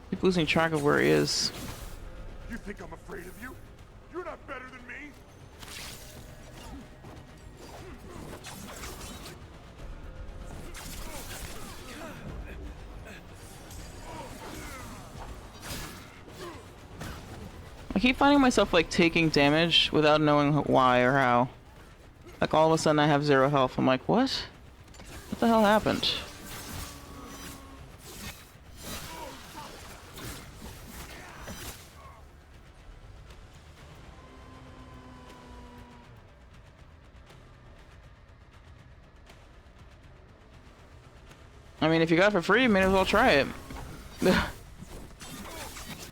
Keep losing track of where he is. You think I'm afraid of you? You're not better than me! I keep finding myself like taking damage without knowing why or how. Like all of a sudden I have 0 health. I'm like, what? What the hell happened? I mean, if you got it for free, you may as well try it.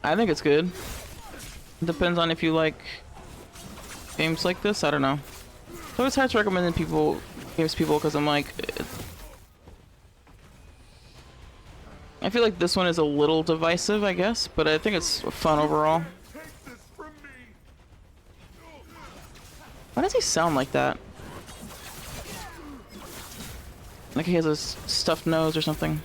I think it's good. Depends on if you like games like this. I don't know. It's always hard to recommend games to people because I'm like, I feel like this one is a little divisive, I guess, but I think it's fun overall. Why does he sound like that? Like he has a stuffed nose or something.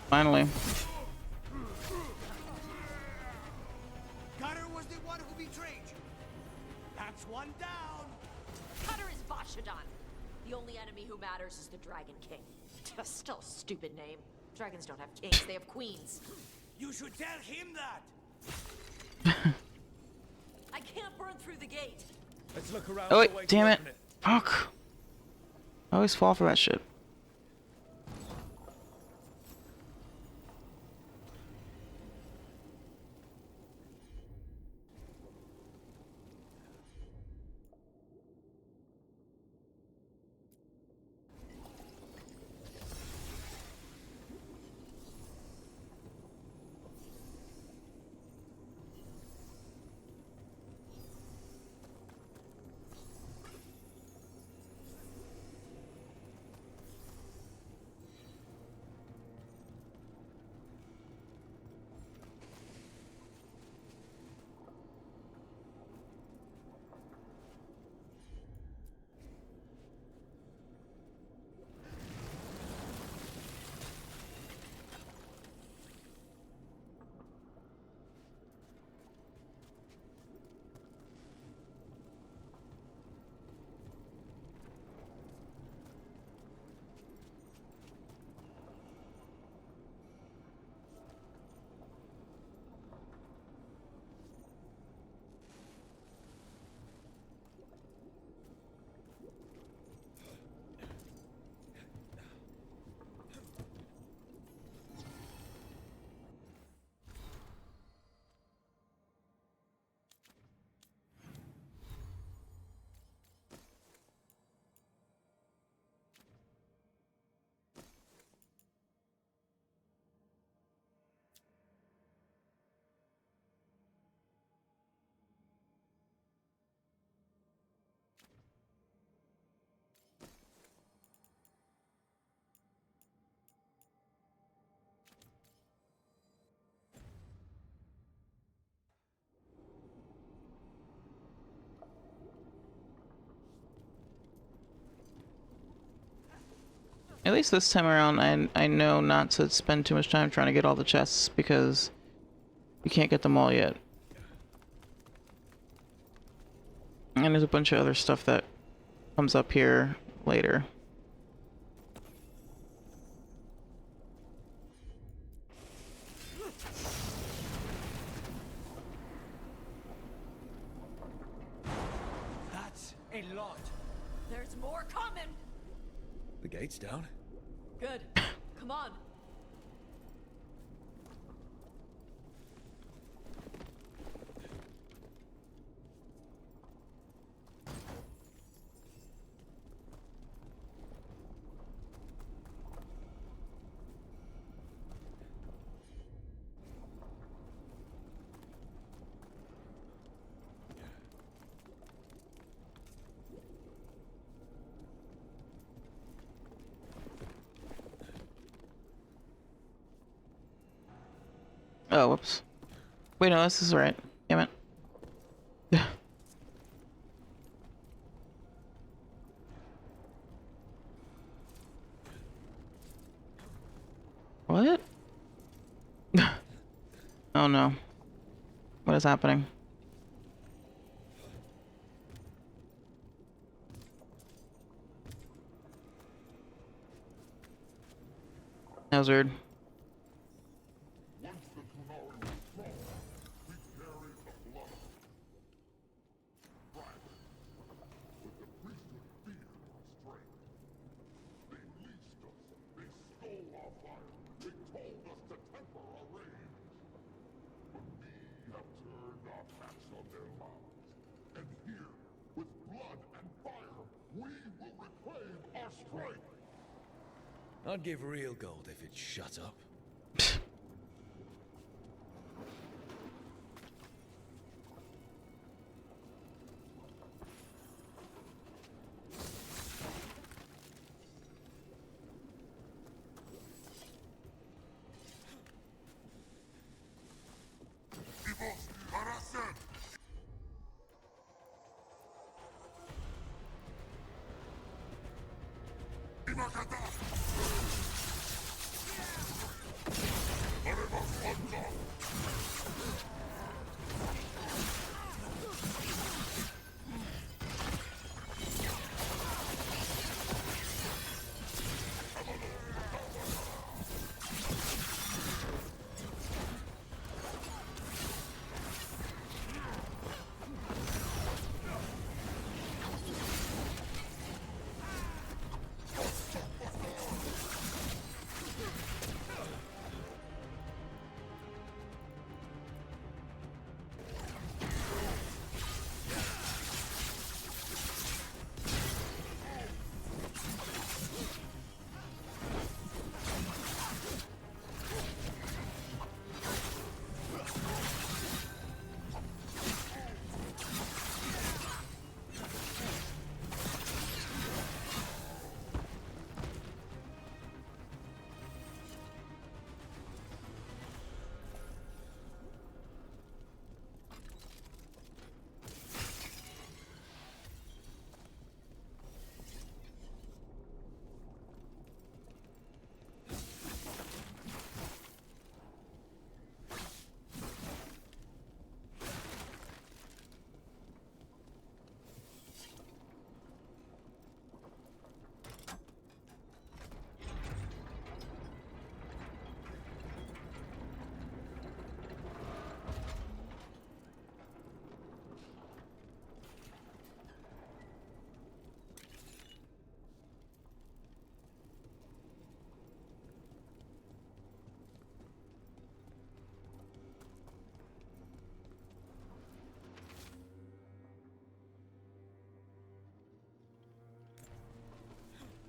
Finally. Cutter was the one who betrayed you. That's one down. Cutter is Bashadon. The only enemy who matters is the Dragon King. Still a stupid name. Dragons don't have kings, they have queens. You should tell him that. I can't burn through the gate. Let's look around. Oh wait, damn it. Fuck. I always fall for that shit. At least this time around, I know not to spend too much time trying to get all the chests because you can't get them all yet. And there's a bunch of other stuff that comes up here later. That's a lot. There's more coming. The gate's down. Good. Come on. Oh, whoops. Wait, no, this is right. Damn it. What? Oh no. What is happening? That was weird. I'd give real gold if it'd shut up.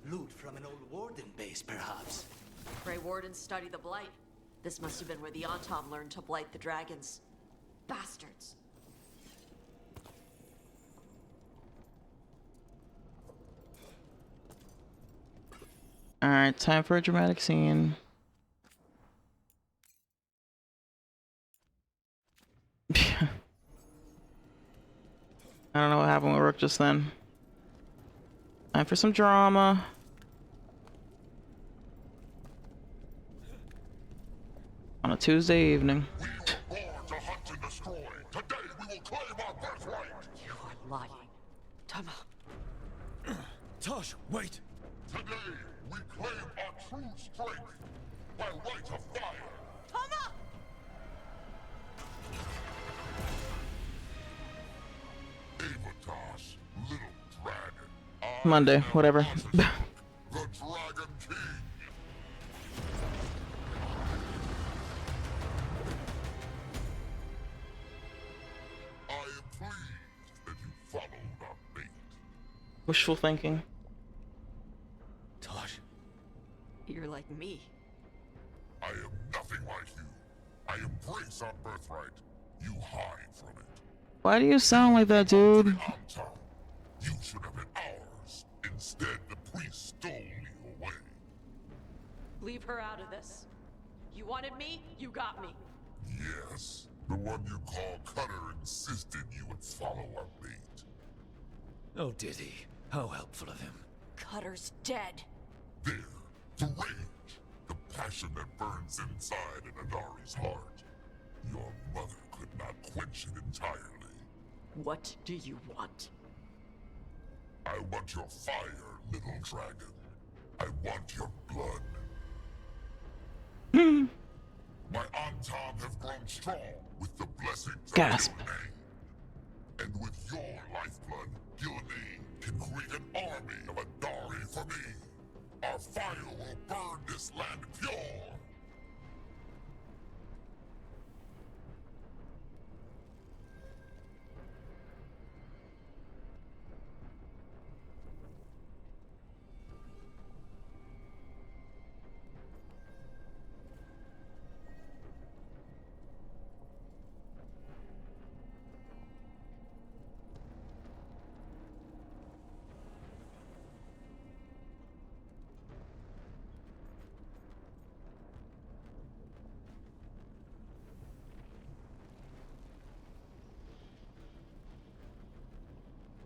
Loot from an old warden base, perhaps. Grey Wardens study the Blight. This must have been where the Antom learned to blight the dragons. Bastards. Alright, time for a dramatic scene. I don't know what happened with Rook just then. Time for some drama. On a Tuesday evening. We were born to hunt and destroy. Today we will claim our birthright. You are lying. Tama. Tosh, wait! Today we claim our true strength by right of fire. Tama! Avatar's little dragon. Monday, whatever. The Dragon King. I am pleased that you followed our bait. Wishful thinking. Tosh. You're like me. I am nothing like you. I embrace our birthright. You hide from it. Why do you sound like that, dude? Anton, you should have been ours. Instead, the priest stole you away. Leave her out of this. You wanted me, you got me. Yes, the one you call Cutter insisted you would follow our bait. Oh, did he? How helpful of him. Cutter's dead. There, the rage, the passion that burns inside an Anari's heart. Your mother could not quench it entirely. What do you want? I want your fire, little dragon. I want your blood. My Antam have grown strong with the blessings Gasp. of Gilney. And with your lifeblood, Gilney can create an army of Adari for me. Our fire will burn this land pure.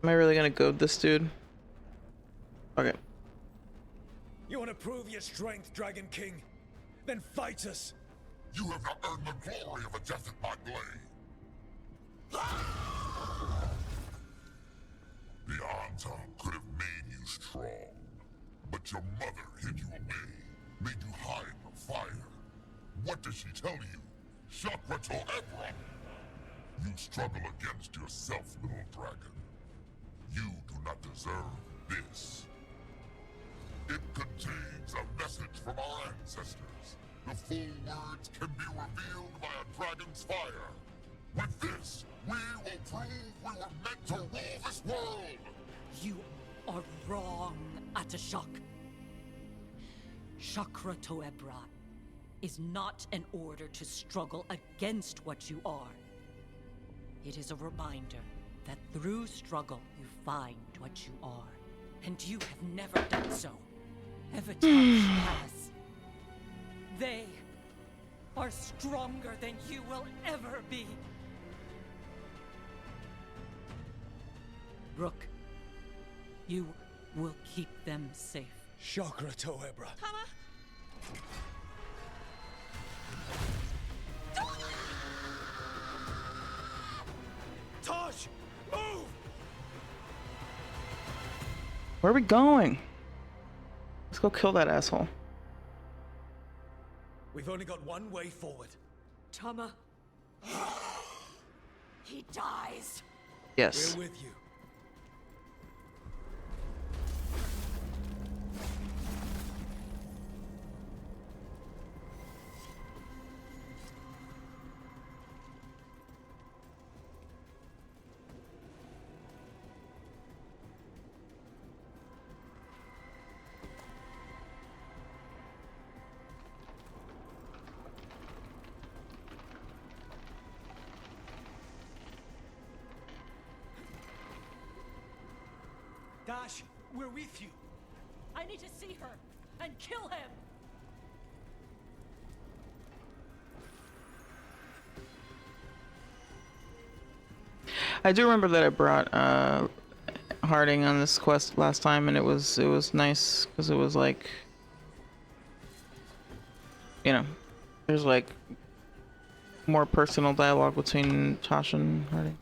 Am I really gonna goad this dude? Okay. You want to prove your strength, Dragon King? Then fight us! You have not earned the glory of a death at my blade. The Antam could have made you strong, but your mother hid you away, made you hide the fire. What does she tell you? Chakra to Ebra! You struggle against yourself, little dragon. You do not deserve this. It contains a message from our ancestors. The full words can be revealed by a dragon's fire. With this, we will prove we were meant to rule this world! You are wrong, Atashak. Chakra Toebra is not an order to struggle against what you are. It is a reminder that through struggle you find what you are. And you have never done so. Evatash has. They are stronger than you will ever be. Rook, you will keep them safe. Chakra Toebra. Kama! Tosh! Move! Where are we going? Let's go kill that asshole. We've only got one way forward. Tama. He dies. Yes. We're with you. Dash, we're with you. I need to see her and kill him. I do remember that I brought Harding on this quest last time, and it was nice because it was like, you know, there's like more personal dialogue between Tosh and Harding.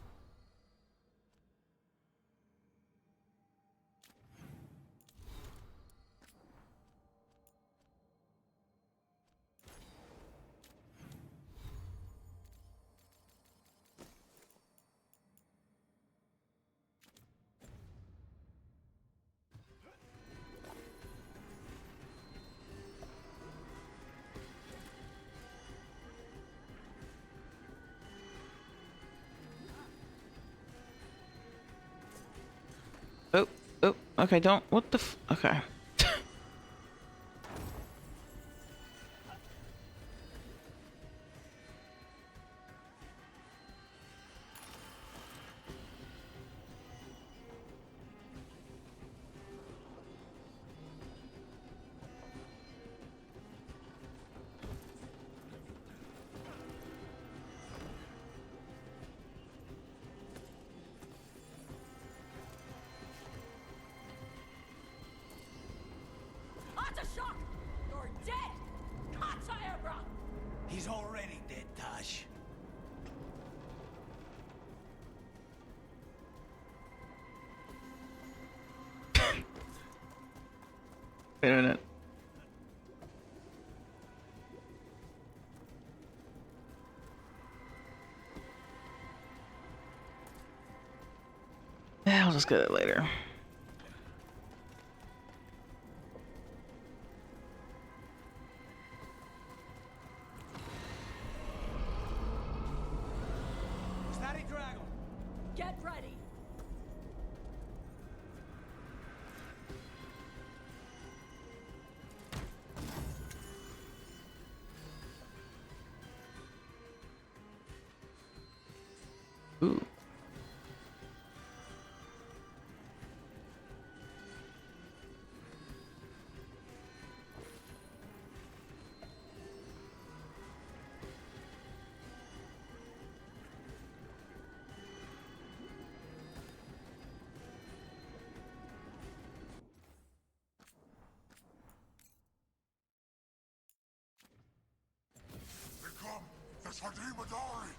Oh, okay, don't, what the okay. She's already dead, Tash. Wait a minute. Yeah, I'll just get it later. Steady, Dragon. Get ready. Ooh. Here come the Sardimadari!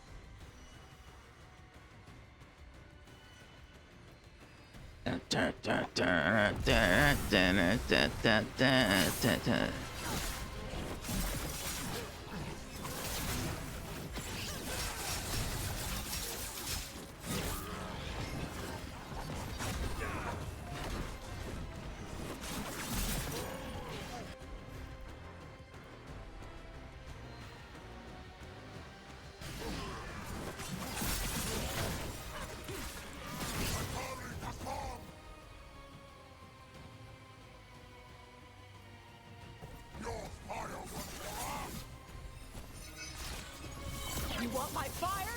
You want my fire?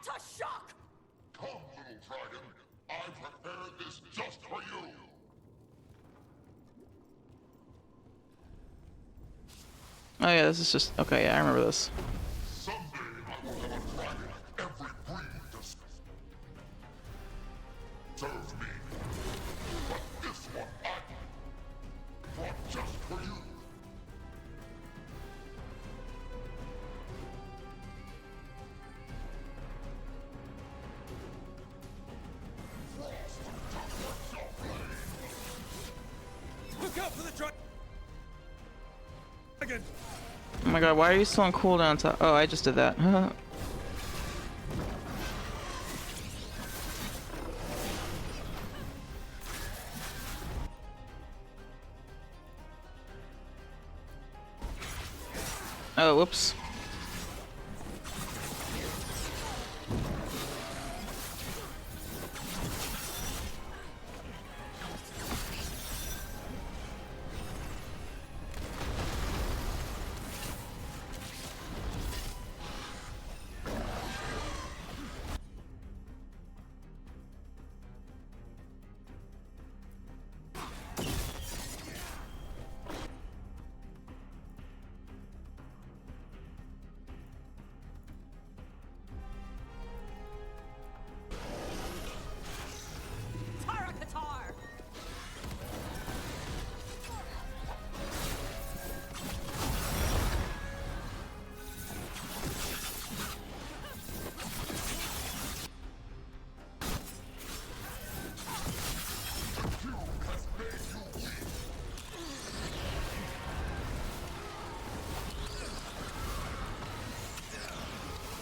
To shock! Come, little dragon. I prepared this just for you. Oh yeah, this is just okay. Yeah, I remember this. Someday I will have a dragon every breed to serve me. But this one I brought just for you. Look out for the dragon! Oh my god, why are you still on cooldown? Oh, I just did that. Oh, whoops.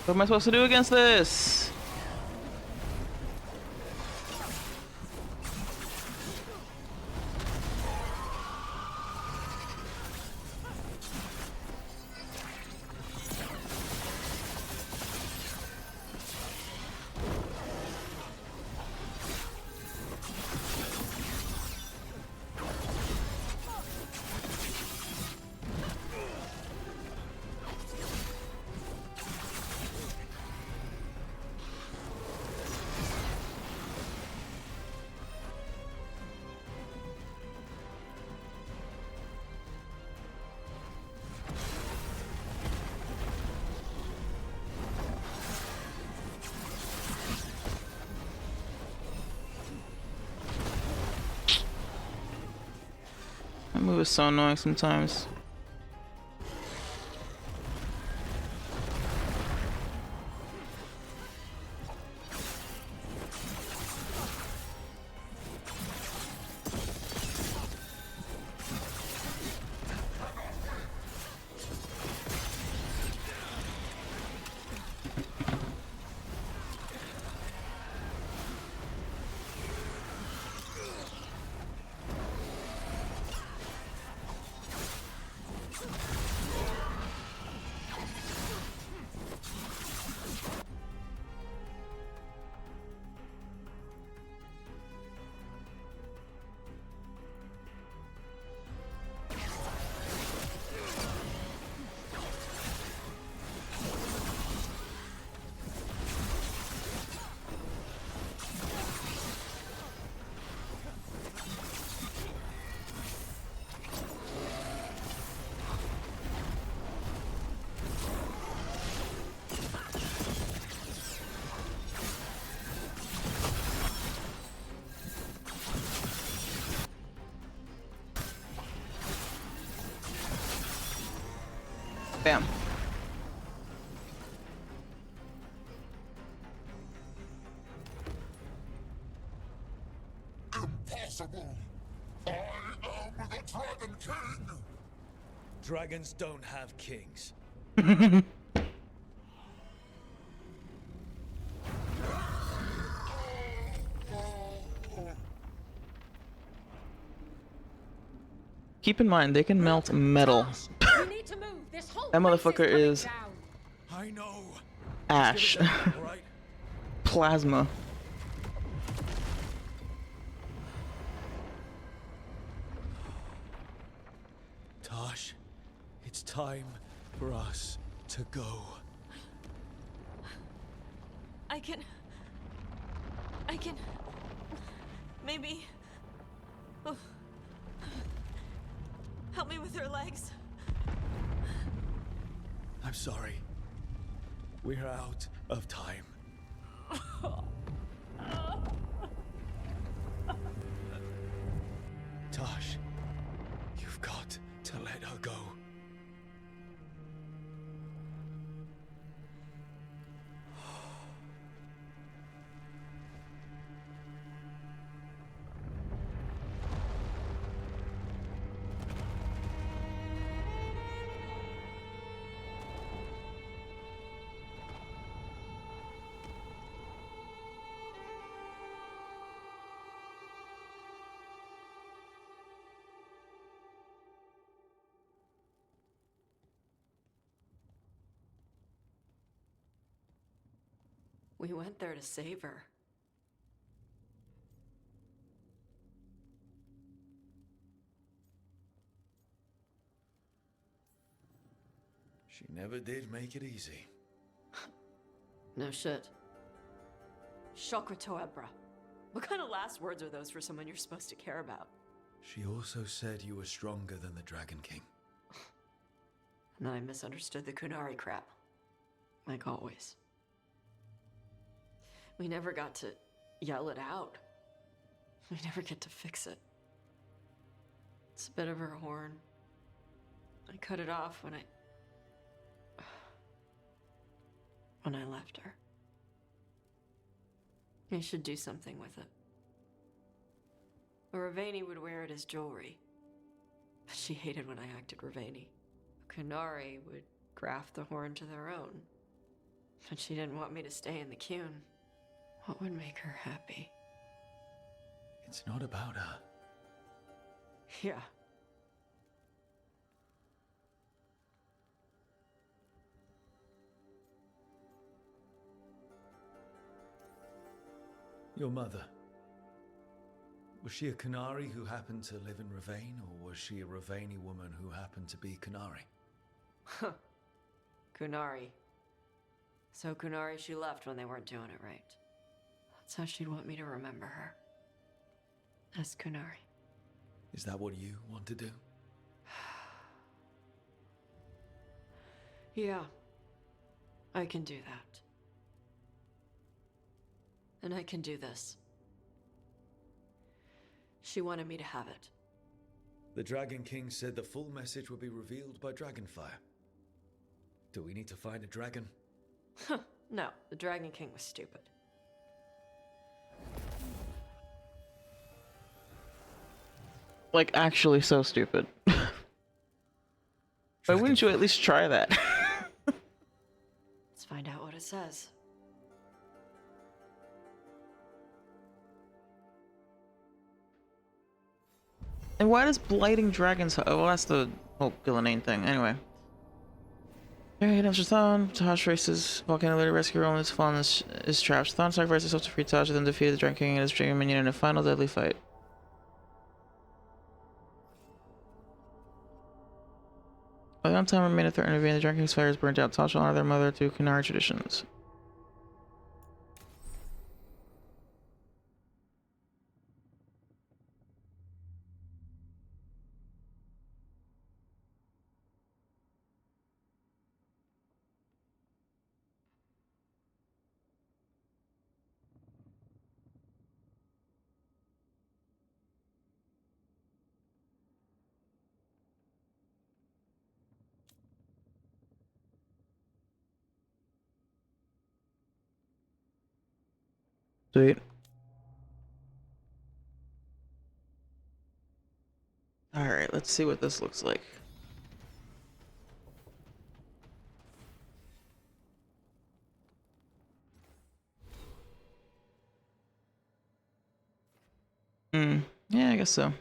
What am I supposed to do against this? That move is so annoying sometimes. Bam. Impossible! I am the Dragon King! Dragons don't have kings. Keep in mind, they can melt metal. We need to move. This whole That motherfucker is I know. ash. Right? Plasma. Tosh, it's time for us to go. I can... Maybe... Oh. Help me with her legs. I'm sorry. We're out of time. Tosh, you've got to let her go. We went there to save her. She never did make it easy. No shit. Chakra Toebra. What kind of last words are those for someone you're supposed to care about? She also said you were stronger than the Dragon King. And then I misunderstood the Kunari crap. Like always. We never got to yell it out. We never get to fix it. It's a bit of her horn. I cut it off when I left her. I should do something with it. Ravani would wear it as jewelry. But she hated when I acted Ravani. Kunari would graft the horn to their own. But she didn't want me to stay in the Qun. What would make her happy? It's not about her. Yeah. Your mother. Was she a Kunari who happened to live in Ravane, or was she a Ravani woman who happened to be Kunari? Huh. Kunari. So Kunari she left when they weren't doing it right. That's how she'd want me to remember her. As Kunari. Is that what you want to do? Yeah. I can do that. And I can do this. She wanted me to have it. The Dragon King said the full message would be revealed by Dragonfire. Do we need to find a dragon? No, the Dragon King was stupid. Like, actually so stupid. Why wouldn't you at least try that? Let's find out what it says. And why does blighting dragons... Oh, well, that's the whole Gillenane thing. Anyway. Alright, after Thon, Tosh races Volcano later rescue Roland is fallen is trapped. Thon sacrifices himself to free Tosh, then defeated the Dragon King and his Dragon Minion in a final deadly fight. By the long time remained a threat in vain, the Dragon King's fire is burnt out. Tosh will honor their mother through Kunari traditions. Sweet. Alright, let's see what this looks like. Yeah, I guess so.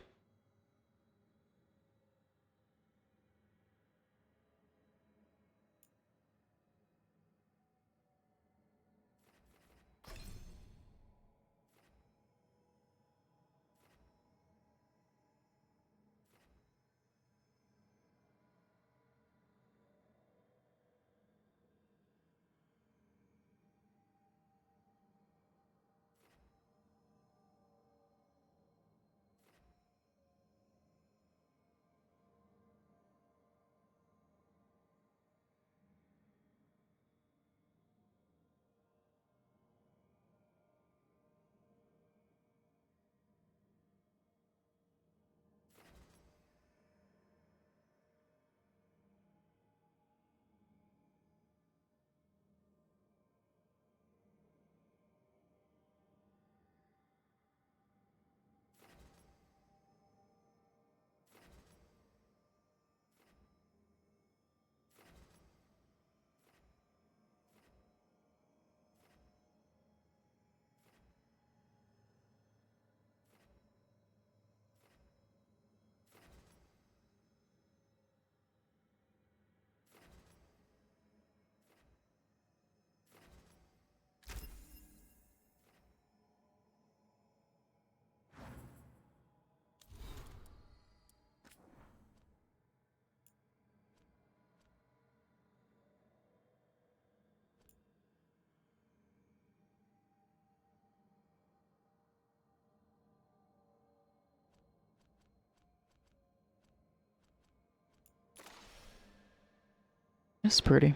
It's pretty.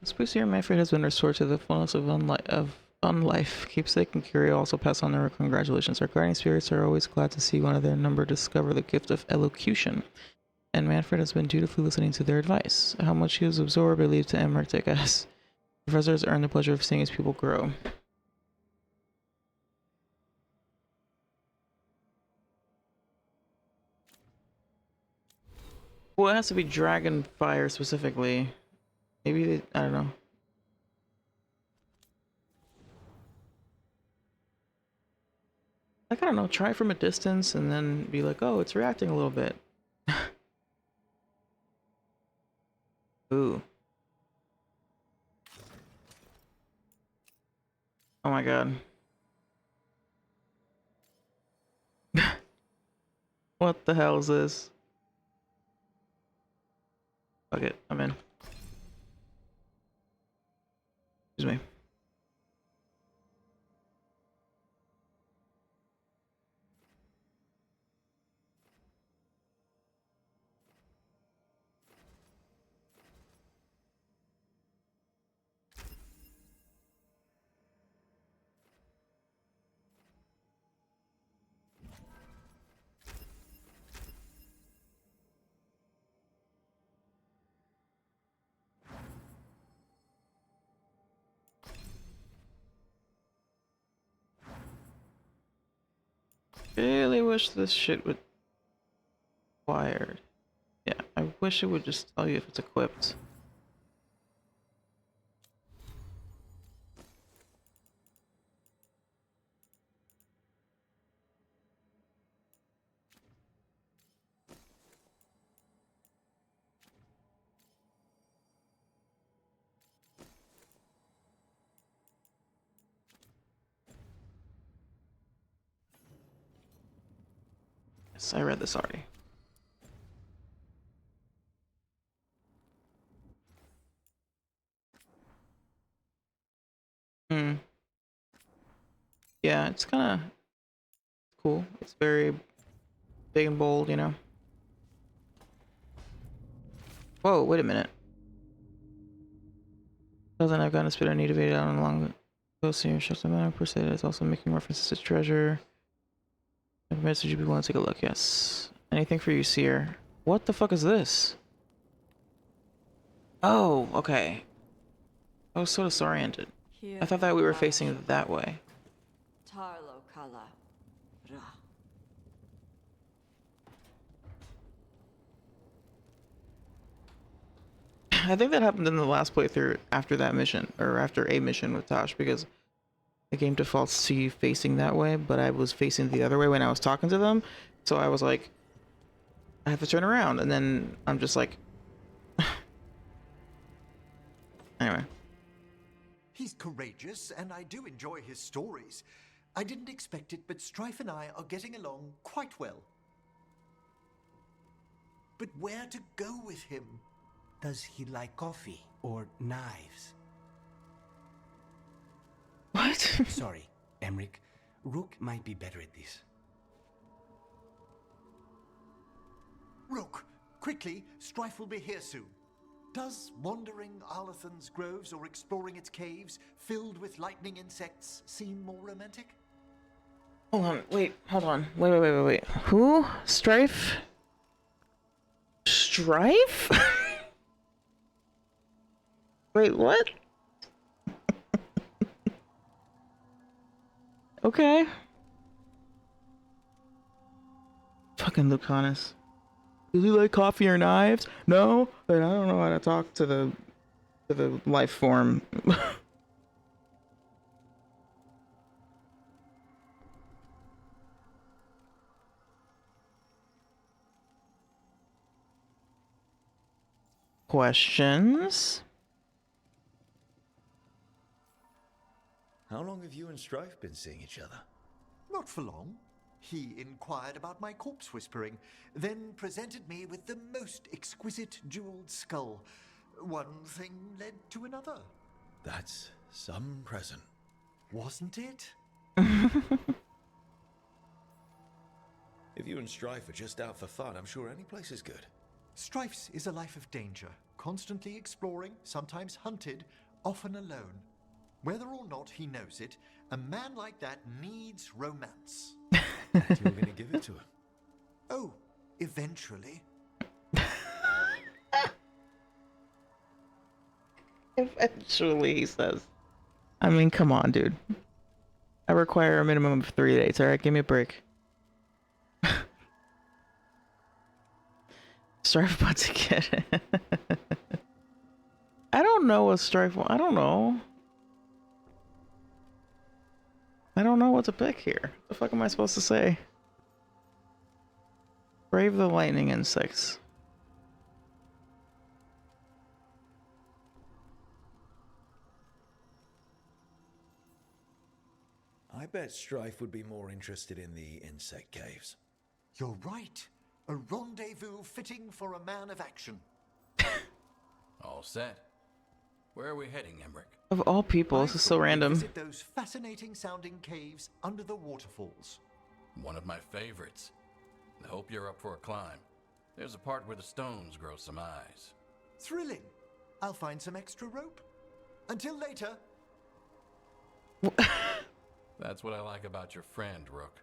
Spruce here, Manfred has been restored to the fullness of unlife. Keepsake and Curio also pass on their congratulations. Our guardian spirits are always glad to see one of their number discover the gift of elocution, and Manfred has been dutifully listening to their advice. How much he has absorbed, I leave to Emmerich to guess. The professor has earned the pleasure of seeing his pupil grow. Well, it has to be dragon fire specifically. Maybe I don't know. Like, I don't know, try from a distance and then be like, oh, it's reacting a little bit. Ooh. Oh my god. What the hell is this? Fuck it, I'm in. Excuse me. wish this shit would acquired. Yeah, I wish it would just tell you if it's equipped. Yes, I read this already. Yeah, it's kind of cool. It's very big and bold, you know. Whoa, wait a minute. Doesn't have gotten a spit I need to be down along the coast here. Shows the amount per se. It's also making references to treasure. Message you be willing to take a look, yes. Anything for you, Seer. What the fuck is this? Oh, okay. I was so disoriented. I thought that we were facing that way. Tarlo Kala. Ra. I think that happened in the last playthrough after that mission, or after a mission with Tosh, because the game defaults to you facing that way, but I was facing the other way when I was talking to them, so I was like, I have to turn around, and then I'm just like... Anyway. He's courageous, and I do enjoy his stories. I didn't expect it, but Strife and I are getting along quite well. But where to go with him? Does he like coffee or knives? What? Sorry, Emric. Rook might be better at this. Rook, quickly, Strife will be here soon. Does wandering Arlathan's groves or exploring its caves, filled with lightning insects, seem more romantic? Hold on, wait, hold on. Wait. Who? Strife? Strife? Wait, what? Okay. Fucking Lucanus. Does he like coffee or knives? No, but I don't know how to talk to the life form. Questions? How long have you and Strife been seeing each other? Not for long. He inquired about my corpse whispering, then presented me with the most exquisite jeweled skull. One thing led to another. That's some present. Wasn't it? If you and Strife are just out for fun, I'm sure any place is good. Strife's is a life of danger, constantly exploring, sometimes hunted, often alone. Whether or not he knows it, a man like that needs romance. You're gonna give it to him? Oh, eventually. Eventually, he says. I mean, come on, dude. I require a minimum of 3 days, alright? Give me a break. Strife about to get it. I don't know what Strife... I don't know. I don't know what to pick here. The fuck am I supposed to say? Brave the lightning insects. I bet Strife would be more interested in the insect caves. You're right. A rendezvous fitting for a man of action. All set. Where are we heading, Emric? Of all people, this is so random. Visit those fascinating sounding caves under the waterfalls. One of my favorites. I hope you're up for a climb. There's a part where the stones grow some eyes. Thrilling. I'll find some extra rope. Until later. That's what I like about your friend, Rook.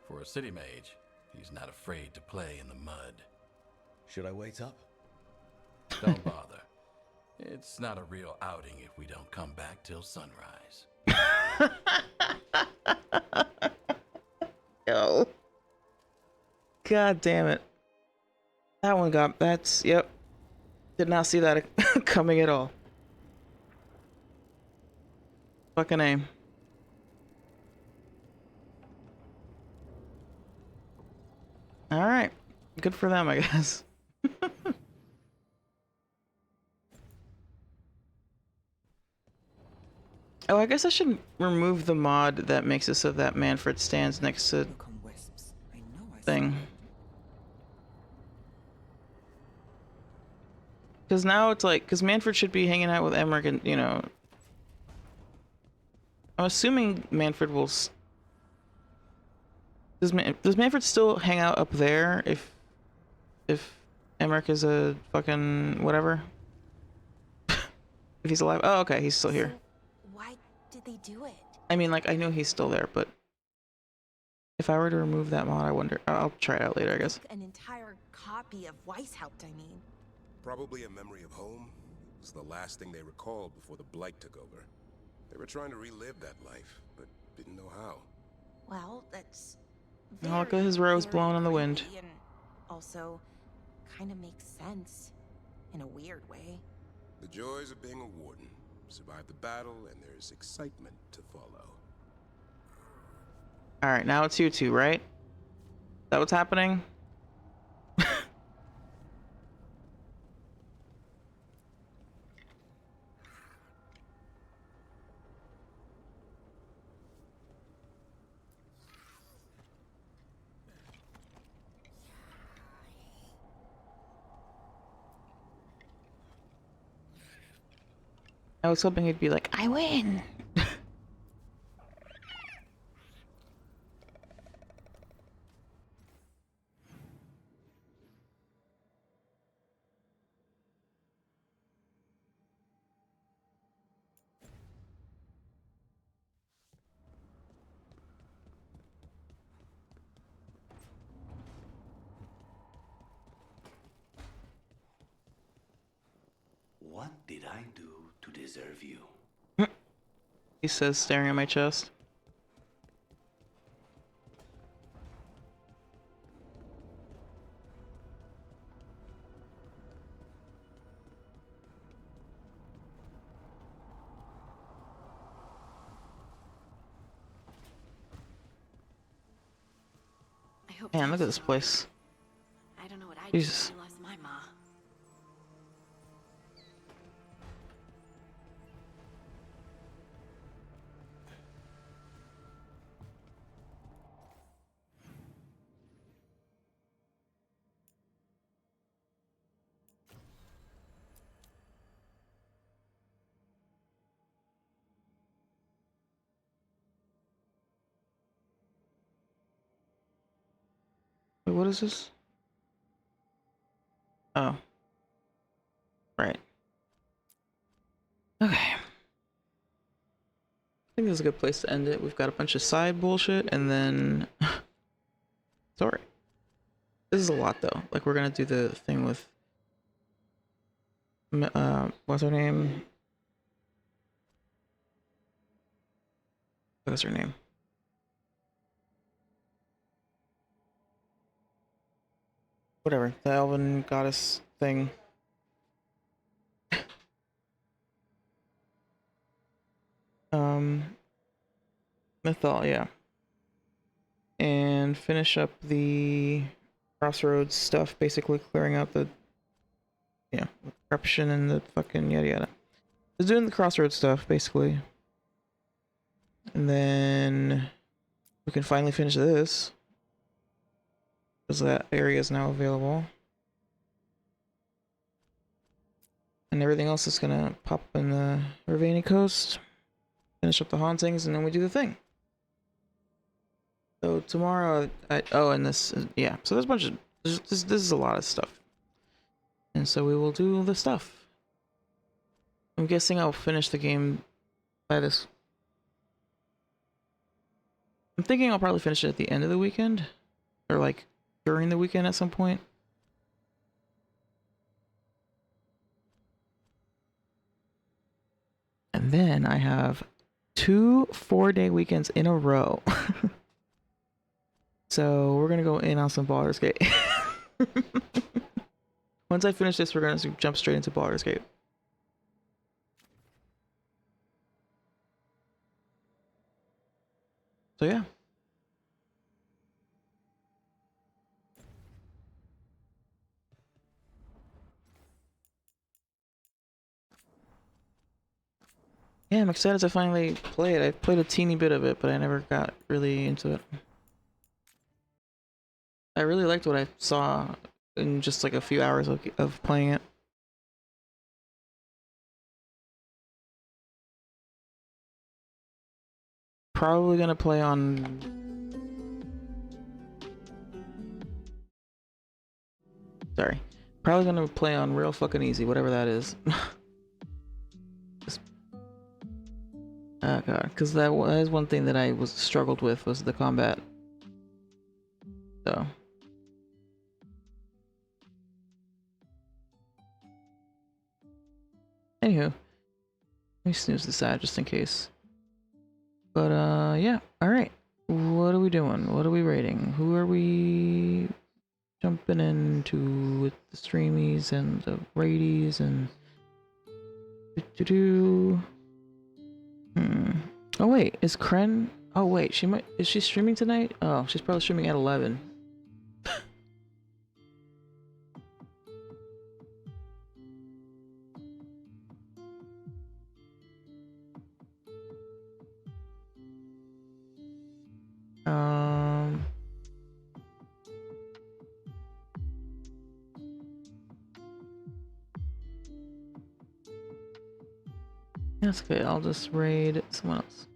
For a city mage, he's not afraid to play in the mud. Should I wait up? Don't bother. It's not a real outing if we don't come back till sunrise. Yo. God damn it. That one got, that's, yep. Did not see that coming at all. Fucking aim. Alright. Good for them, I guess. Oh, I guess I should remove the mod that makes it so that Manfred stands next to thing. Because now it's like, because Manfred should be hanging out with Emmerich and, you know... I'm assuming Manfred will... Does Manfred still hang out up there if Emmerich is a fucking whatever? If he's alive? Oh, okay, he's still here. Why did they do it? I mean, like, I knew he's still there, but... If I were to remove that mod, I wonder... I'll try it out later, I guess. An entire copy of Weishaupt, I mean. Probably a memory of home. It was the last thing they recalled before the Blight took over. They were trying to relive that life, but didn't know how. Well, that's... Oh, look at his rose blowing in the wind. And also, kind of makes sense. In a weird way. The joys of being a warden. Survive the battle, and there's excitement to follow. Alright, now it's you two, right? Is that what's happening? I was hoping he'd be like, I win! What did I do to deserve you? He says, staring at my chest. Man, look at this place. I don't know what I Jesus. did when I lost my ma. Wait, what is this? Oh. Right. Okay. I think this is a good place to end it. We've got a bunch of side bullshit, and then... Sorry. This is a lot, though. Like, we're gonna do the thing with... what's her name? What's her name? Whatever, the elven goddess thing. Mythal, yeah. And finish up the crossroads stuff, basically clearing out the, yeah, the corruption and the fucking yada yada. Just doing the crossroads stuff, basically. And then we can finally finish this. Because that area is now available. And everything else is gonna pop in the Ravani coast. Finish up the hauntings, and then we do the thing. So tomorrow, oh, and this, yeah. So there's a bunch of, this is a lot of stuff. And so we will do the stuff. I'm guessing I'll finish the game by this. I'm thinking I'll probably finish it at the end of the weekend. Or like, during the weekend at some point. And then I have 2 4-day weekends in a row So we're gonna go in on some Baldur's Gate. Once I finish this, we're gonna jump straight into Baldur's Gate. So yeah. Yeah, I'm excited to finally play it. I played a teeny bit of it, but I never got really into it. I really liked what I saw in just like a few hours of playing it. Probably gonna play on... Sorry. Probably gonna play on real fucking easy, whatever that is. Oh god, because that is one thing that I struggled with, was the combat. So... Anywho, let me snooze this ad just in case. But yeah, alright. What are we doing? What are we rating? Who are we jumping into with the streamies and the raidies and... Oh wait, is Kren... Oh wait, is she streaming tonight? Oh, she's probably streaming at 11. That's okay, I'll just raid someone else.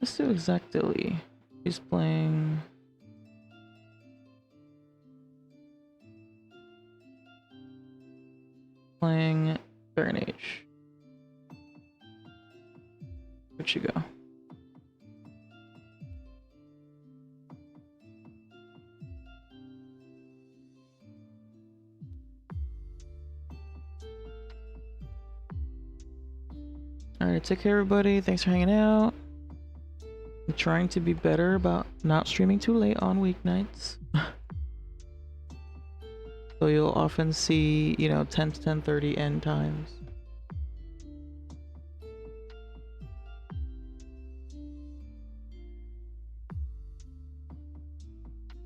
Let's do exactly. He's playing... Baron Age. Where'd she go? Alright, take care everybody. Thanks for hanging out. I'm trying to be better about not streaming too late on weeknights. So you'll often see, you know, 10 to 10:30 end times.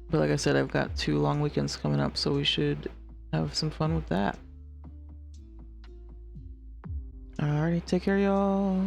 But like I said, I've got 2 long weekends coming up, so we should have some fun with that. Alrighty, take care y'all.